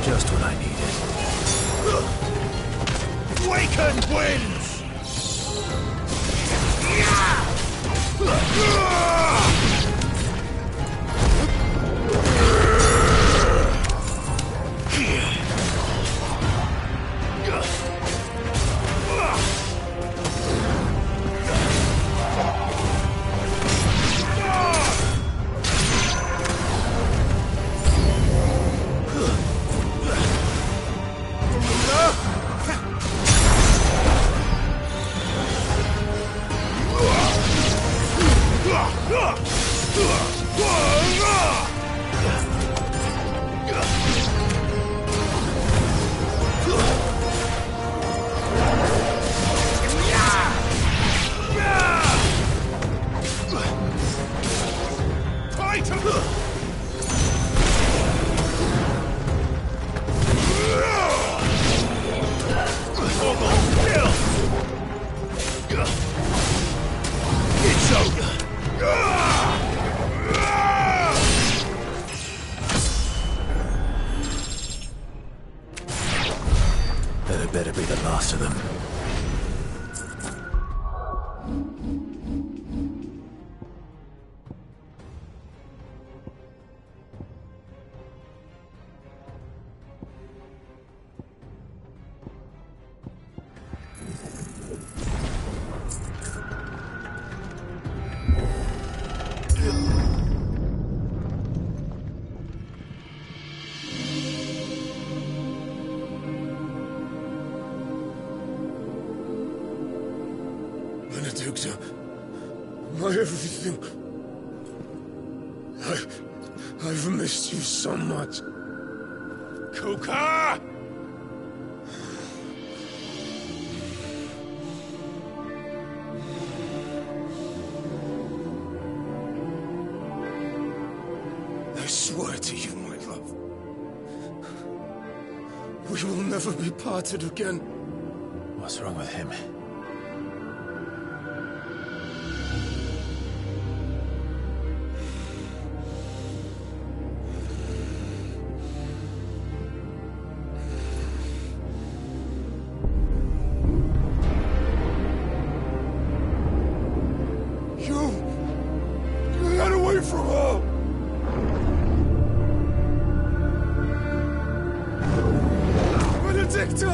S3: Just what I needed.
S8: Waken winds!
S3: That better be the last of them.
S8: Benedicta, my everything. I've missed you so much. Kuka! I swear to you, my love, we will never be parted again.
S3: What's wrong with him?
S8: You got away from her! Benedicta!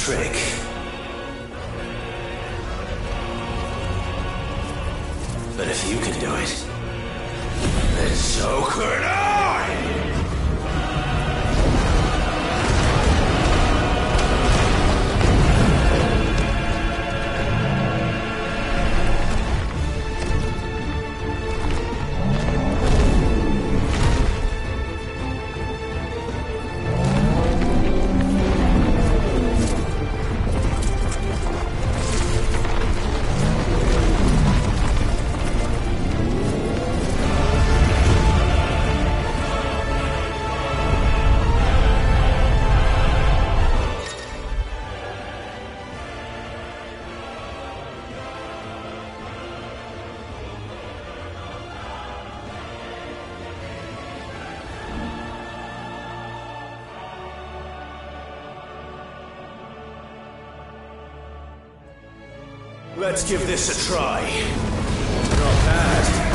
S1: trick. But if you can do it, then so could I! Let's give this a try. Not bad.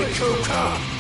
S8: way, Joker!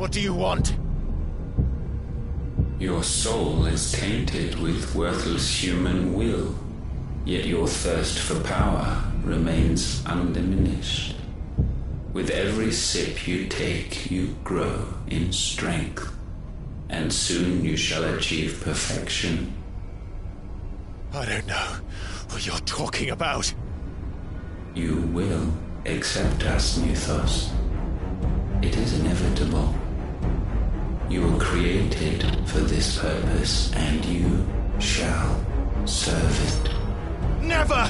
S1: What do you want?
S17: Your soul is tainted with worthless human will, yet your thirst for power remains undiminished. With every sip you take, you grow in strength, and soon you shall achieve perfection.
S1: I don't know what you're talking about.
S17: You will accept us, Mythos. It is inevitable. You were created for this purpose, and you shall serve it.
S1: Never!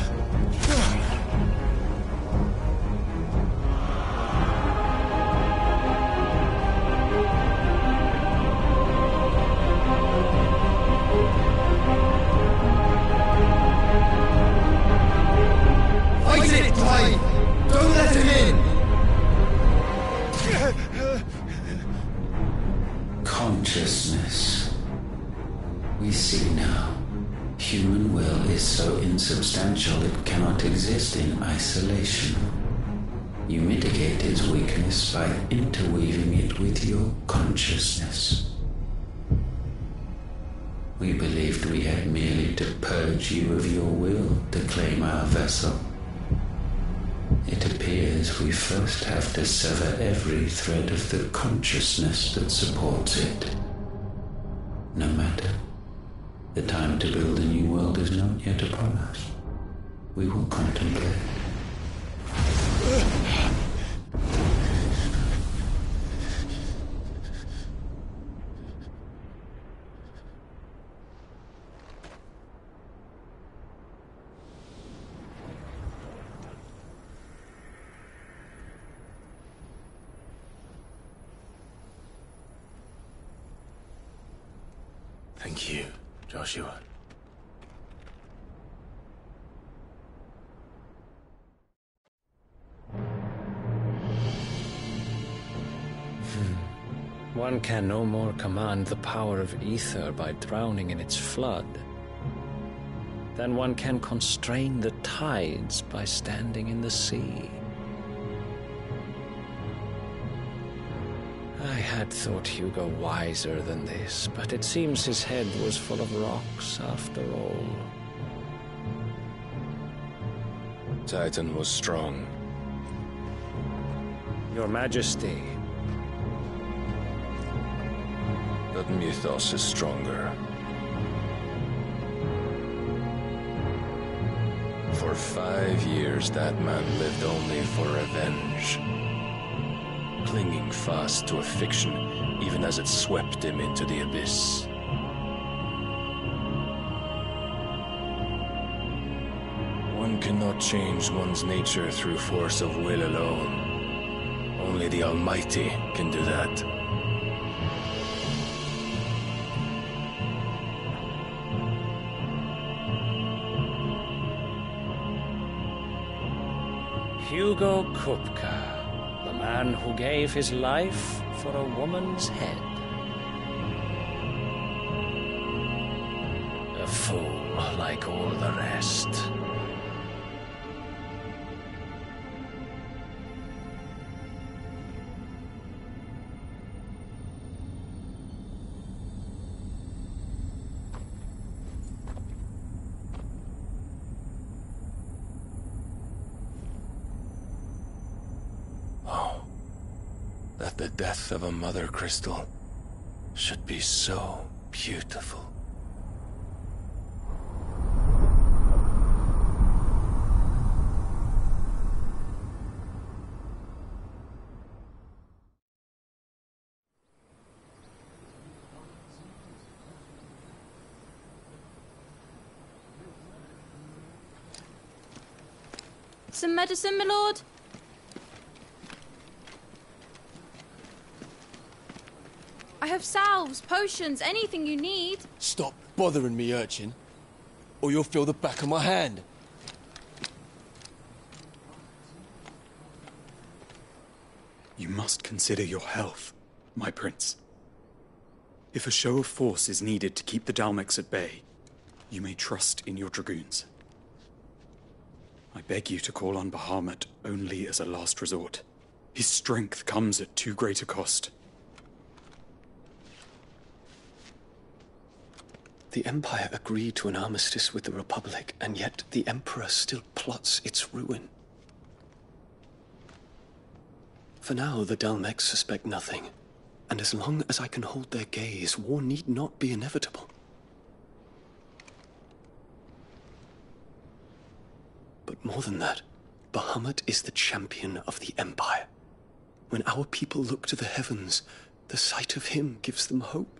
S19: Fight it, Ty! Don't let him in!
S17: Consciousness. We see now. Human will is so insubstantial it cannot exist in isolation. You mitigate its weakness by interweaving it with your consciousness. We believed we had merely to purge you of your will to claim our vessel. It appears we first have to sever every thread of the consciousness that supports it. No matter. The time to build a new world is not yet upon us. We will contemplate.
S1: Thank you, Joshua.
S16: One can no more command the power of ether by drowning in its flood than one can constrain the tides by standing in the sea. I had thought Hugo wiser than this, but it seems his head was full of rocks after all.
S22: Titan was strong.
S16: Your Majesty.
S22: But Mythos is stronger. For 5 years, that man lived only for revenge. Clinging fast to a fiction, even as it swept him into the abyss. One cannot change one's nature through force of will alone. Only the Almighty can do that.
S16: Hugo Kupka, the man who gave his life for a woman's head. A fool like all the rest.
S22: That the death of a mother crystal should be so beautiful.
S24: Some medicine, my lord? I have salves, potions, anything you need.
S25: Stop bothering me, urchin, or you'll feel the back of my hand.
S26: You must consider your health, my prince. If a show of force is needed to keep the Dalmex at bay, you may trust in your dragoons. I beg you to call on Bahamut only as a last resort. His strength comes at too great a cost.
S4: The Empire agreed to an armistice with the Republic, and yet the Emperor still plots its ruin. For now, the Dalmex suspect nothing, and as long as I can hold their gaze, war need not be inevitable. But more than that, Bahamut is the champion of the Empire. When our people look to the heavens, the sight of him gives them hope.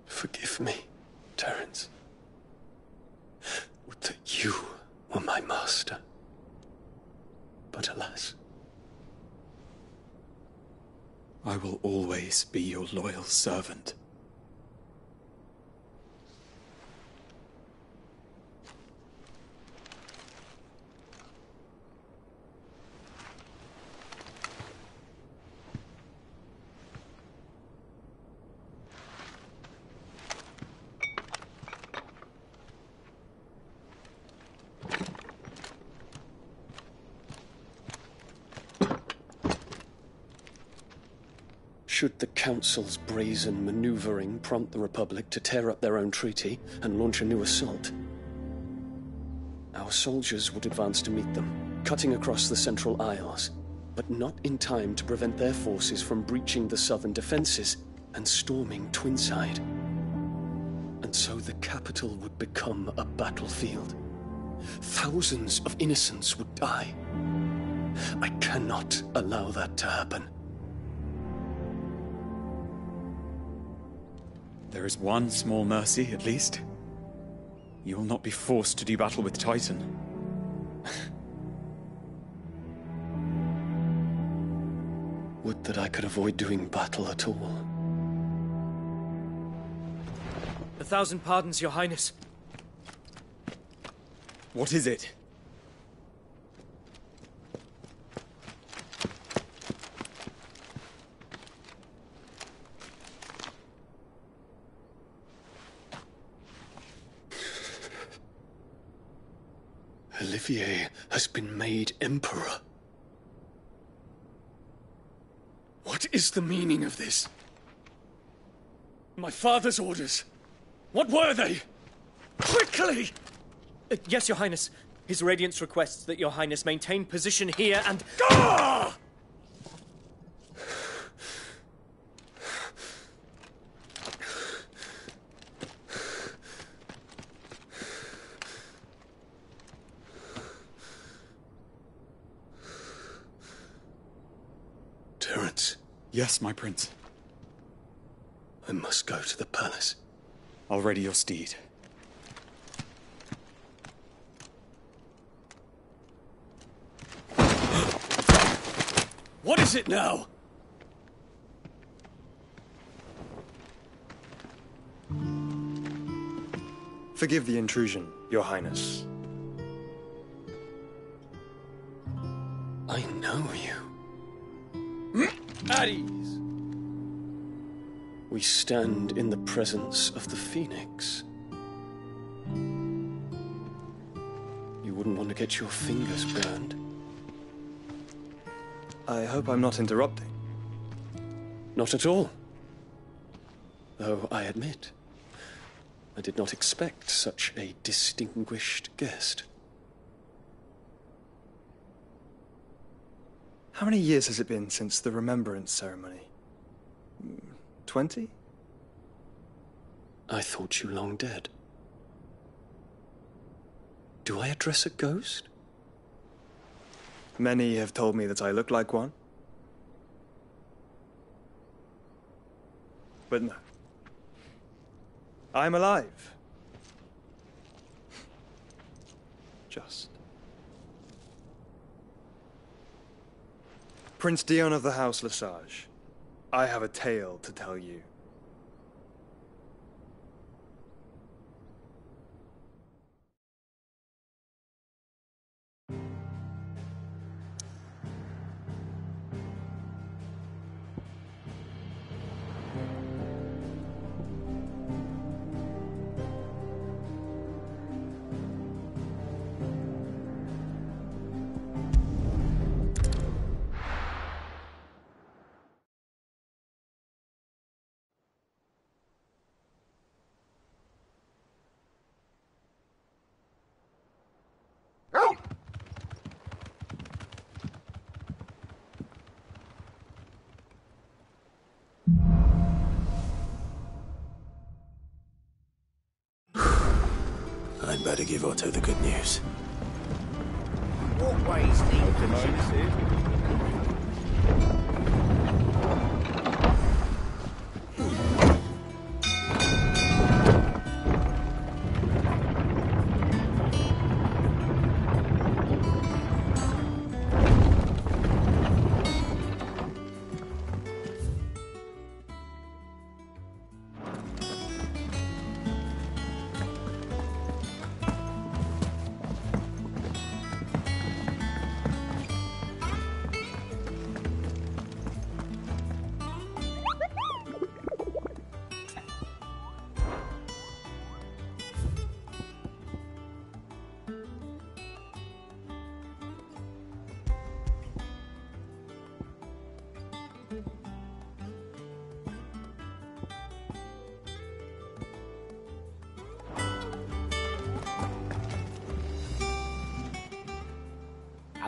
S4: Forgive me, Terence. Would that you were my master. But alas.
S26: I will always be your loyal servant.
S4: Should the Council's brazen maneuvering prompt the Republic to tear up their own treaty and launch a new assault, our soldiers would advance to meet them, cutting across the Central Isles, but not in time to prevent their forces from breaching the southern defenses and storming Twinside. And so the capital would become a battlefield. Thousands of innocents would die. I cannot allow that to happen.
S26: There is one small mercy, at least. You will not be forced to do battle with Titan.
S4: Would that I could avoid doing battle at all.
S5: 1,000 pardons, Your Highness.
S26: What is it?
S4: Olivier has been made Emperor. What is the meaning of this? My father's orders. What were they? Quickly!
S5: Yes, Your Highness. His Radiance requests that Your Highness maintain position here and...
S4: Ah! Terence.
S26: Yes, my prince.
S4: I must go to the palace.
S26: I'll ready your steed.
S4: What is it now?
S9: Forgive the intrusion, Your Highness.
S4: I know you.
S5: At ease.
S4: We stand in the presence of the Phoenix. You wouldn't want to get your fingers burned.
S9: I hope I'm not interrupting.
S4: Not at all. Though I admit, I did not expect such a distinguished guest.
S9: How many years has it been since the Remembrance ceremony? 20?
S4: I thought you long dead. Do I address a ghost?
S9: Many have told me that I look like one. But no. I'm alive. Just. Prince Dion of the House Lesage, I have a tale to tell you.
S3: better give Otto the good news.
S11: What ways lead?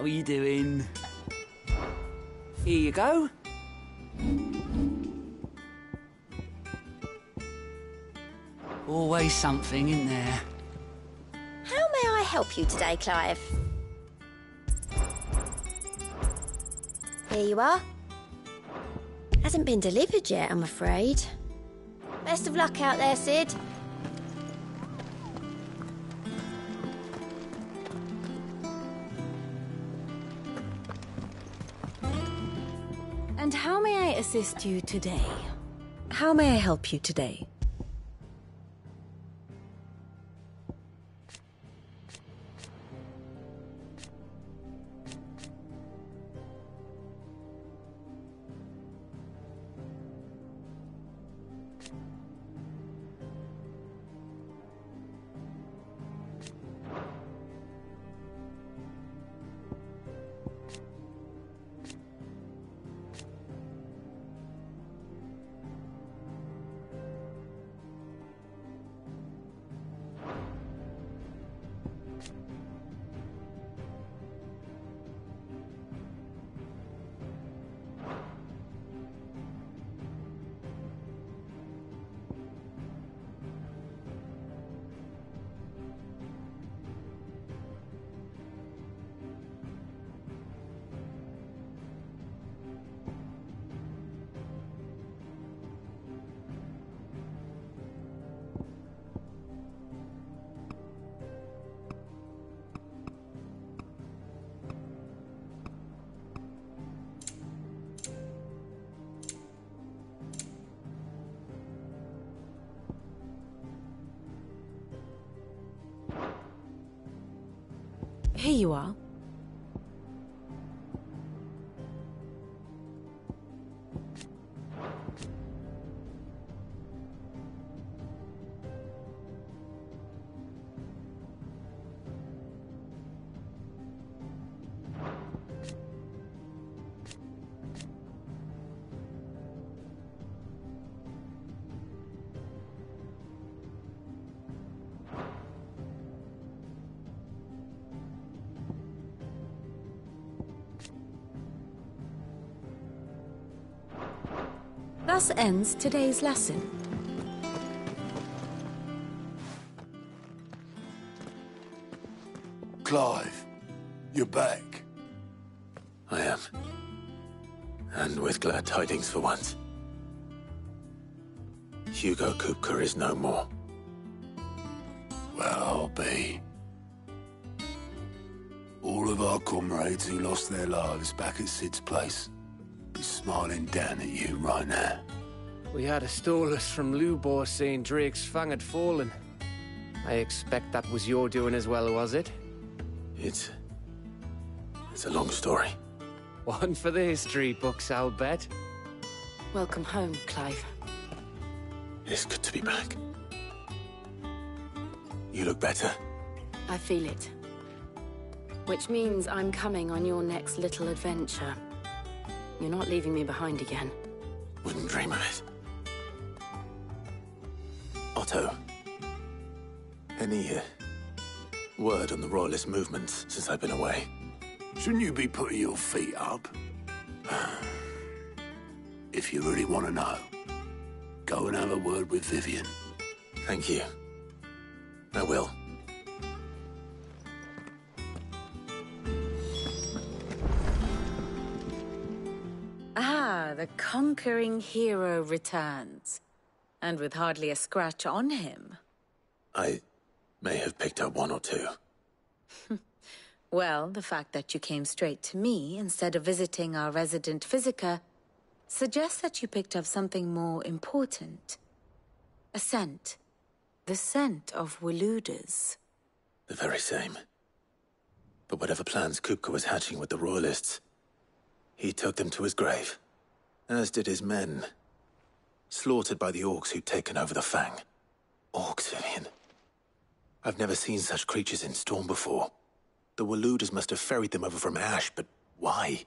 S6: How are you doing? Here you go. Always something in there.
S12: How may I help you today, Clive? Here you are. Hasn't been delivered yet, I'm afraid. Best of luck out there, Sid.
S13: And how may I assist you today?
S12: How may I help you today?
S13: Here you are. Thus ends today's lesson.
S8: Clive, you're back.
S3: I am. And with glad tidings for once. Hugo Kupka is no more.
S8: Well, I'll be. All of our comrades who lost their lives back at Sid's place be smiling down at you right now.
S14: We had a stolus from Lubor saying Drake's fang had fallen. I expect that was your doing as well, was it?
S3: It's a long story.
S14: One for the history books, I'll bet.
S13: Welcome home, Clive.
S3: It's good to be back. You look better.
S13: I feel it. Which means I'm coming on your next little adventure. You're not leaving me behind again.
S3: Wouldn't dream of it. Otto, any word on the Royalist movements since I've been away?
S8: Shouldn't you be putting your feet up? If you really want to know, go and have a word with Vivian.
S3: Thank you. I will.
S13: the conquering hero returns. And with hardly a scratch on him.
S1: I may have picked up one or two.
S13: Well, the fact that you came straight to me instead of visiting our resident physiker suggests that you picked up something more important. A scent. The scent of Waludas.
S1: The very same. But whatever plans Kupka was hatching with the Royalists, he took them to his grave. As did his men. Slaughtered by the orcs who'd taken over the Fang. Orcs, Vivian. I've never seen such creatures in Storm before. The Waludas must have ferried them over from Ash, but why?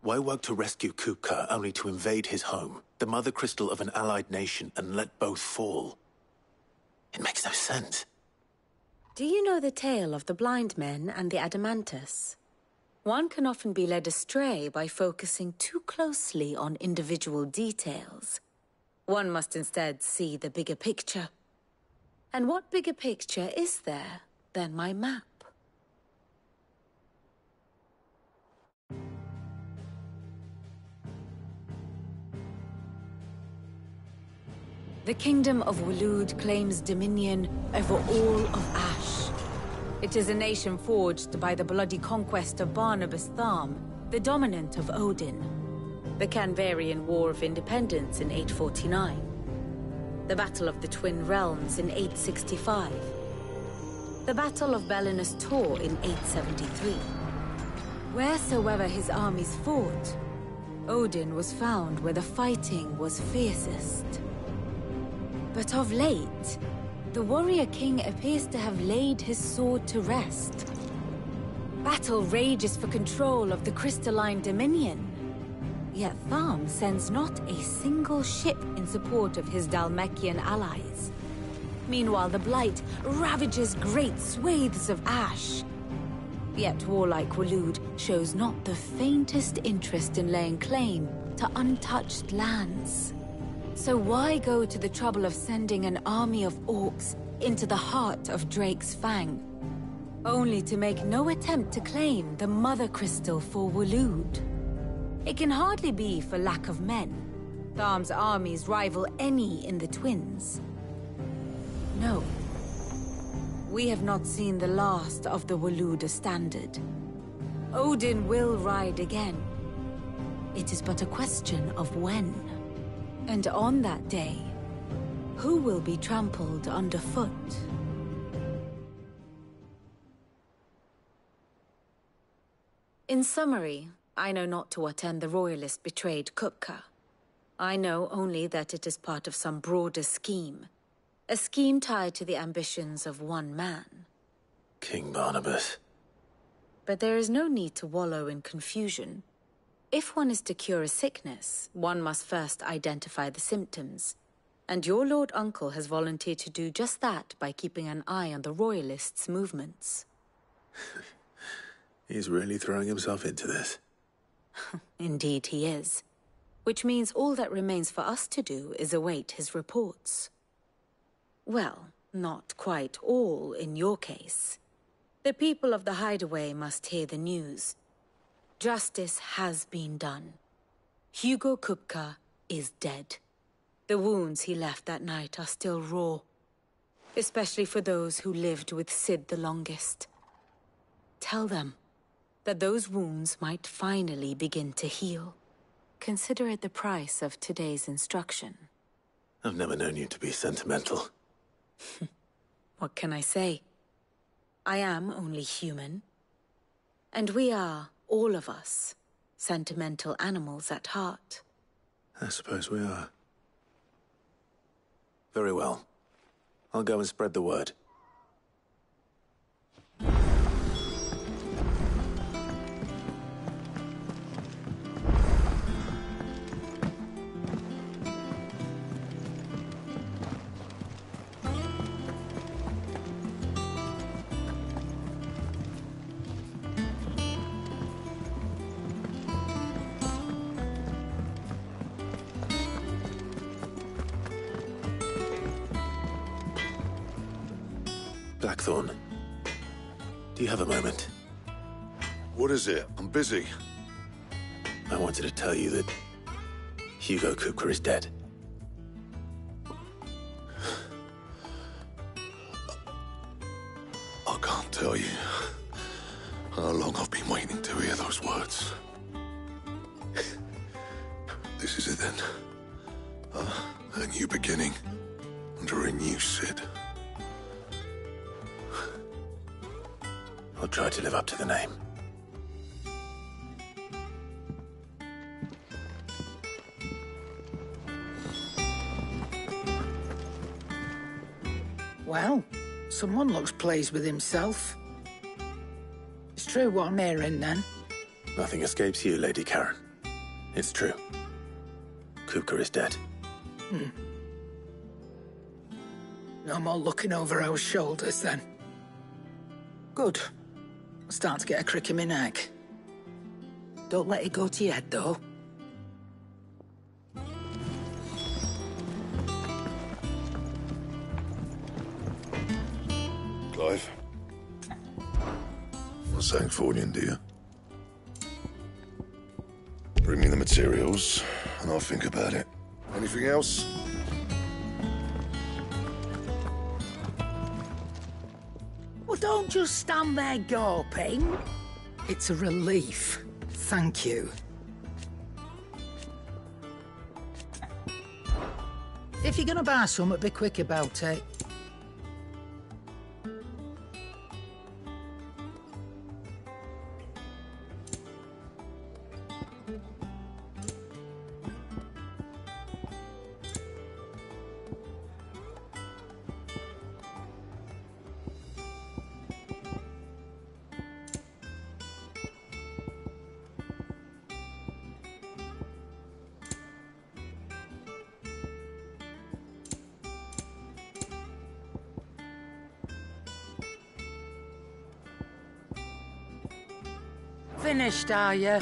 S1: Why work to rescue Kupka only to invade his home, the mother crystal of an allied nation, and let both fall? It makes no sense.
S13: Do you know the tale of the blind men and the Adamantus? One can often be led astray by focusing too closely on individual details. One must instead see the bigger picture. And what bigger picture is there than my map? The Kingdom of Waloed claims dominion over all of Ash. It is a nation forged by the bloody conquest of Barnabas Tharm, the dominant of Odin. The Canvarian War of Independence in 849. The Battle of the Twin Realms in 865. The Battle of Belinus Tor in 873. Wheresoever his armies fought, Odin was found where the fighting was fiercest. But of late, the warrior king appears to have laid his sword to rest. Battle rages for control of the crystalline dominion. Yet Tharm sends not a single ship in support of his Dhalmekian allies. Meanwhile, the Blight ravages great swathes of Ash. Yet warlike Waloed shows not the faintest interest in laying claim to untouched lands. So why go to the trouble of sending an army of orcs into the heart of Drake's Fang, only to make no attempt to claim the Mother Crystal for Waloed? It can hardly be for lack of men. Tharm's armies rival any in the Twins. No. We have not seen the last of the Waluda standard. Odin will ride again. It is but a question of when. And on that day, who will be trampled underfoot? In summary, I know not to what end the Royalists betrayed Kupka. I know only that it is part of some broader scheme. A scheme tied to the ambitions of one man.
S1: King Barnabas.
S13: But there is no need to wallow in confusion. If one is to cure a sickness, one must first identify the symptoms. And your Lord Uncle has volunteered to do just that by keeping an eye on the Royalists' movements.
S1: He's really throwing himself into this.
S13: Indeed he is. Which means all that remains for us to do is await his reports. Well, not quite all in your case. The people of the Hideaway must hear the news. Justice has been done. Hugo Kupka is dead. The wounds he left that night are still raw, especially for those who lived with Sid the longest. Tell them that those wounds might finally begin to heal. Consider it the price of today's instruction.
S1: I've never known you to be sentimental.
S13: What can I say? I am only human. And we are, all of us, sentimental animals at heart.
S1: I suppose we are. Very well. I'll go and spread the word. Blackthorn, do you have a moment?
S2: What is it? I'm busy.
S1: I wanted to tell you that Hugo Kupka is dead.
S8: I can't tell you how long I've been waiting to hear those words. This is it then. A new beginning under a new Sid.
S1: I'll try to live up to the name.
S2: Well, someone looks pleased with himself. It's true what I'm hearing, then.
S1: Nothing escapes you, Lady Karen. It's true. Kupka is dead.
S2: No more looking over our shoulders, then. Good. I'm starting to get a crick in my neck. Don't let it go to your head, though.
S8: Clive? A Sancfordian, do you? Bring me the materials, and I'll think about it. Anything else?
S2: Well, don't just stand there gawping. It's a relief. Thank you. If you're gonna buy something, be quick about it. Finished, are you?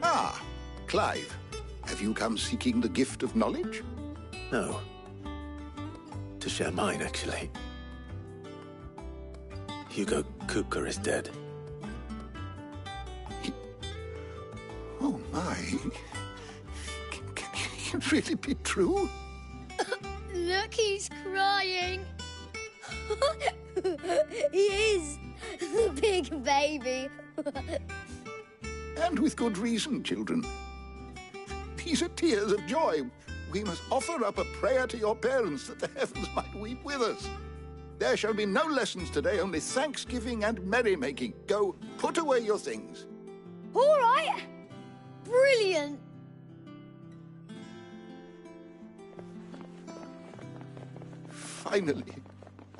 S10: Ah, Clive. Have you come seeking the gift of knowledge?
S3: No. To share mine, actually. Hugo Kupka is dead.
S10: Oh, my. Can it really be true?
S12: Look, he's crying. He is. The big baby.
S10: And with good reason, children. These are tears of joy. We must offer up a prayer to your parents that the heavens might weep with us. There shall be no lessons today, only thanksgiving and merrymaking. Go, put away your things.
S12: All right. Brilliant.
S10: Finally,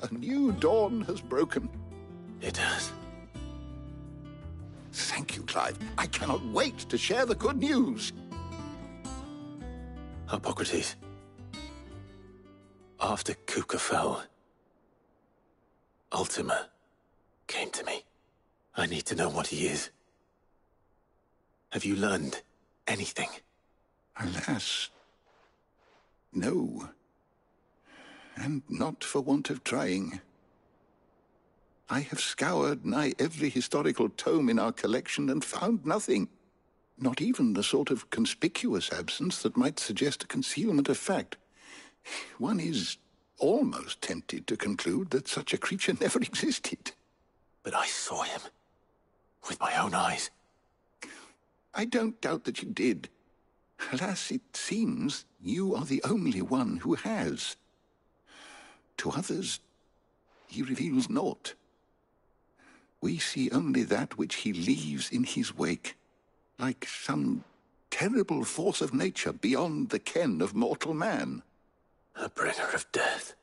S10: a new dawn has broken.
S3: It has.
S10: Thank you, Clive. I cannot wait to share the good news.
S3: Hippocrates. After Kupka fell, Ultima came to me. I need to know what he is. Have you learned anything?
S10: Alas, no. And not for want of trying. I have scoured nigh every historical tome in our collection and found nothing. Not even the sort of conspicuous absence that might suggest a concealment of fact. One is almost tempted to conclude that such a creature never existed.
S3: But I saw him. With my own eyes.
S10: I don't doubt that you did. Alas, it seems you are the only one who has. To others, he reveals naught. We see only that which he leaves in his wake, like some terrible force of nature beyond the ken of mortal man.
S3: A bringer of death.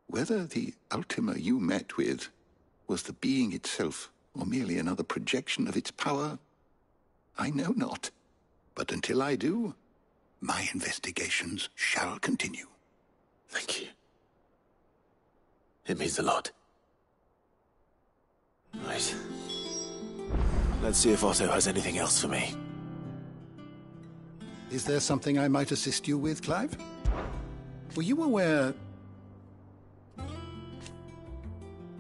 S10: Whether the Ultima you met with was the being itself, or merely another projection of its power, I know not. But until I do, my investigations shall continue.
S3: Thank you. It means a lot. Right. Let's see if Otto has anything else for me.
S10: Is there something I might assist you with, Clive? Were you aware...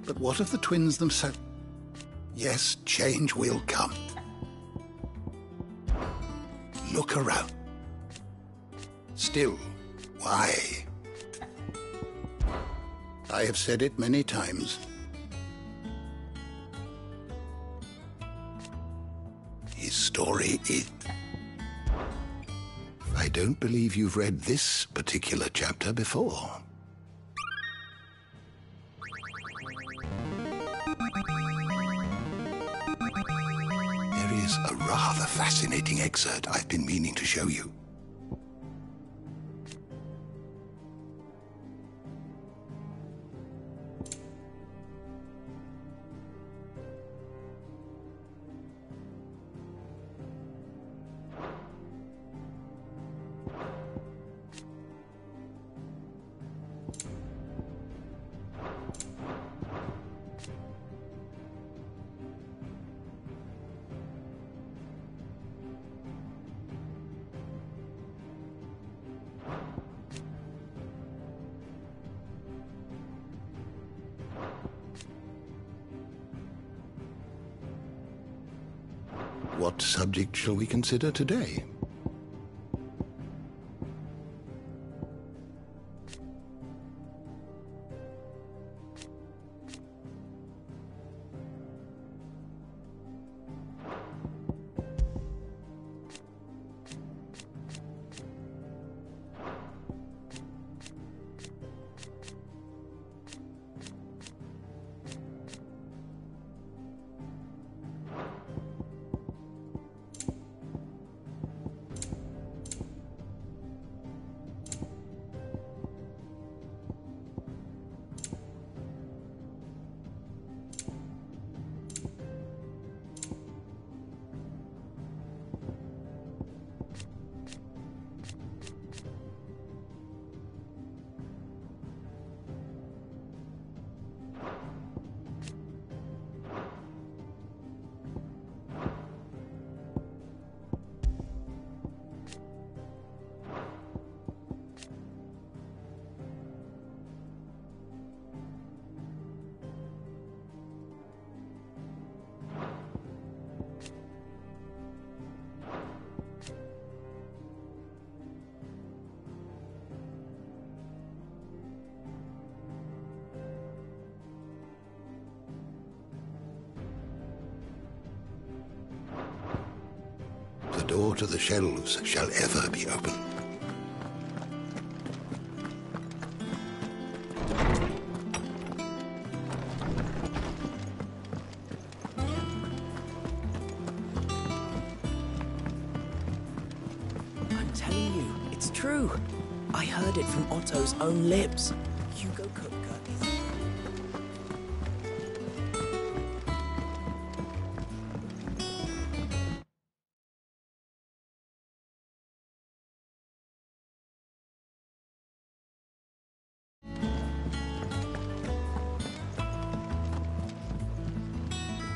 S10: But what of the twins themselves? Yes, change will come. Look around. Still, why? I have said it many times. His story is... I don't believe you've read this particular chapter before. There is a rather fascinating excerpt I've been meaning to show you. What subject shall we consider today? The door to the shelves shall ever be open.
S7: I'm telling you, it's true. I heard it from Otto's own lips. Hugo Kupka is...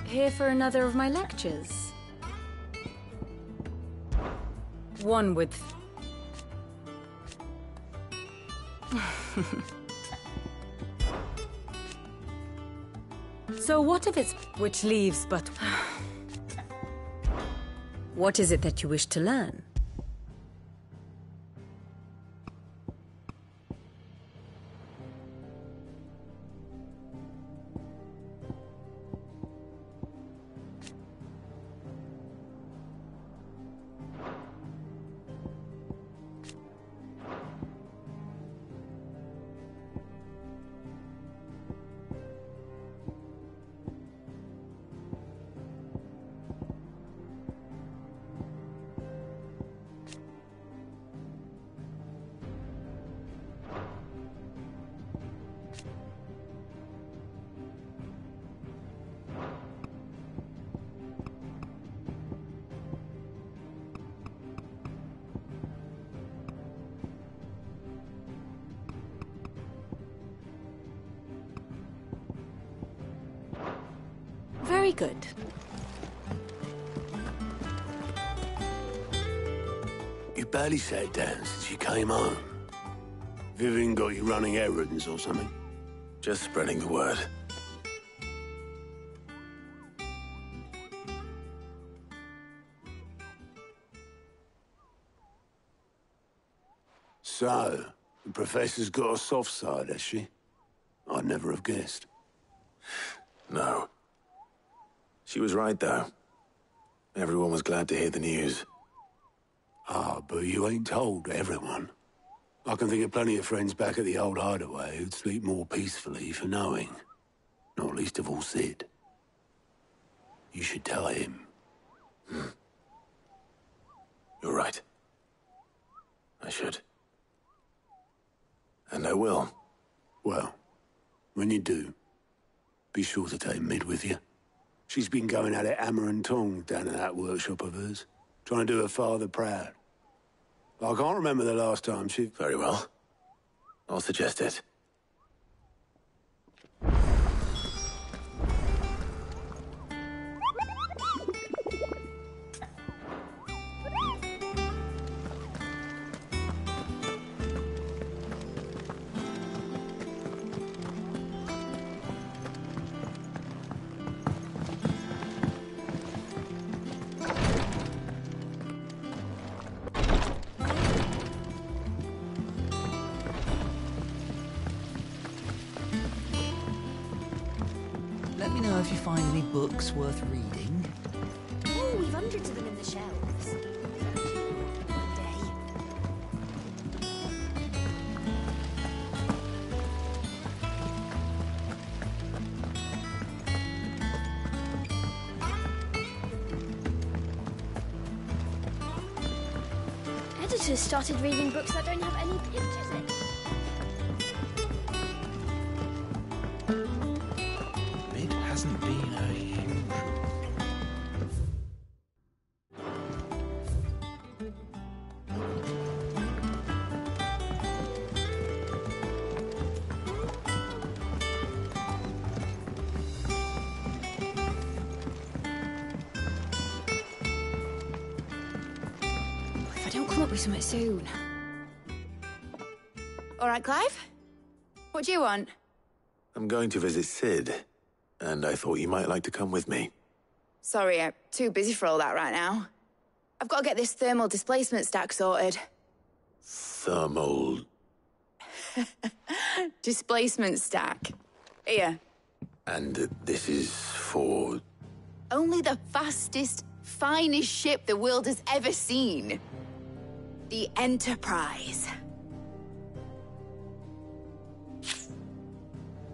S13: Here for another of my lectures? One with... So what if it's... which leaves but... What is it that you wish to learn? Very good.
S8: You barely sat down since you came home. Vivian got you running errands or something?
S1: Just spreading the word.
S8: So, the Professor's got a soft side, has she? I'd never have guessed.
S1: No. She was right, though. Everyone was glad to hear the news.
S8: Ah, but you ain't told everyone. I can think of plenty of friends back at the old hideaway who'd sleep more peacefully for knowing. Not least of all Sid. You should tell him.
S1: You're right. I should. And I will.
S8: Well, when you do, be sure to take Mid with you. She's been going at it hammer and tongs down in that workshop of hers, trying to do her father proud. I can't remember the last time she...
S1: Very well. I'll suggest it.
S6: find any books worth reading?
S12: Oh, we've hundreds of them in the shelves. One day. Editors started reading books that don't have any pictures in.
S3: It hasn't been her usual.
S24: If I don't come up with something soon. All right, Clive? What do you want?
S3: I'm going to visit Sid, and I thought you might like to come with me.
S24: Sorry, I'm too busy for all that right now. I've got to get this thermal displacement stack sorted.
S3: Thermal...
S24: Displacement stack. Here.
S3: And this is for...
S24: Only the fastest, finest ship the world has ever seen. The Enterprise.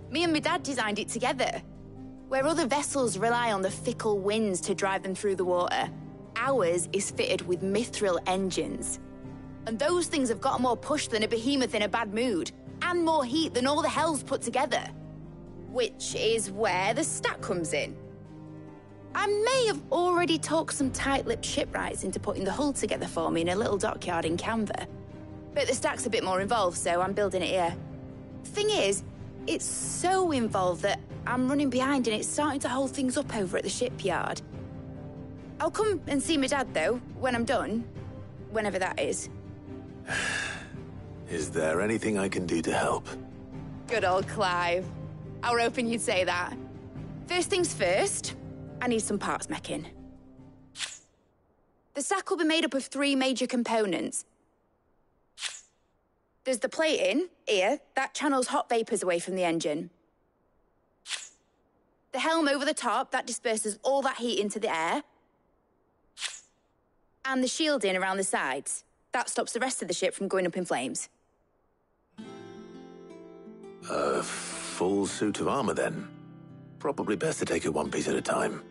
S24: Me and my dad designed it together. Where other vessels rely on the fickle winds to drive them through the water, ours is fitted with mithril engines. And those things have got more push than a behemoth in a bad mood, and more heat than all the hells put together. Which is where the stack comes in. I may have already talked some tight-lipped shipwrights into putting the hull together for me in a little dockyard in Canva. But the stack's a bit more involved, so I'm building it here. Thing is, it's so involved that I'm running behind and it's starting to hold things up over at the shipyard. I'll come and see my dad, though, when I'm done. Whenever that is.
S3: Is there anything I can do to help?
S24: Good old Clive. I were hoping you'd say that. First things first, I need some parts meching. The stack will be made up of 3 major components. There's the plating, here, that channels hot vapors away from the engine. The helm over the top, that disperses all that heat into the air. And the shielding around the sides. That stops the rest of the ship from going up in flames.
S3: A full suit of armor, then? Probably best to take it one piece at a time.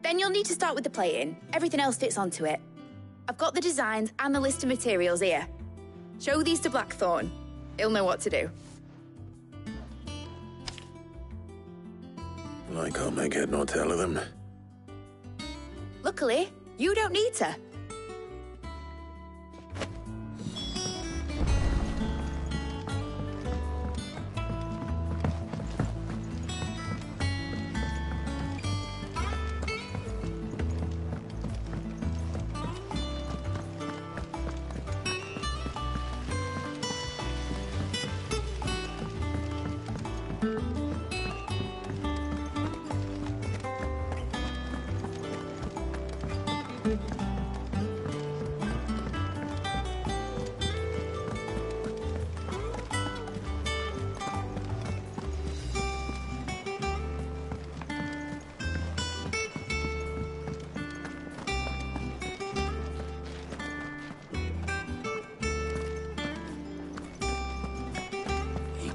S24: Then you'll need to start with the plating. Everything else fits onto it. I've got the designs and the list of materials here. Show these to Blackthorn. He'll know what to do.
S3: I can't make head nor tail of them.
S24: Luckily, you don't need to.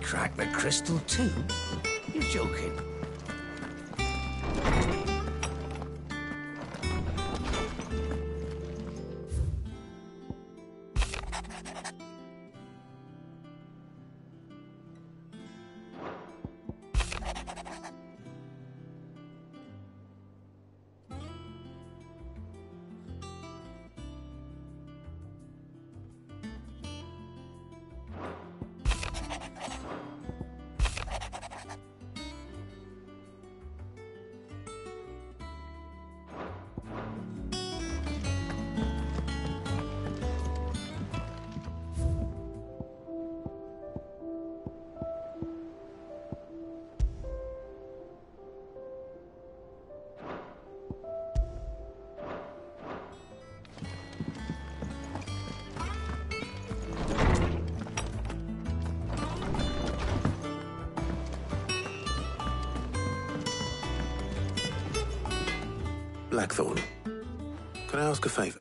S6: Crack the crystal too? You're joking.
S1: Blackthorn, can I ask a favor?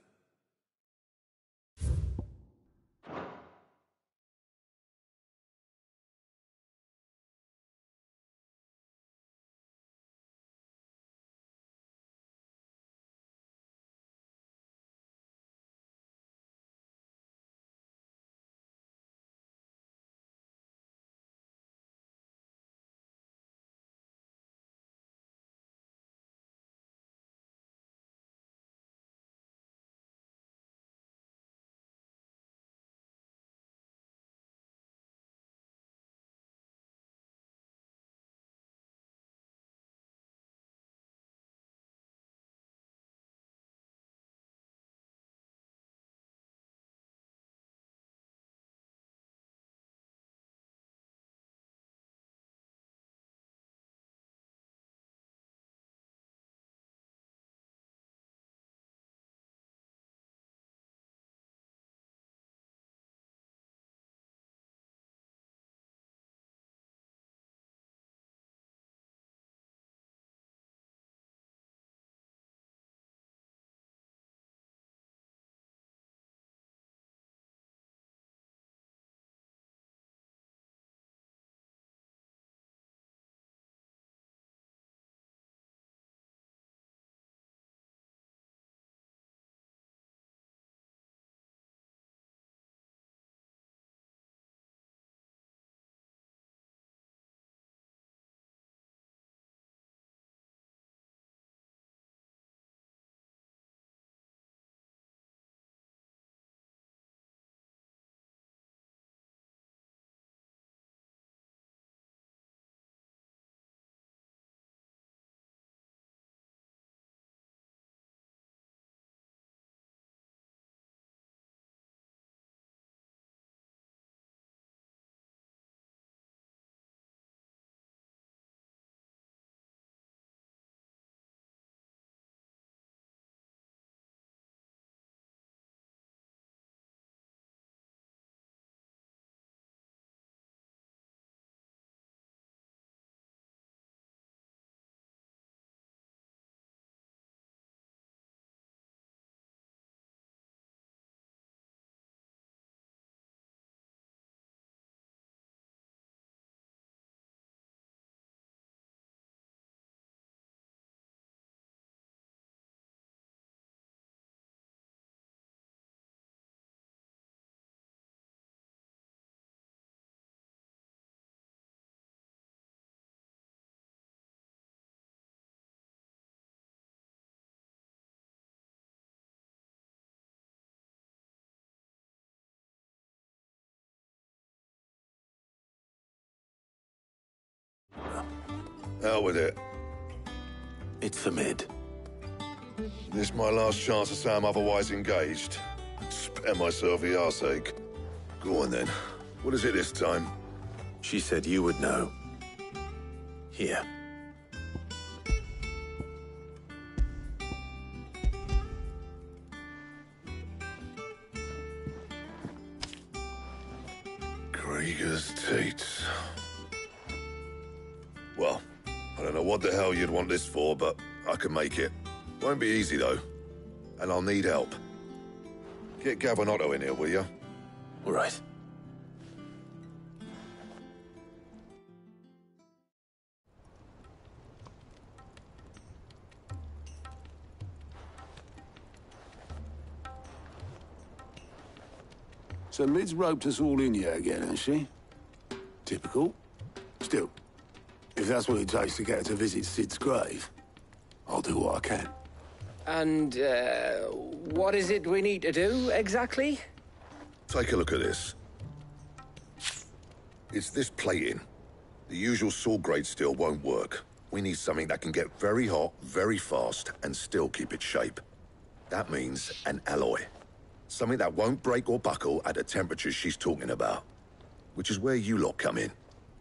S15: Out with it.
S1: It's for Mid.
S15: This my last chance to say I'm otherwise engaged. Spare myself the arseache. Go on then. What is it this time?
S1: She said you would know. Here.
S15: Krieger's Teats. Well, I don't know what the hell you'd want this for, but I can make it. Won't be easy, though. And I'll need help. Get Gav and Otto in here, will you?
S1: All right.
S10: So Mid's roped us all in here again, hasn't she? Typical. Still, if that's what it takes to get her to visit Sid's grave, I'll do what I can.
S14: And, what is it we need to do, exactly?
S15: Take a look at this. It's this plating. The usual sword grade steel won't work. We need something that can get very hot, very fast, and still keep its shape. That means an alloy. Something that won't break or buckle at the temperatures she's talking about. Which is where you lot come in.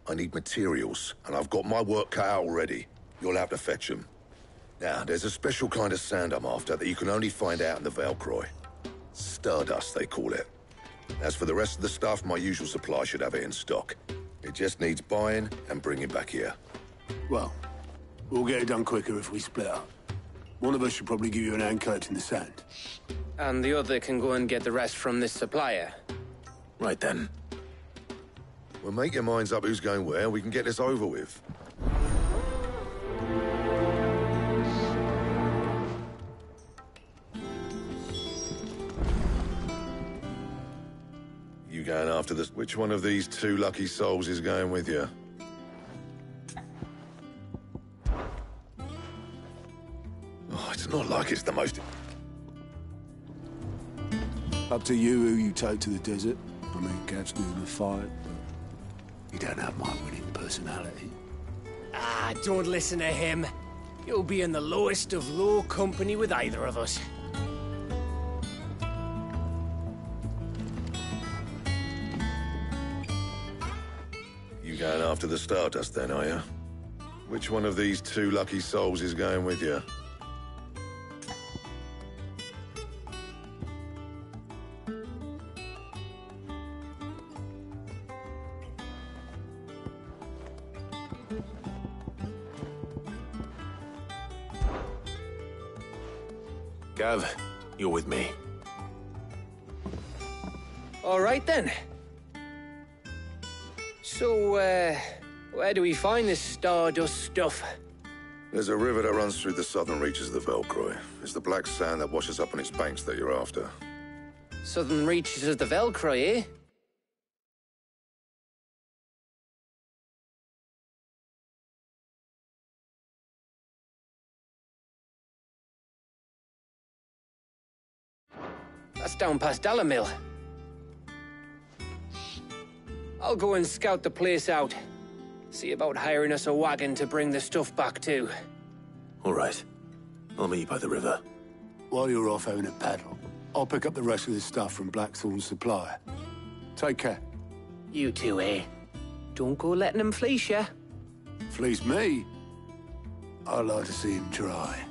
S15: I need materials, and I've got my work cut out already. You'll have to fetch them. Now, there's a special kind of sand I'm after that you can only find out in the Valcroy. Stardust, they call it. As for the rest of the stuff, my usual supply should have it in stock. It just needs buying and bringing back here.
S10: Well, we'll get it done quicker if we split up.
S8: One of us should probably give you an hand collecting the sand.
S14: And the other can go and get the rest from this supplier.
S1: Right then.
S15: Well, make your minds up who's going where, and we can get this over with. You going after this? Which one of these two lucky souls is going with you? Oh, it's not like it's the most...
S8: Up to you who you take to the desert. I mean, Gav's good in the fight, but you don't have my winning personality.
S14: Ah, don't listen to him. You'll be in the lowest of low company with either of us.
S15: You going after the Stardust then, are you? Which one of these two lucky souls is going with you?
S1: Gav, you're with me.
S14: All right, then. So, where do we find this Stardust stuff?
S15: There's a river that runs through the southern reaches of the Velcroy. It's the black sand that washes up on its banks that you're after.
S14: Southern reaches of the Velcroy, eh? That's down past Dalamil. I'll go and scout the place out. See about hiring us a wagon to bring the stuff back to.
S1: All right. I'll meet you by the river.
S8: While you're off having a paddle, I'll pick up the rest of the stuff from Blackthorn's supplier. Take care.
S14: You two, eh? Don't go letting him fleece ya.
S8: Fleece me? I'd like to see him try.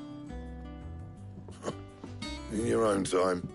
S15: In your own time.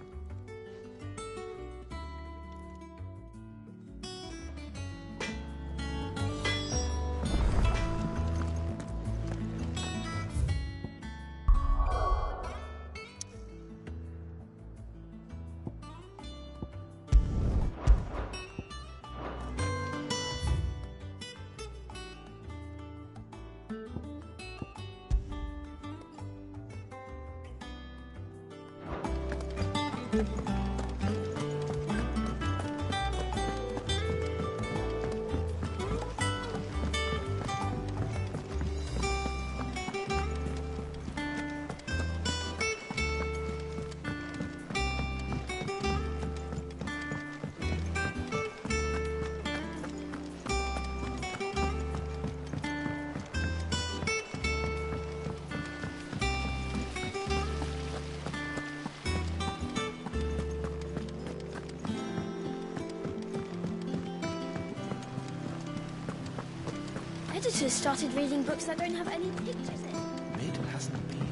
S12: Editors started reading books that don't have any pictures in.
S11: Mid hasn't been.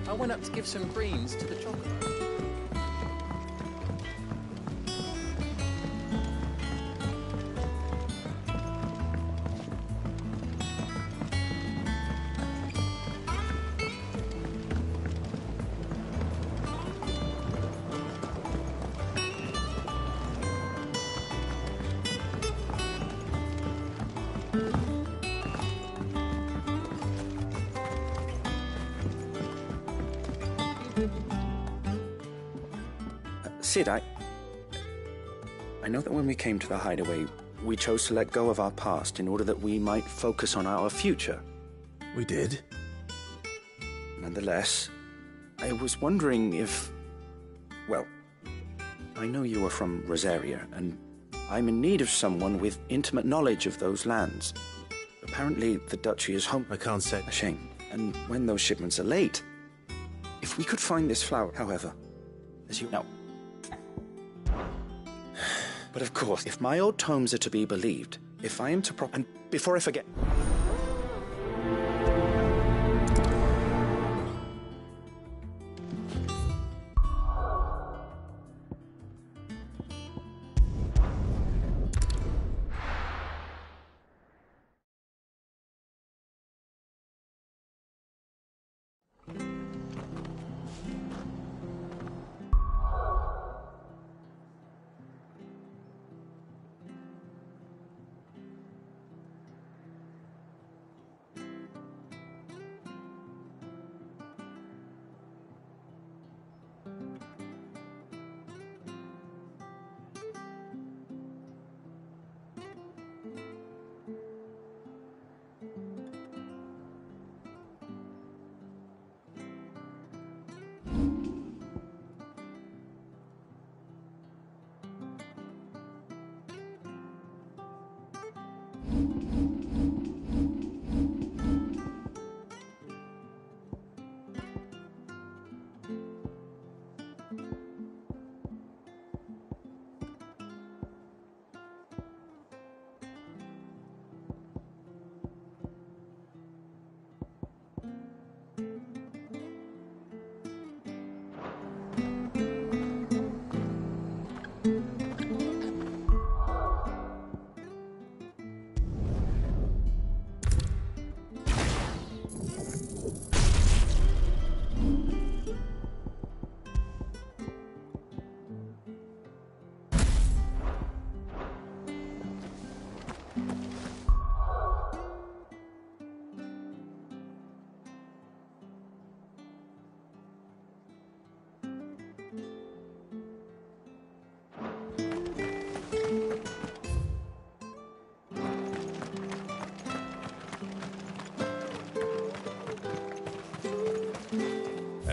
S11: I went up to give some greens to the chocolate.
S17: Sid, I know that when we came to the hideaway, we chose to let go of our past in order that we might focus on our future.
S1: We did.
S17: Nonetheless, I was wondering if... Well, I know you are from Rosaria, and I'm in need of someone with intimate knowledge of those lands. Apparently, the Duchy is home...
S1: I can't say...
S17: A shame. And when those shipments are late... If we could find this flower, however, as you know... But of course, if my old tomes are to be believed, if I am to and before I forget...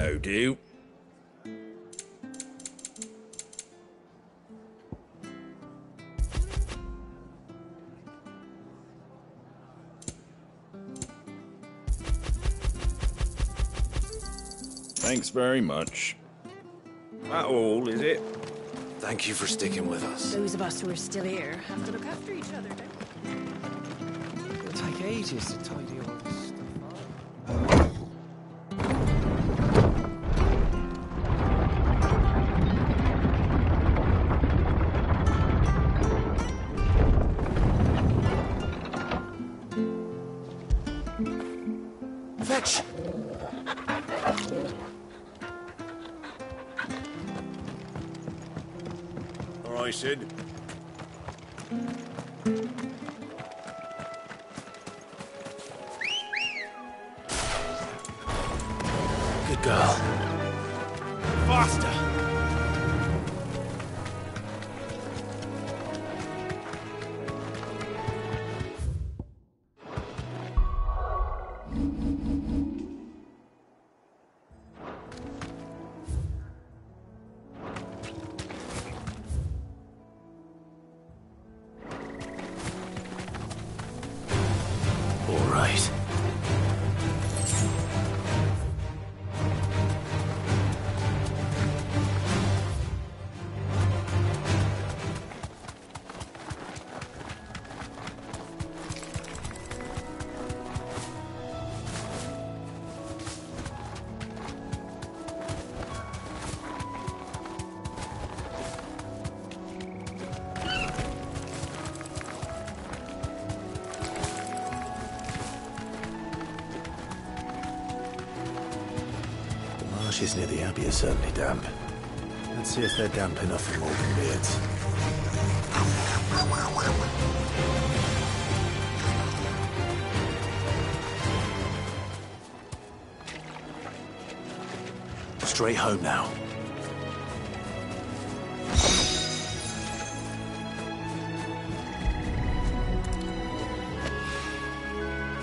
S22: How do? Thanks very much. That all, is it?
S3: Thank you for sticking with us.
S13: Those of us who are still here have to look after each other, don't we?
S14: It'll take ages to tidy all this stuff
S3: up. Fetch!
S22: I said.
S3: Good girl.
S22: Faster!
S3: Marshes near the Abbey are certainly damp. Let's see if they're damp enough for Morgan beards. Straight home now.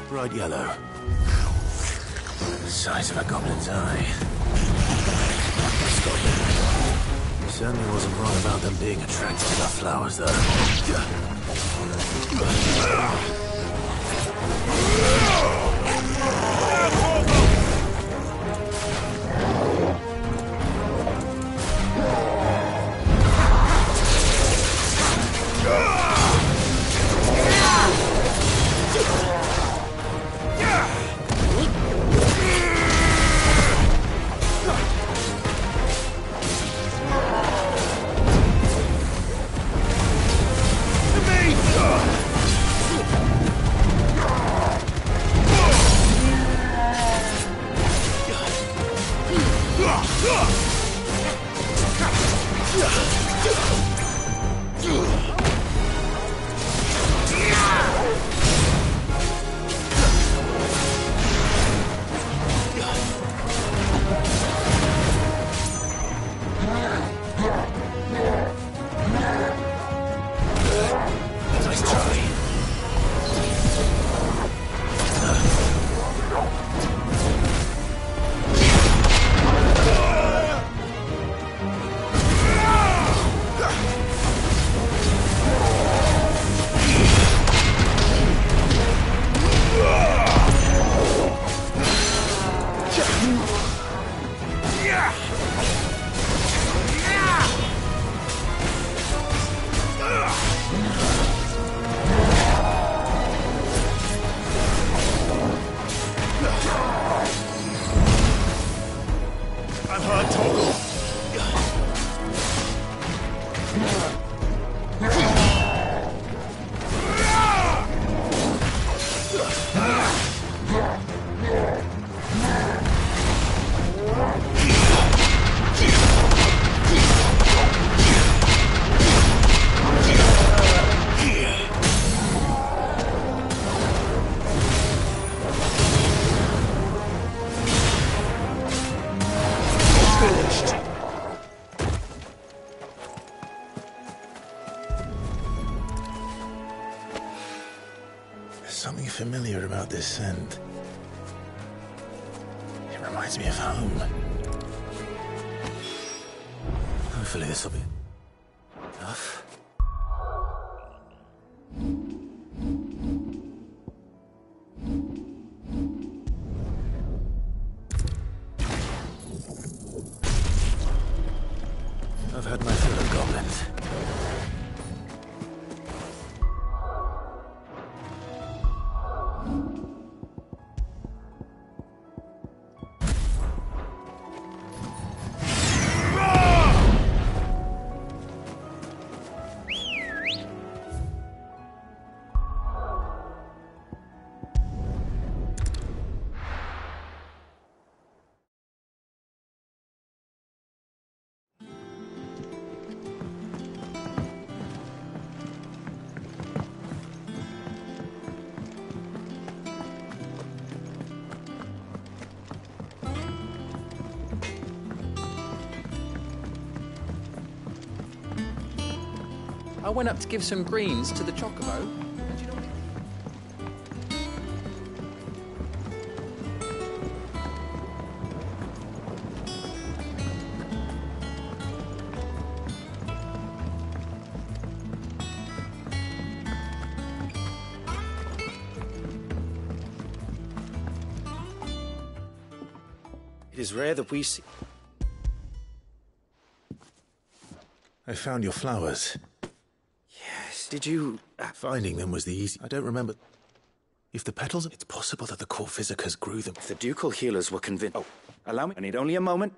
S3: Bright yellow. The size of a goblin's eye. He certainly wasn't wrong about them being attracted to the flowers, though. Something familiar about this scent. It reminds me of home. Hopefully this'll be enough. I've had my fill of goblins.
S16: I went up to give some greens to the chocobo, and you know what?
S17: It is rare that we see...
S3: I found your flowers.
S17: Yes, did you...
S3: Finding them was the easy... I don't remember... If the petals... It's possible that the core physicers grew them.
S17: If the ducal healers were convinced... Oh, allow me. I need only a moment.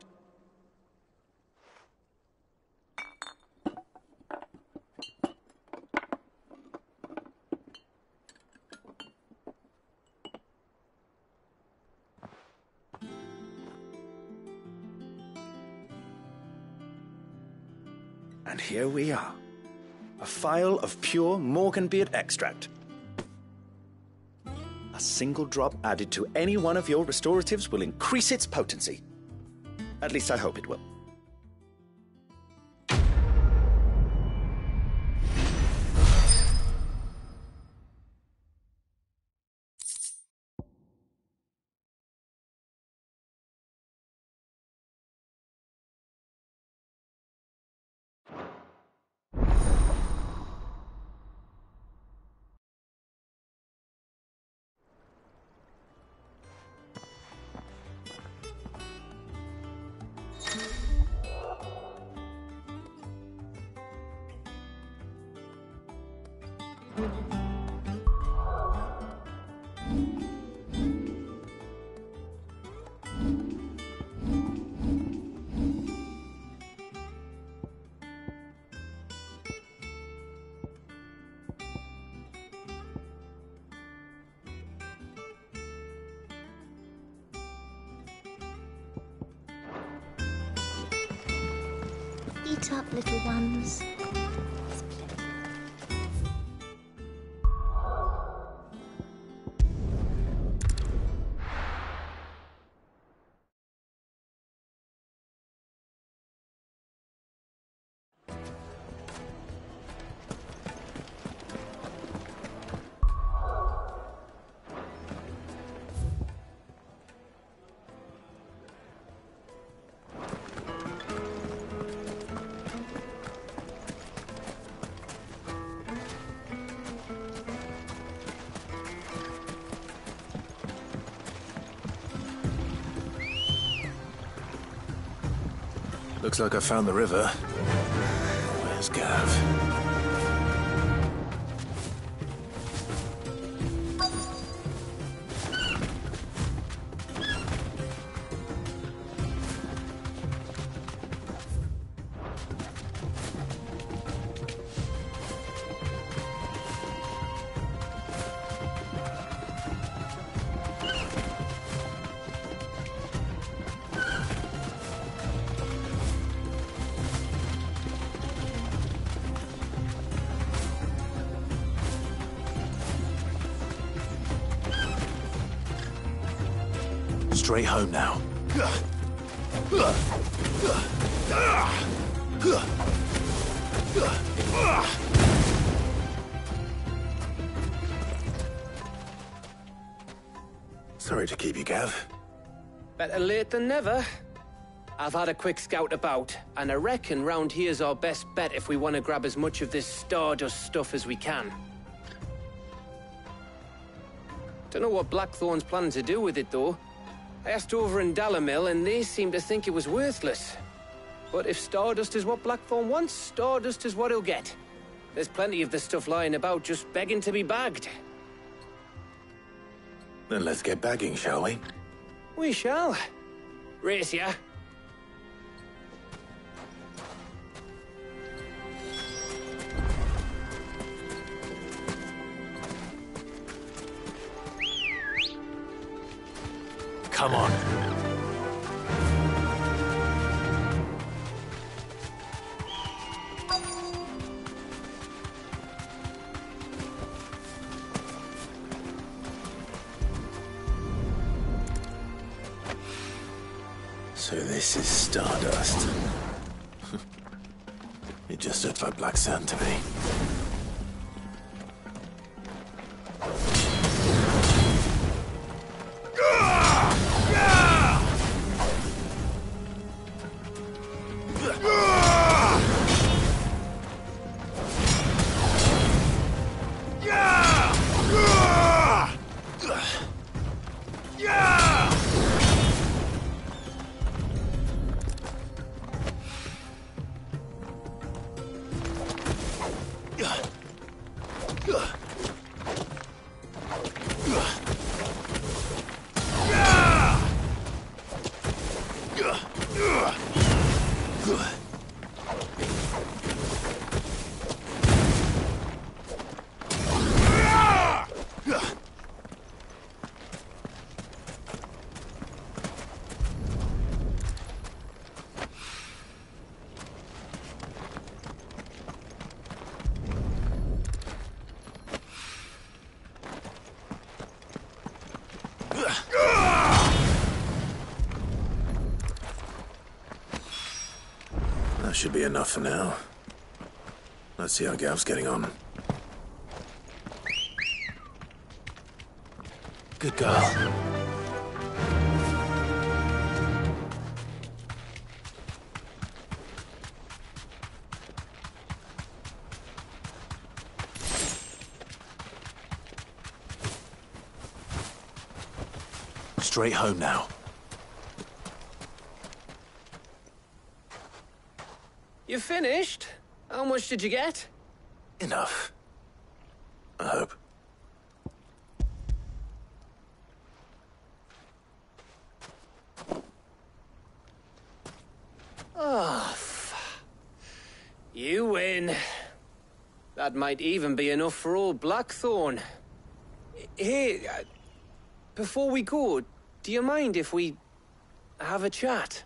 S17: And here we are. A phial of pure Morganbeard extract. A single drop added to any one of your restoratives will increase its potency. At least I hope it will.
S12: Eat up, little ones.
S3: Looks like I found the river. Where's Gav? Straight home now. Sorry to keep you, Gav.
S14: Better late than never. I've had a quick scout about, and I reckon round here's our best bet if we want to grab as much of this Stardust stuff as we can. Don't know what Blackthorn's planning to do with it, though. I asked over in Dalamil, and they seem to think it was worthless. But if Stardust is what Blackthorn wants, Stardust is what he'll get. There's plenty of the stuff lying about, just begging to be bagged.
S1: Then let's get bagging, shall we?
S14: We shall. Race ya.
S3: Come on.
S1: So this is Stardust. It just looked like black sand to me. That should be enough for now. Let's see how Gav's getting on.
S3: Good girl. Straight home now.
S14: You finished? How much did you get?
S1: Enough. I hope.
S14: Oh, you win. That might even be enough for old Blackthorn. Hey, before we go, do you mind if we have a chat?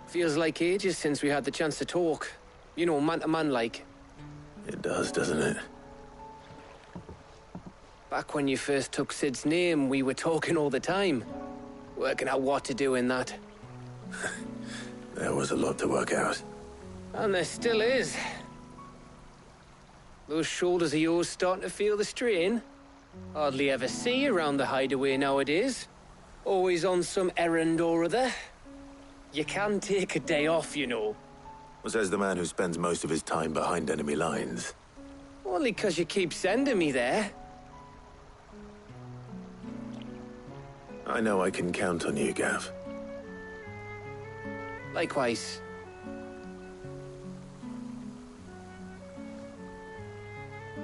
S14: Feels like ages since we had the chance to talk. You know, man to man like.
S1: It does, doesn't it?
S14: Back when you first took Sid's name, we were talking all the time. Working out what to do in that.
S1: There was a lot to work out.
S14: And there still is. Those shoulders of yours starting to feel the strain. Hardly ever see you around the hideaway nowadays. Always on some errand or other. You can take a day off, you know.
S1: Says the man who spends most of his time behind enemy lines.
S14: Only 'cause you keep sending me there.
S1: I know I can count on you, Gav.
S14: Likewise.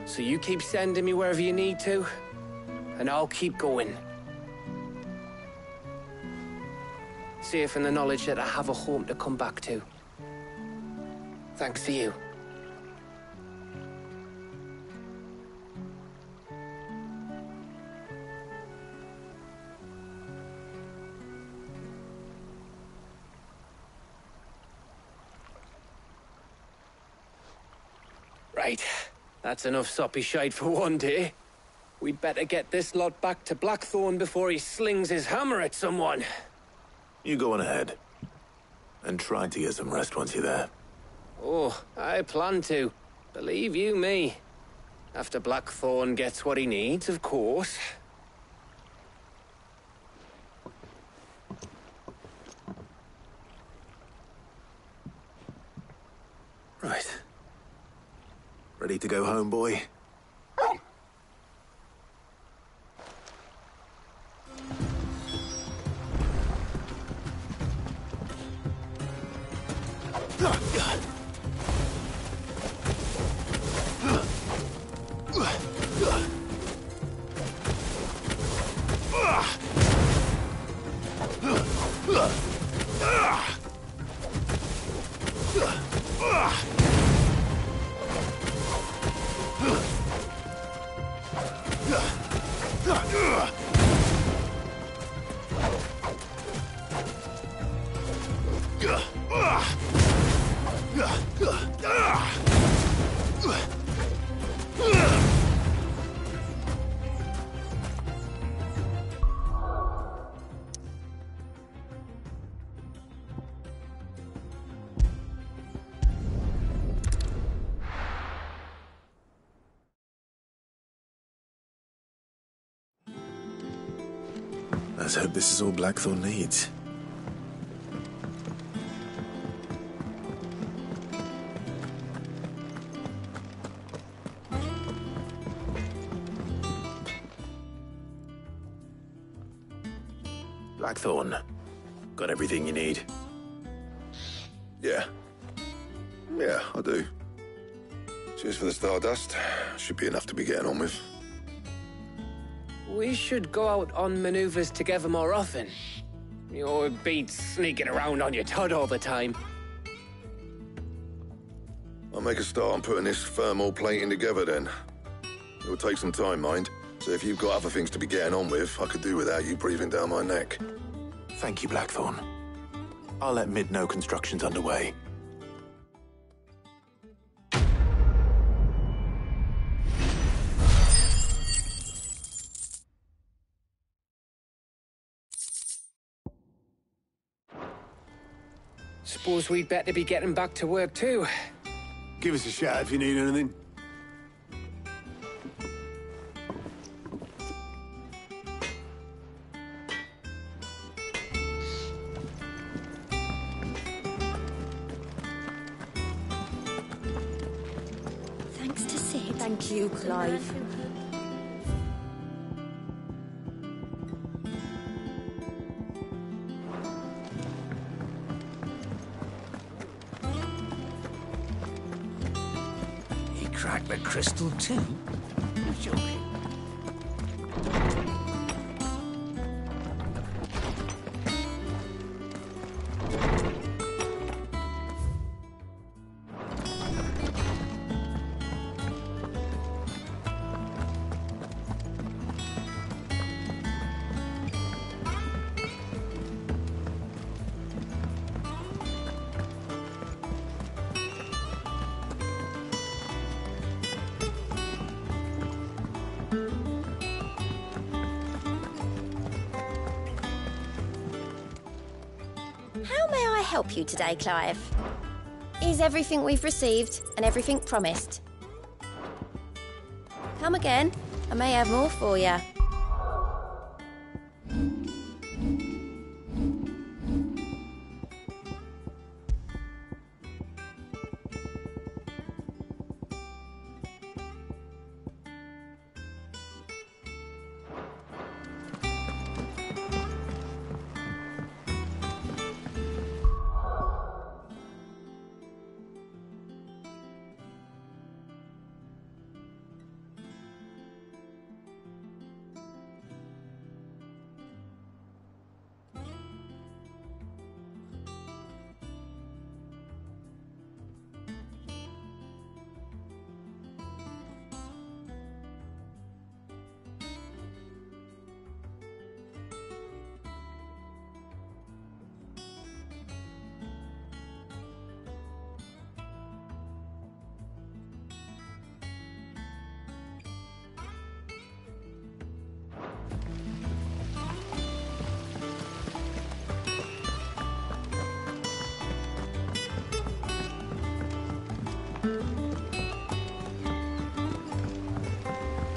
S14: So you keep sending me wherever you need to, and I'll keep going. Safe in the knowledge that I have a home to come back to. Thanks to you. Right. That's enough soppy shite for one day. We'd better get this lot back to Blackthorn before he slings his hammer at someone.
S3: You go on ahead. And try to get some rest once you're there.
S14: Oh, I plan to. Believe you me. After Blackthorn gets what he needs, of course.
S3: Right. Ready to go home, boy? Let's hope this is all Blackthorn needs. Blackthorn, got everything you need?
S15: Yeah. Yeah, I do. Cheers for the Stardust. Should be enough to be getting on with.
S14: We should go out on maneuvers together more often. You're beat sneaking around on your Todd all the time.
S15: I'll make a start on putting this thermal plating together then. It'll take some time, mind. So if you've got other things to be getting on with, I could do without you breathing down my neck.
S3: Thank you, Blackthorn. I'll let Mid know construction's underway.
S14: Suppose we'd better be getting back to work too.
S8: Give us a shout if you need anything.
S12: Thanks to Sid.
S13: Thank you, Clive.
S6: He cracked the crystal too? You're joking.
S12: How may I help you today, Clive? Is everything we've received and everything promised? Come again. I may have more for you.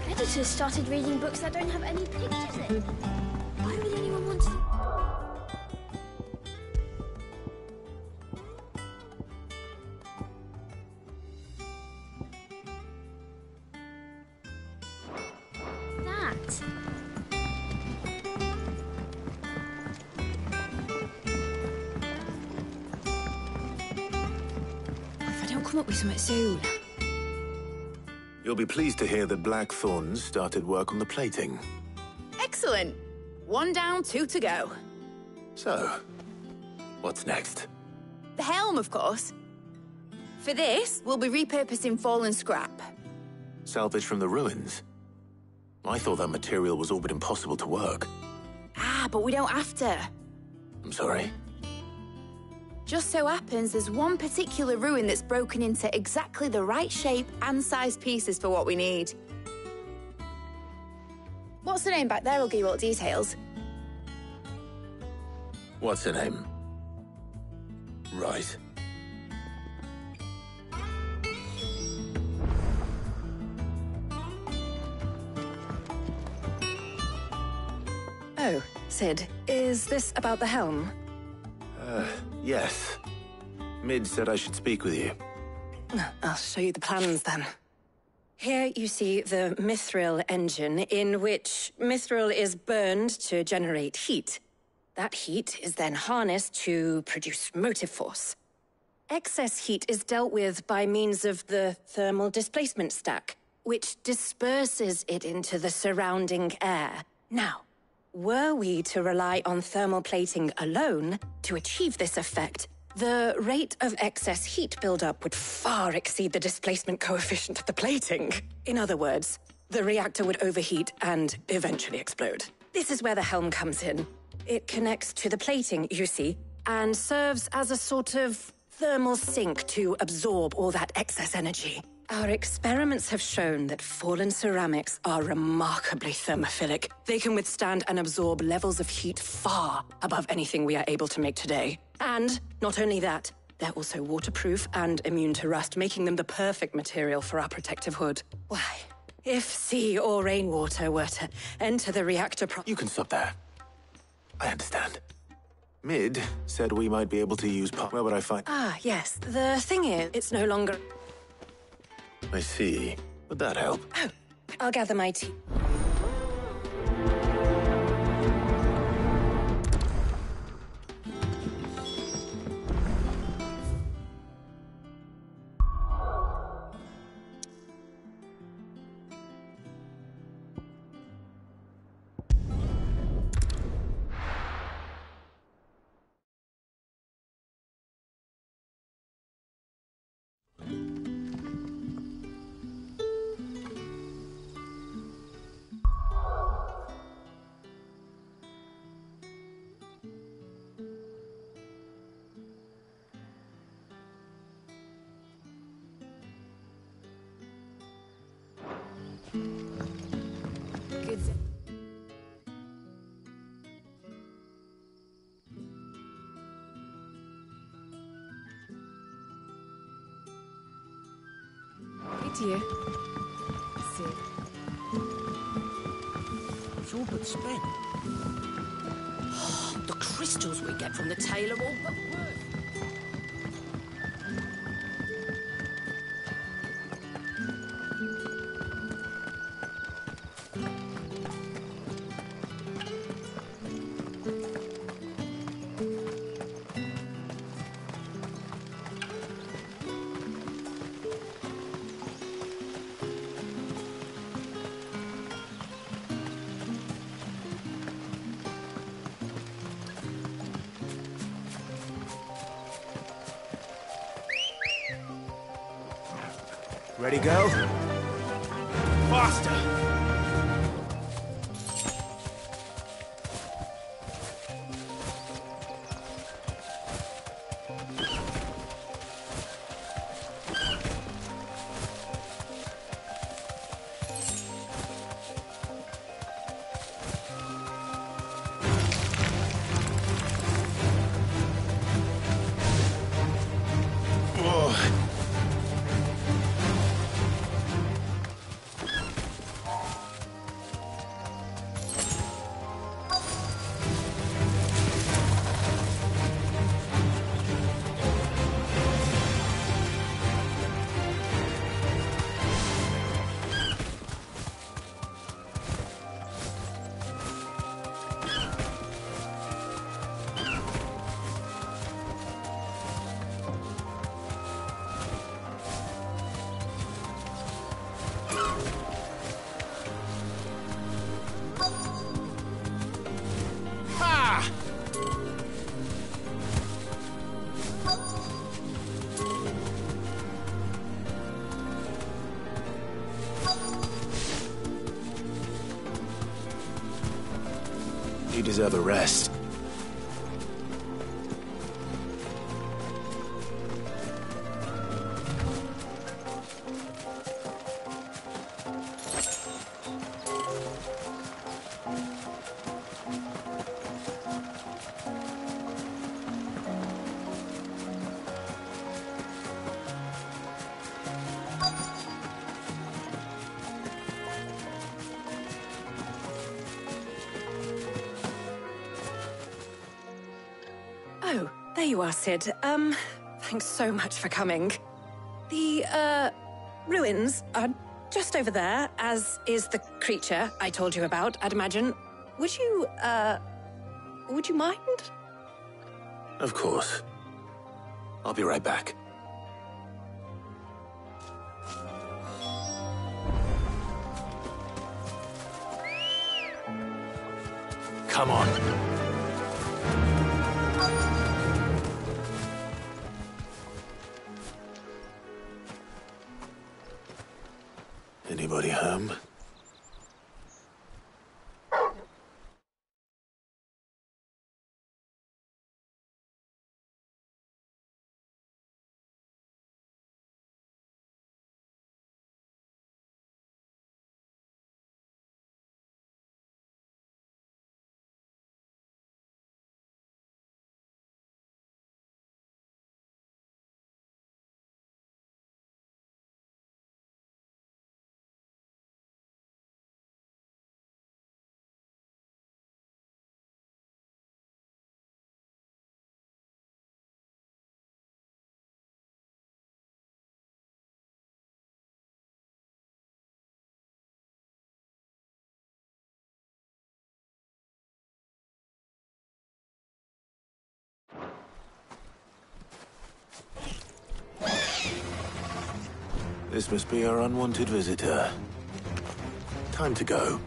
S12: Editors started reading books that don't have any pictures in. Why would anyone want to... That.
S18: If I don't come up with something soon.
S3: You'll be pleased to hear that Blackthorn's started work on the plating.
S24: Excellent. 1 down, 2 to go.
S3: So, what's next?
S24: The helm, of course. For this, we'll be repurposing fallen scrap.
S3: Salvage from the ruins? I thought that material was all but impossible to work.
S24: Ah, but we don't have to.
S3: I'm sorry.
S24: Just so happens there's one particular ruin that's broken into exactly the right shape and size pieces for what we need. What's the name back there? I'll give you all the details.
S3: What's her name? Right.
S19: Oh, Sid, is this about the helm?
S3: Yes. Mid said I should speak with you.
S19: I'll show you the plans then. Here you see the mithril engine, in which mithril is burned to generate heat. That heat is then harnessed to produce motive force. Excess heat is dealt with by means of the thermal displacement stack, which disperses it into the surrounding air. Now, were we to rely on thermal plating alone to achieve this effect, the rate of excess heat buildup would far exceed the displacement coefficient of the plating. In other words, the reactor would overheat and eventually explode. This is where the helm comes in. It connects to the plating, you see, and serves as a sort of thermal sink to absorb all that excess energy. Our experiments have shown that fallen ceramics are remarkably thermophilic. They can withstand and absorb levels of heat far above anything we are able to make today. And not only that, they're also waterproof and immune to rust, making them the perfect material for our protective hood. Why, if sea or rainwater were to enter the reactor
S3: You can stop there. I understand. Mid said we might be able to use Where would I find...
S19: Ah, yes. The thing is, it's no longer...
S3: I see. Would that help?
S19: Oh, I'll gather my tea.
S18: Dear.
S7: Sid. It's all but spent. The crystals we get from the tail are all but worth.
S3: Ready, go? Faster! You deserve a rest.
S19: Oh, there you are, Sid. Thanks so much for coming. The, ruins are just over there, as is the creature I told you about, I'd imagine. Would you mind?
S3: Of course. I'll be right back. Come on. Anybody home? This must be our unwanted visitor. Time to go.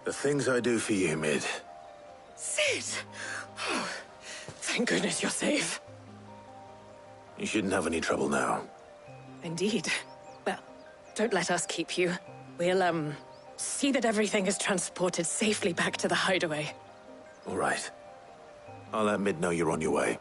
S3: The things I do for you, Mid.
S19: Sid! Oh, thank goodness you're safe.
S3: You shouldn't have any trouble now.
S19: Indeed. Well, don't let us keep you. We'll, see that everything is transported safely back to the hideaway.
S3: All right. I'll let Mid know you're on your way.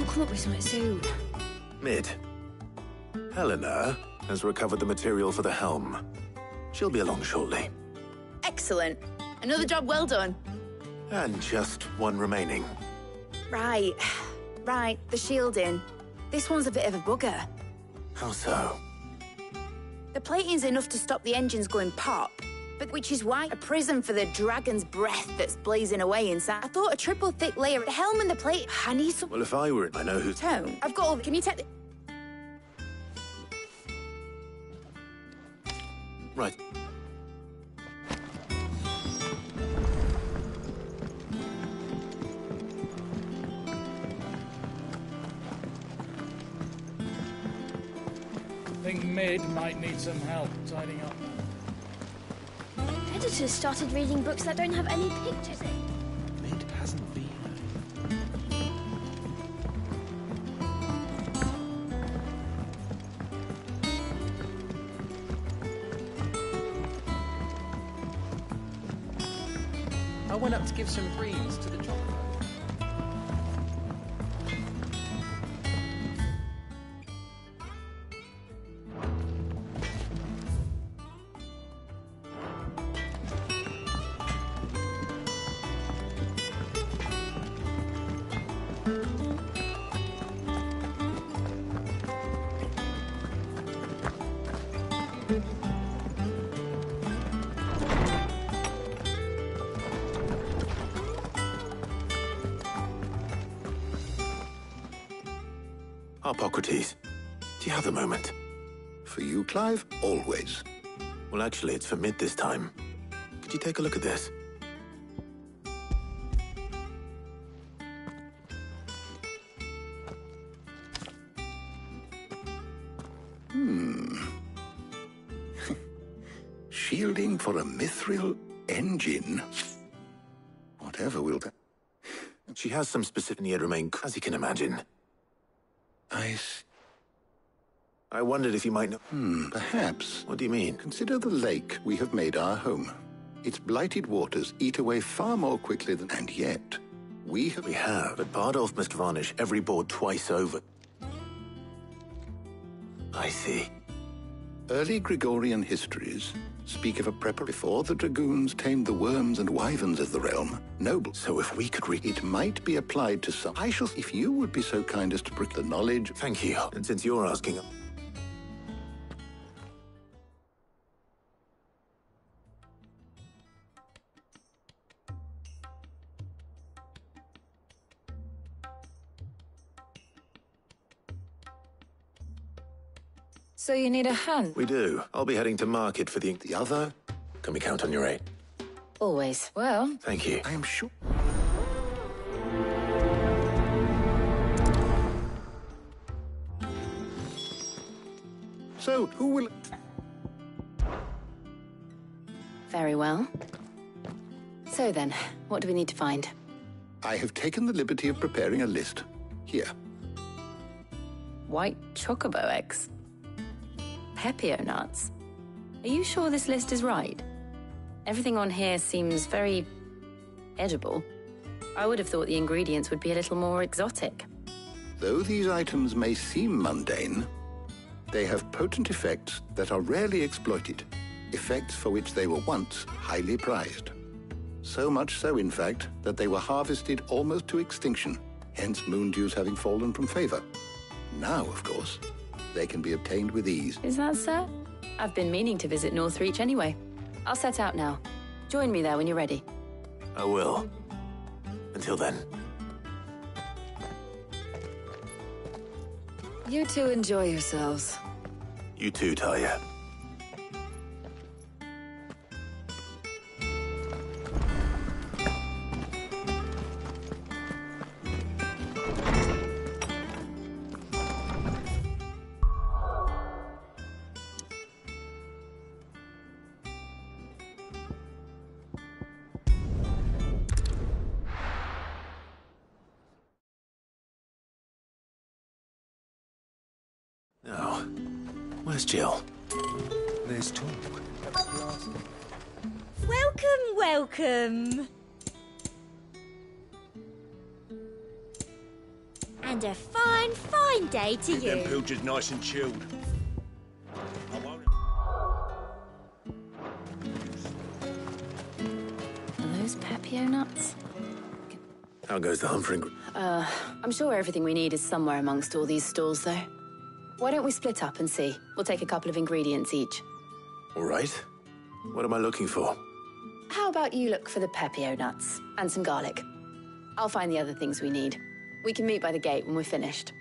S18: come up with something soon.
S3: Mid. Helena has recovered the material for the helm. She'll be along shortly.
S24: Excellent. Another job well done.
S3: And just one remaining.
S24: Right. Right, the shielding. This one's a bit of a bugger.
S3: How so?
S24: The plating's enough to stop the engines going pop, but which is why a prism for the dragon's breath that's blazing away inside. I thought a triple thick layer, the helm and the plate. I need some...
S3: Well, if I were... I know who...
S24: Tone, I've got all... Can you take the...
S3: Right.
S5: I think Mid might need some help tidying up.
S12: Editors started reading books that don't have any pictures in.
S17: Mid hasn't been.
S16: I went up to give some greens to the chocolate.
S3: Hippocrates, do you have a moment?
S10: For you, Clive, always.
S3: Well, actually, it's for Mid this time. Could you take a look at this?
S10: Shielding for a mithril engine? Whatever will...
S3: She has some specific need remain, as you can imagine. I wondered if you might know...
S10: Perhaps.
S3: What do you mean?
S10: Consider the lake we have made our home. Its blighted waters eat away far more quickly than... And yet, we have...
S3: But Bardolph must varnish every board twice over. I see.
S10: Early Gregorian histories speak of a prepper before the dragoons tamed the worms and wyverns of the realm. Noble. So if we could read it might be applied to some... I shall... If you would be so kind as to bring the knowledge...
S3: Thank you. And since you're asking...
S13: So you need a hand?
S3: We do. I'll be heading to market for the other. Can we count on your aid?
S13: Always. Well...
S3: Thank you.
S10: I am sure... So, who will...
S19: Very well. So then, what do we need to find?
S10: I have taken the liberty of preparing a list. Here.
S19: White chocobo eggs. Pepio nuts. Are you sure this list is right? Everything on here seems very... edible. I would have thought the ingredients would be a little more exotic.
S10: Though these items may seem mundane, they have potent effects that are rarely exploited, effects for which they were once highly prized. So much so, in fact, that they were harvested almost to extinction, hence moon dews having fallen from favor. Now, of course, they can be obtained with ease.
S19: Is that so? I've been meaning to visit Northreach anyway. I'll set out now. Join me there when you're ready.
S3: I will. Until then.
S13: You two enjoy yourselves.
S3: You too, Talia. Now, where's Jill?
S17: There's talk.
S18: Welcome. And
S12: And a fine, fine day to you.
S15: Them pilchers nice and chilled.
S19: Are those Pepio nuts?
S1: How goes the hunt for
S19: I'm sure everything we need is somewhere amongst all these stalls, though. Why don't we split up and see? We'll take a couple of ingredients each.
S1: All right. What am I looking for?
S19: How about you look for the Pepio nuts and some garlic? I'll find the other things we need. We can meet by the gate when we're finished.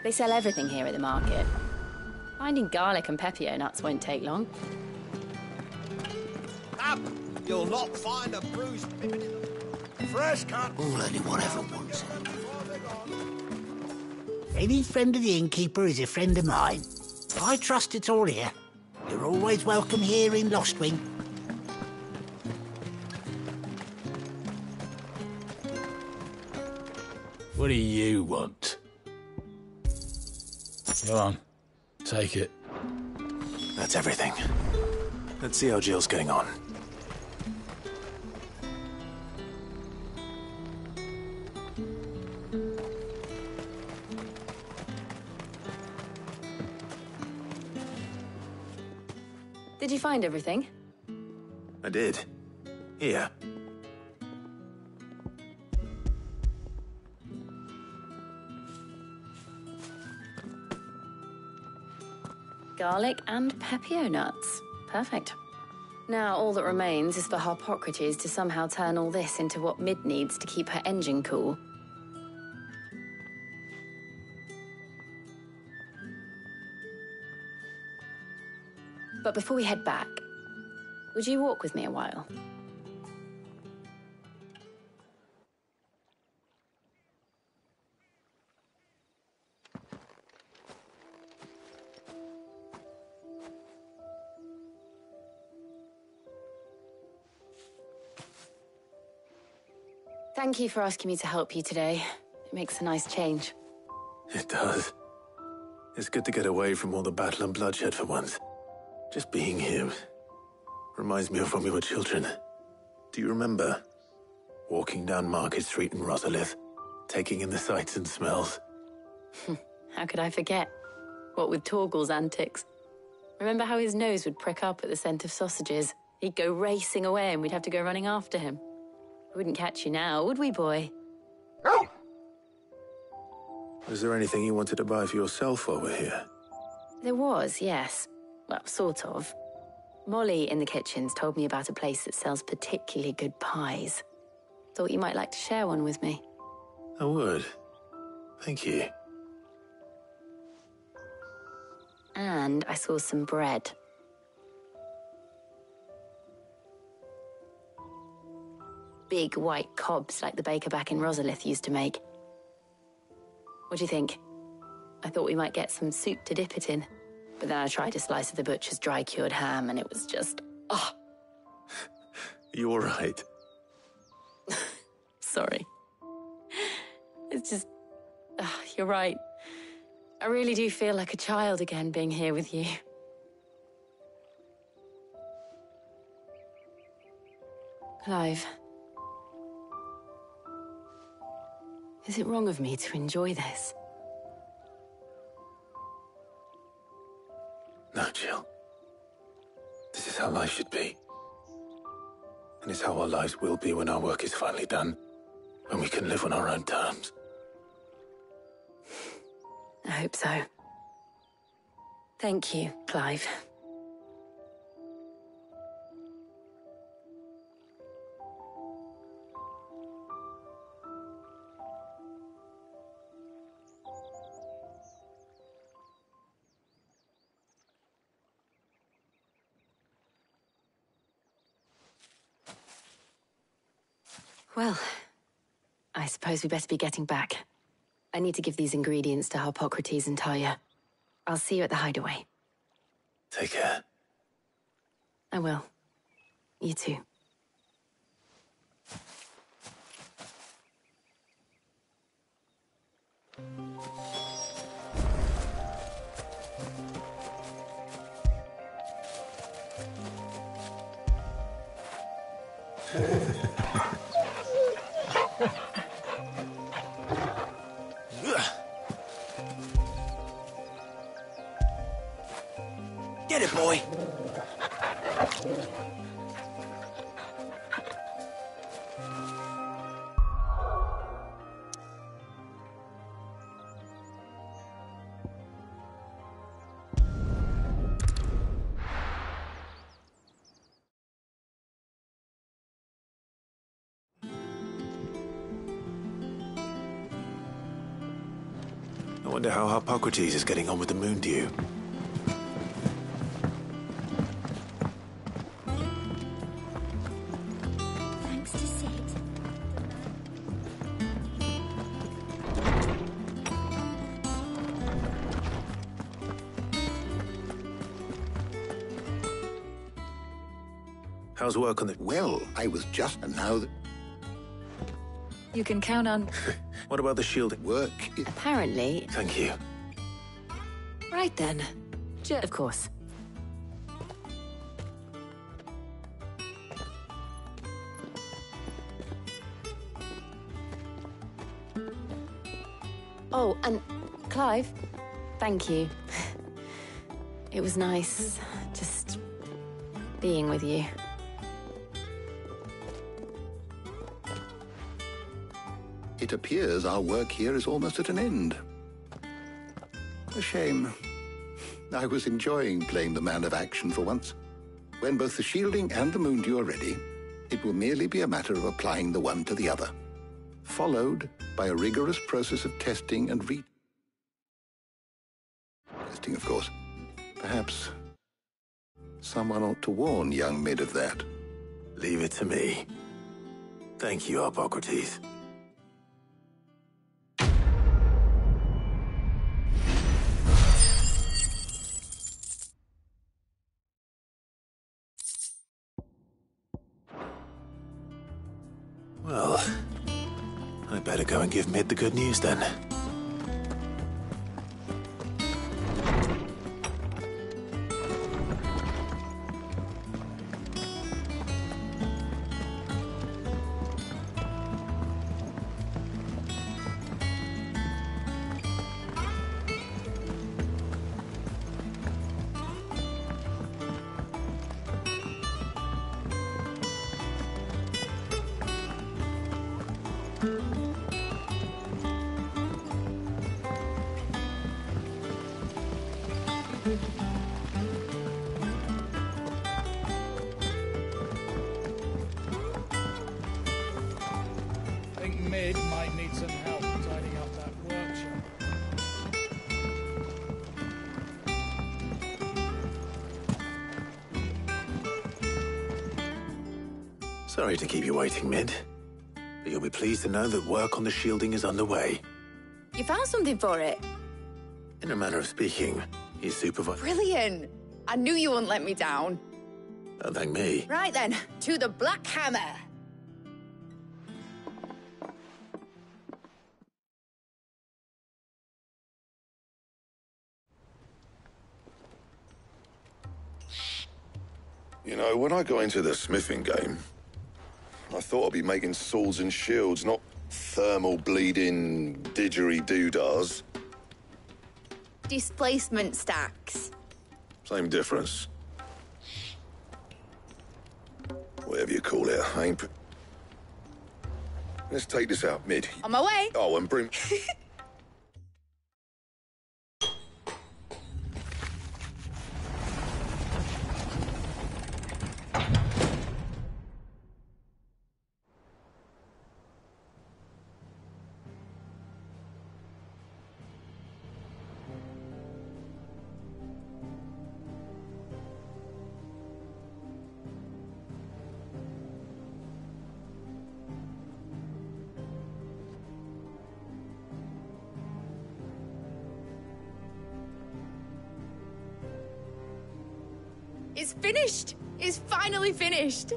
S19: They sell everything here at the market. Finding garlic and Pepio nuts won't take long.
S4: Up! You'll not find a bruised pippin in the fresh cut.
S20: All anyone ever wants. Any friend of the innkeeper is a friend of mine. I trust it's all here. You're always welcome here in Lostwing.
S3: What do you want?
S5: Go on, take it.
S1: That's everything. Let's see how Jill's getting on.
S19: Did you find everything?
S1: I did. Here.
S19: Garlic and Pepio nuts. Perfect. Now all that remains is for Harpocrates to somehow turn all this into what Mid needs to keep her engine cool. But before we head back, would you walk with me a while? Thank you for asking me to help you today. It makes a nice change.
S1: It does. It's good to get away from all the battle and bloodshed for once. Just being here reminds me of when we were children. Do you remember? Walking down Market Street in Rosalith, taking in the sights and smells.
S19: How could I forget? What with Torgal's antics. Remember how his nose would prick up at the scent of sausages? He'd go racing away and we'd have to go running after him. We wouldn't catch you now, would we, boy?
S1: Was there anything you wanted to buy for yourself while we're here?
S19: There was, yes. Well, sort of. Molly in the kitchens told me about a place that sells particularly good pies. Thought you might like to share one with me.
S1: I would. Thank you.
S19: And I saw some bread. Big white cobs like the baker back in Rosalith used to make. What do you think? I thought we might get some soup to dip it in. But then I tried a slice of the butcher's dry-cured ham and it was just... oh.
S1: You all right?
S19: Sorry. It's just... you're right. I really do feel like a child again being here with you. Clive. Is it wrong of me to enjoy this?
S1: No, Jill. This is how life should be. And it's how our lives will be when our work is finally done. When we can live on our own terms.
S19: I hope so. Thank you, Clive. Well, I suppose we better be getting back. I need to give these ingredients to Harpocrates and Talia. I'll see you at the hideaway.
S1: Take care.
S19: I will. You too.
S11: Get it, boy.
S3: I wonder how Hippocrates is getting on with the moon dew.
S12: Thanks to Sid.
S3: How's work on the...
S10: Well, I was just... And now that...
S18: You can count on...
S3: What about the shielding?
S10: Work is...
S12: Apparently.
S3: Thank you.
S18: Right then. Of course.
S12: Oh, and Clive, thank you. It was nice just being with you.
S10: It appears our work here is almost at an end. A shame. I was enjoying playing the man of action for once. When both the shielding and the moon dew are ready, it will merely be a matter of applying the one to the other, followed by a rigorous process of testing and testing, of course. Perhaps someone ought to warn young Mid of that.
S3: Leave it to me. Thank you, Hippocrates. Well, I better go and give Mid the good news then.
S5: I think Mid might need some help tidying up that workshop.
S3: Sorry to keep you waiting, Mid. But you'll be pleased to know that work on the shielding is underway.
S24: You found something for it?
S3: In a manner of speaking, he's supervised.
S24: Brilliant. I knew you wouldn't let me down.
S3: Don't thank me.
S24: Right then, to the Black Hammer.
S15: You know, when I got into the smithing game, I thought I'd be making swords and shields, not thermal bleeding didgeridoo-dahs.
S24: Displacement stacks.
S15: Same difference. Whatever you call it, I ain't... Let's take this out, Mid.
S24: On my way.
S15: Oh, and bring...
S24: It's finished. It's finally finished.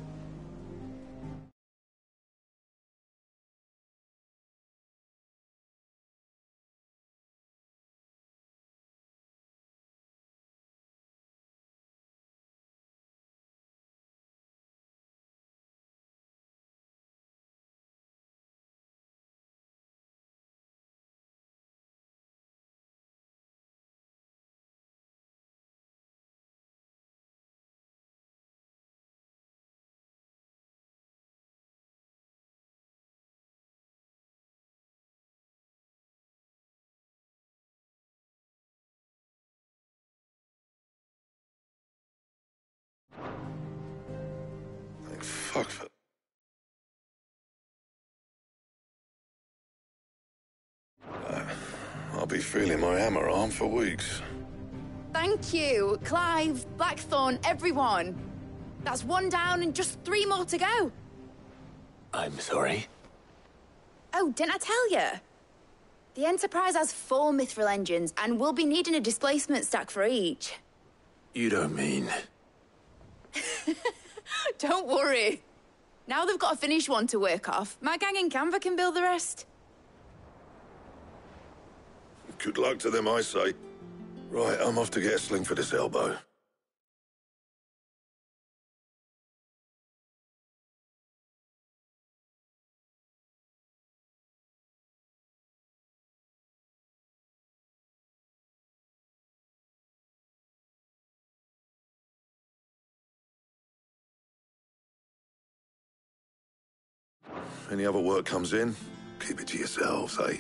S15: Fuck. I'll be feeling my hammer arm for weeks.
S24: Thank you, Clive, Blackthorn, everyone. That's one down and just 3 more to go.
S3: I'm sorry?
S24: Oh, didn't I tell you? The Enterprise has 4 mithril engines, and we'll be needing a displacement stack for each.
S3: You don't mean...
S24: Don't worry. Now they've got a finished one to work off, my gang in Canva can build the rest.
S15: Good luck to them, I say. Right, I'm off to get a sling for this elbow. Any other work comes in, keep it to yourselves, eh?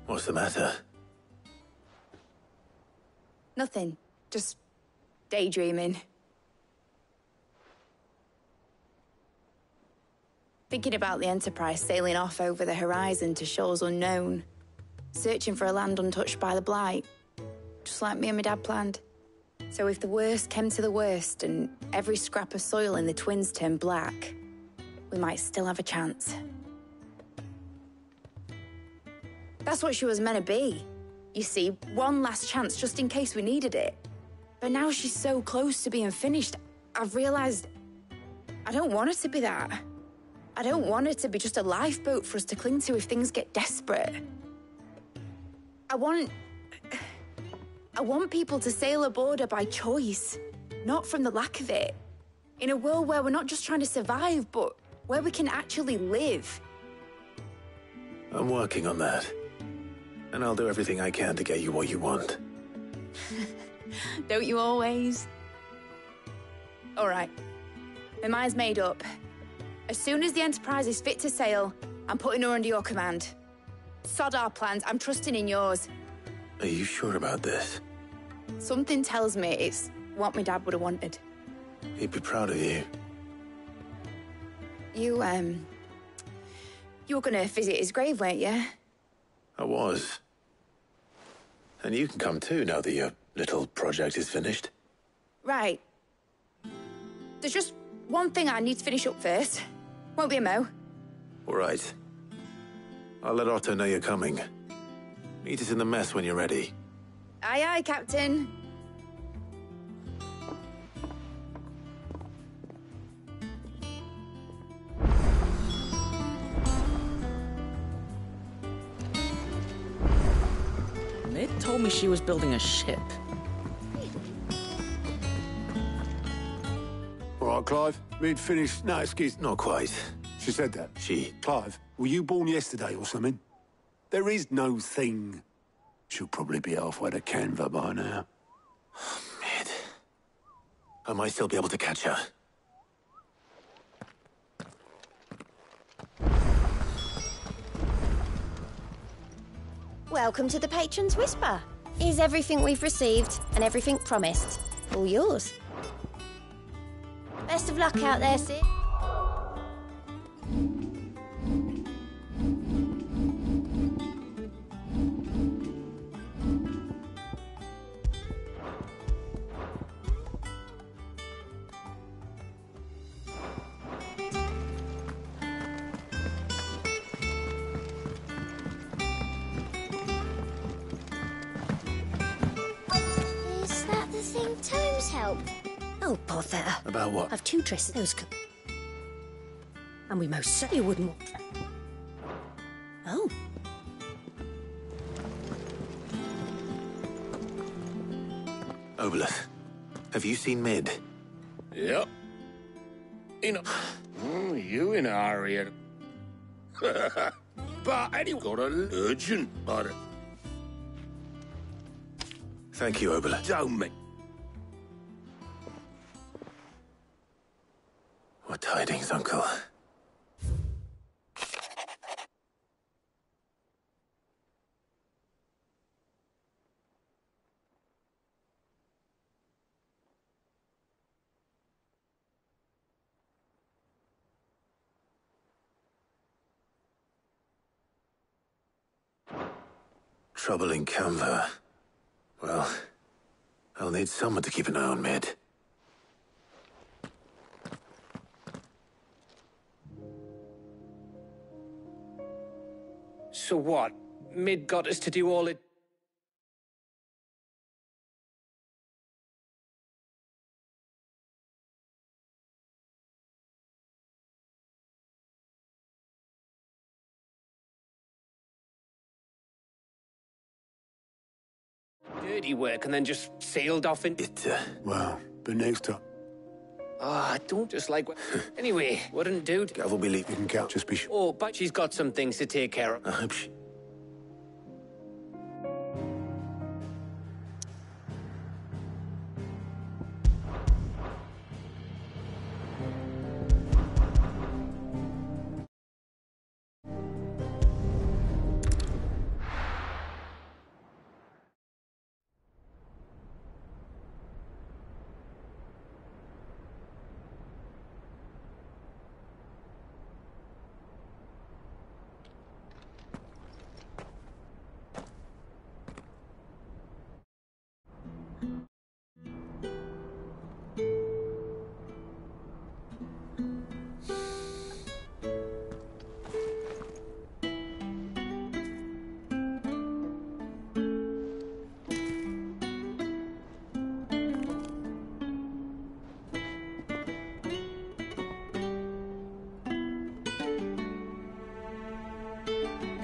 S3: What's the matter?
S24: Nothing. Just daydreaming. Thinking about the Enterprise sailing off over the horizon to shores unknown, searching for a land untouched by the Blight, just like me and my dad planned. So if the worst came to the worst and every scrap of soil in the Twins turned black, we might still have a chance. That's what she was meant to be. You see, one last chance just in case we needed it. But now she's so close to being finished, I've realized I don't want her to be that. I don't want it to be just a lifeboat for us to cling to if things get desperate. I want people to sail aboard her by choice, not from the lack of it. In a world where we're not just trying to survive, but where we can actually live.
S3: I'm working on that. And I'll do everything I can to get you what you want.
S24: Don't you always? All right. My mind's made up. As soon as the Enterprise is fit to sail, I'm putting her under your command. Sod our plans, I'm trusting in yours.
S3: Are you sure about this?
S24: Something tells me it's what my dad would have wanted.
S3: He'd be proud of you.
S24: You were gonna visit his grave, weren't you?
S3: I was. And you can come too now that your little project is finished.
S24: Right. There's just one thing I need to finish up first. Won't be a mo.
S3: All right. I'll let Otto know you're coming. Meet us in the mess when you're ready.
S24: Aye, aye, Captain.
S6: Mid told me she was building a ship.
S8: All right, Clive. Mid finished. No, excuse.
S3: Not quite.
S8: She said that.
S3: She.
S8: Clive, were you born yesterday or something? There is no thing. She'll probably be halfway to Canva by now.
S3: Mid. I might still be able to catch her.
S2: Welcome to the Patron's Whisper. Is everything we've received and everything promised all yours? Best of luck out there, Sid. Is that the thing Tomes helped? Oh, bother.
S3: About what?
S2: I've 2 dresses. Those and we most certainly wouldn't. Oh.
S3: Obolus, have you seen Mid?
S9: Yep. You in a hurry. But anyway, got an urgent, but...
S3: Thank you, Obolus.
S9: Don't me.
S3: What tidings, Uncle? Trouble in Canva. Well, I'll need someone to keep an eye on Mid.
S6: So what? Mid got us to do all it... dirty work and then just sailed off in...
S8: Well, but next time...
S6: Ah, I don't just like... Anyway, wouldn't do...
S3: Gav will be leaving.
S8: Cal, just be sure.
S6: Oh, but she's got some things to take care of.
S3: I hope she...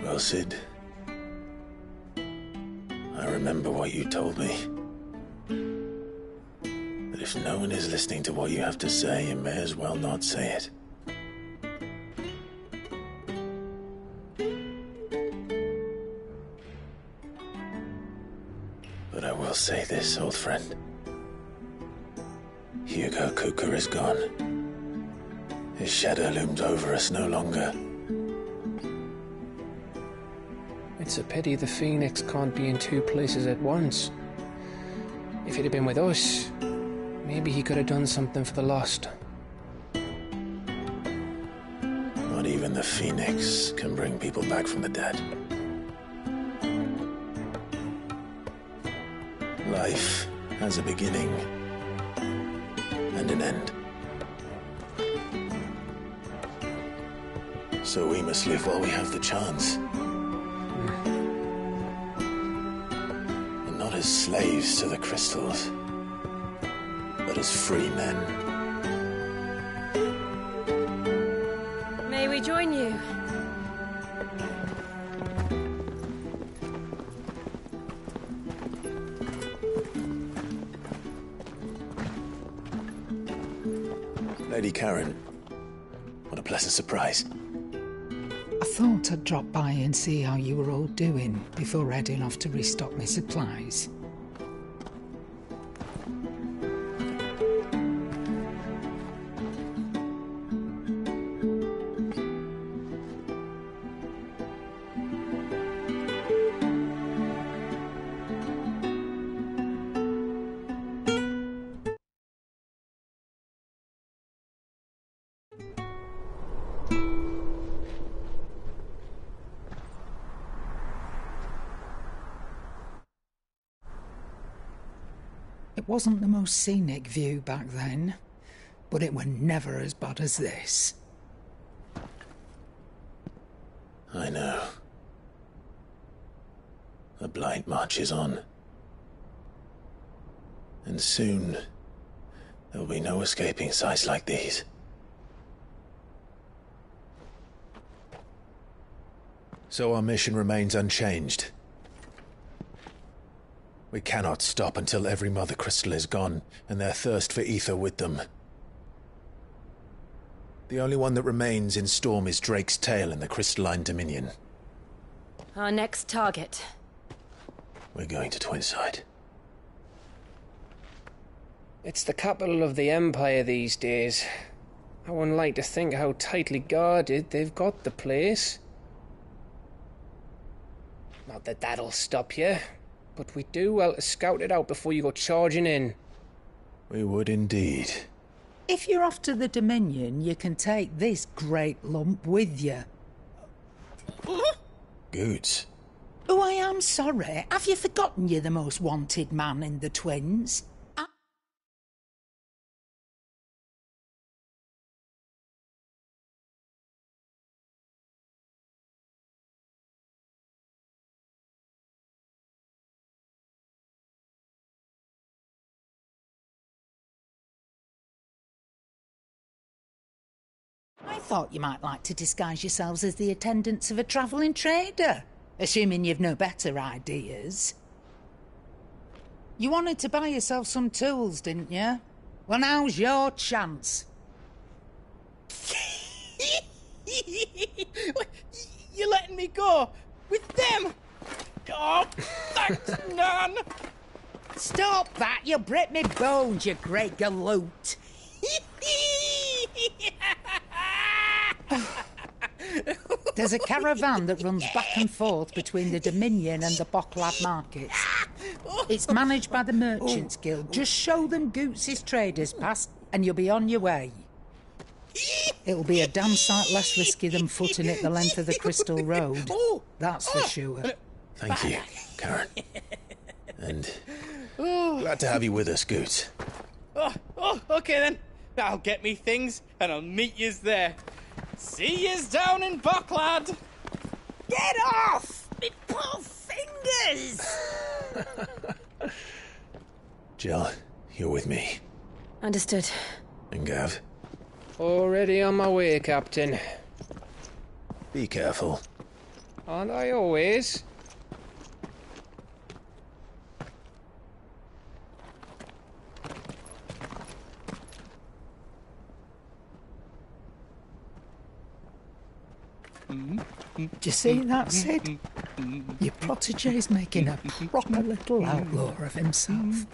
S3: Well, Sid, I remember what you told me. That if no one is listening to what you have to say, you may as well not say it. But I will say this, old friend. Hugo Kuka is gone. His shadow looms over us no longer.
S14: It's a pity the Phoenix can't be in two places at once. If he'd have been with us, maybe he could have done something for the lost.
S3: Not even the Phoenix can bring people back from the dead. Life has a beginning and an end. So we must live while we have the chance. And not as slaves to the crystals, but as free men.
S2: May we join you?
S3: Lady Karen, what a pleasant surprise.
S21: I thought I'd drop by and see how you were all doing before heading off to restock my supplies. It wasn't the most scenic view back then, but it were never as bad as this.
S3: I know. The Blight marches on. And soon, there'll be no escaping sights like these. So our mission remains unchanged. We cannot stop until every Mother Crystal is gone, and their thirst for ether with them. The only one that remains in Storm is Drake's Tail in the Crystalline Dominion.
S2: Our next target.
S3: We're going to Twinside.
S14: It's the capital of the Empire these days. I wouldn't like to think how tightly guarded they've got the place. Not that that'll stop you. But we do well to scout it out before you go charging in.
S3: We would indeed.
S21: If you're off to the Dominion, you can take this great lump with you.
S3: Goods.
S21: Oh, I am sorry. Have you forgotten you're the most wanted man in the Twins? I thought you might like to disguise yourselves as the attendants of a travelling trader, assuming you've no better ideas. You wanted to buy yourself some tools, didn't you? Well, now's your chance.
S7: You're letting me go? With them? Oh, thanks, Nan!
S21: Stop that! You'll break me bones, you great galoot! There's a caravan that runs back and forth between the Dominion and the Bocklad markets. It's managed by the Merchants Guild. Just show them Goots' traders past and you'll be on your way. It'll be a damn sight less risky than footing it the length of the Crystal Road. That's for sure.
S1: Thank you, Karen. And glad to have you with us, Goots.
S7: Okay then. I'll get me things and I'll meet yous there. See yous down in Bocklad.
S21: Get off! Me poor fingers!
S1: Jill, you're with me.
S18: Understood.
S1: And Gav?
S14: Already on my way, Captain.
S1: Be careful.
S14: Aren't I always?
S21: Do you see that, Sid? Your protege's making a proper little outlaw of himself.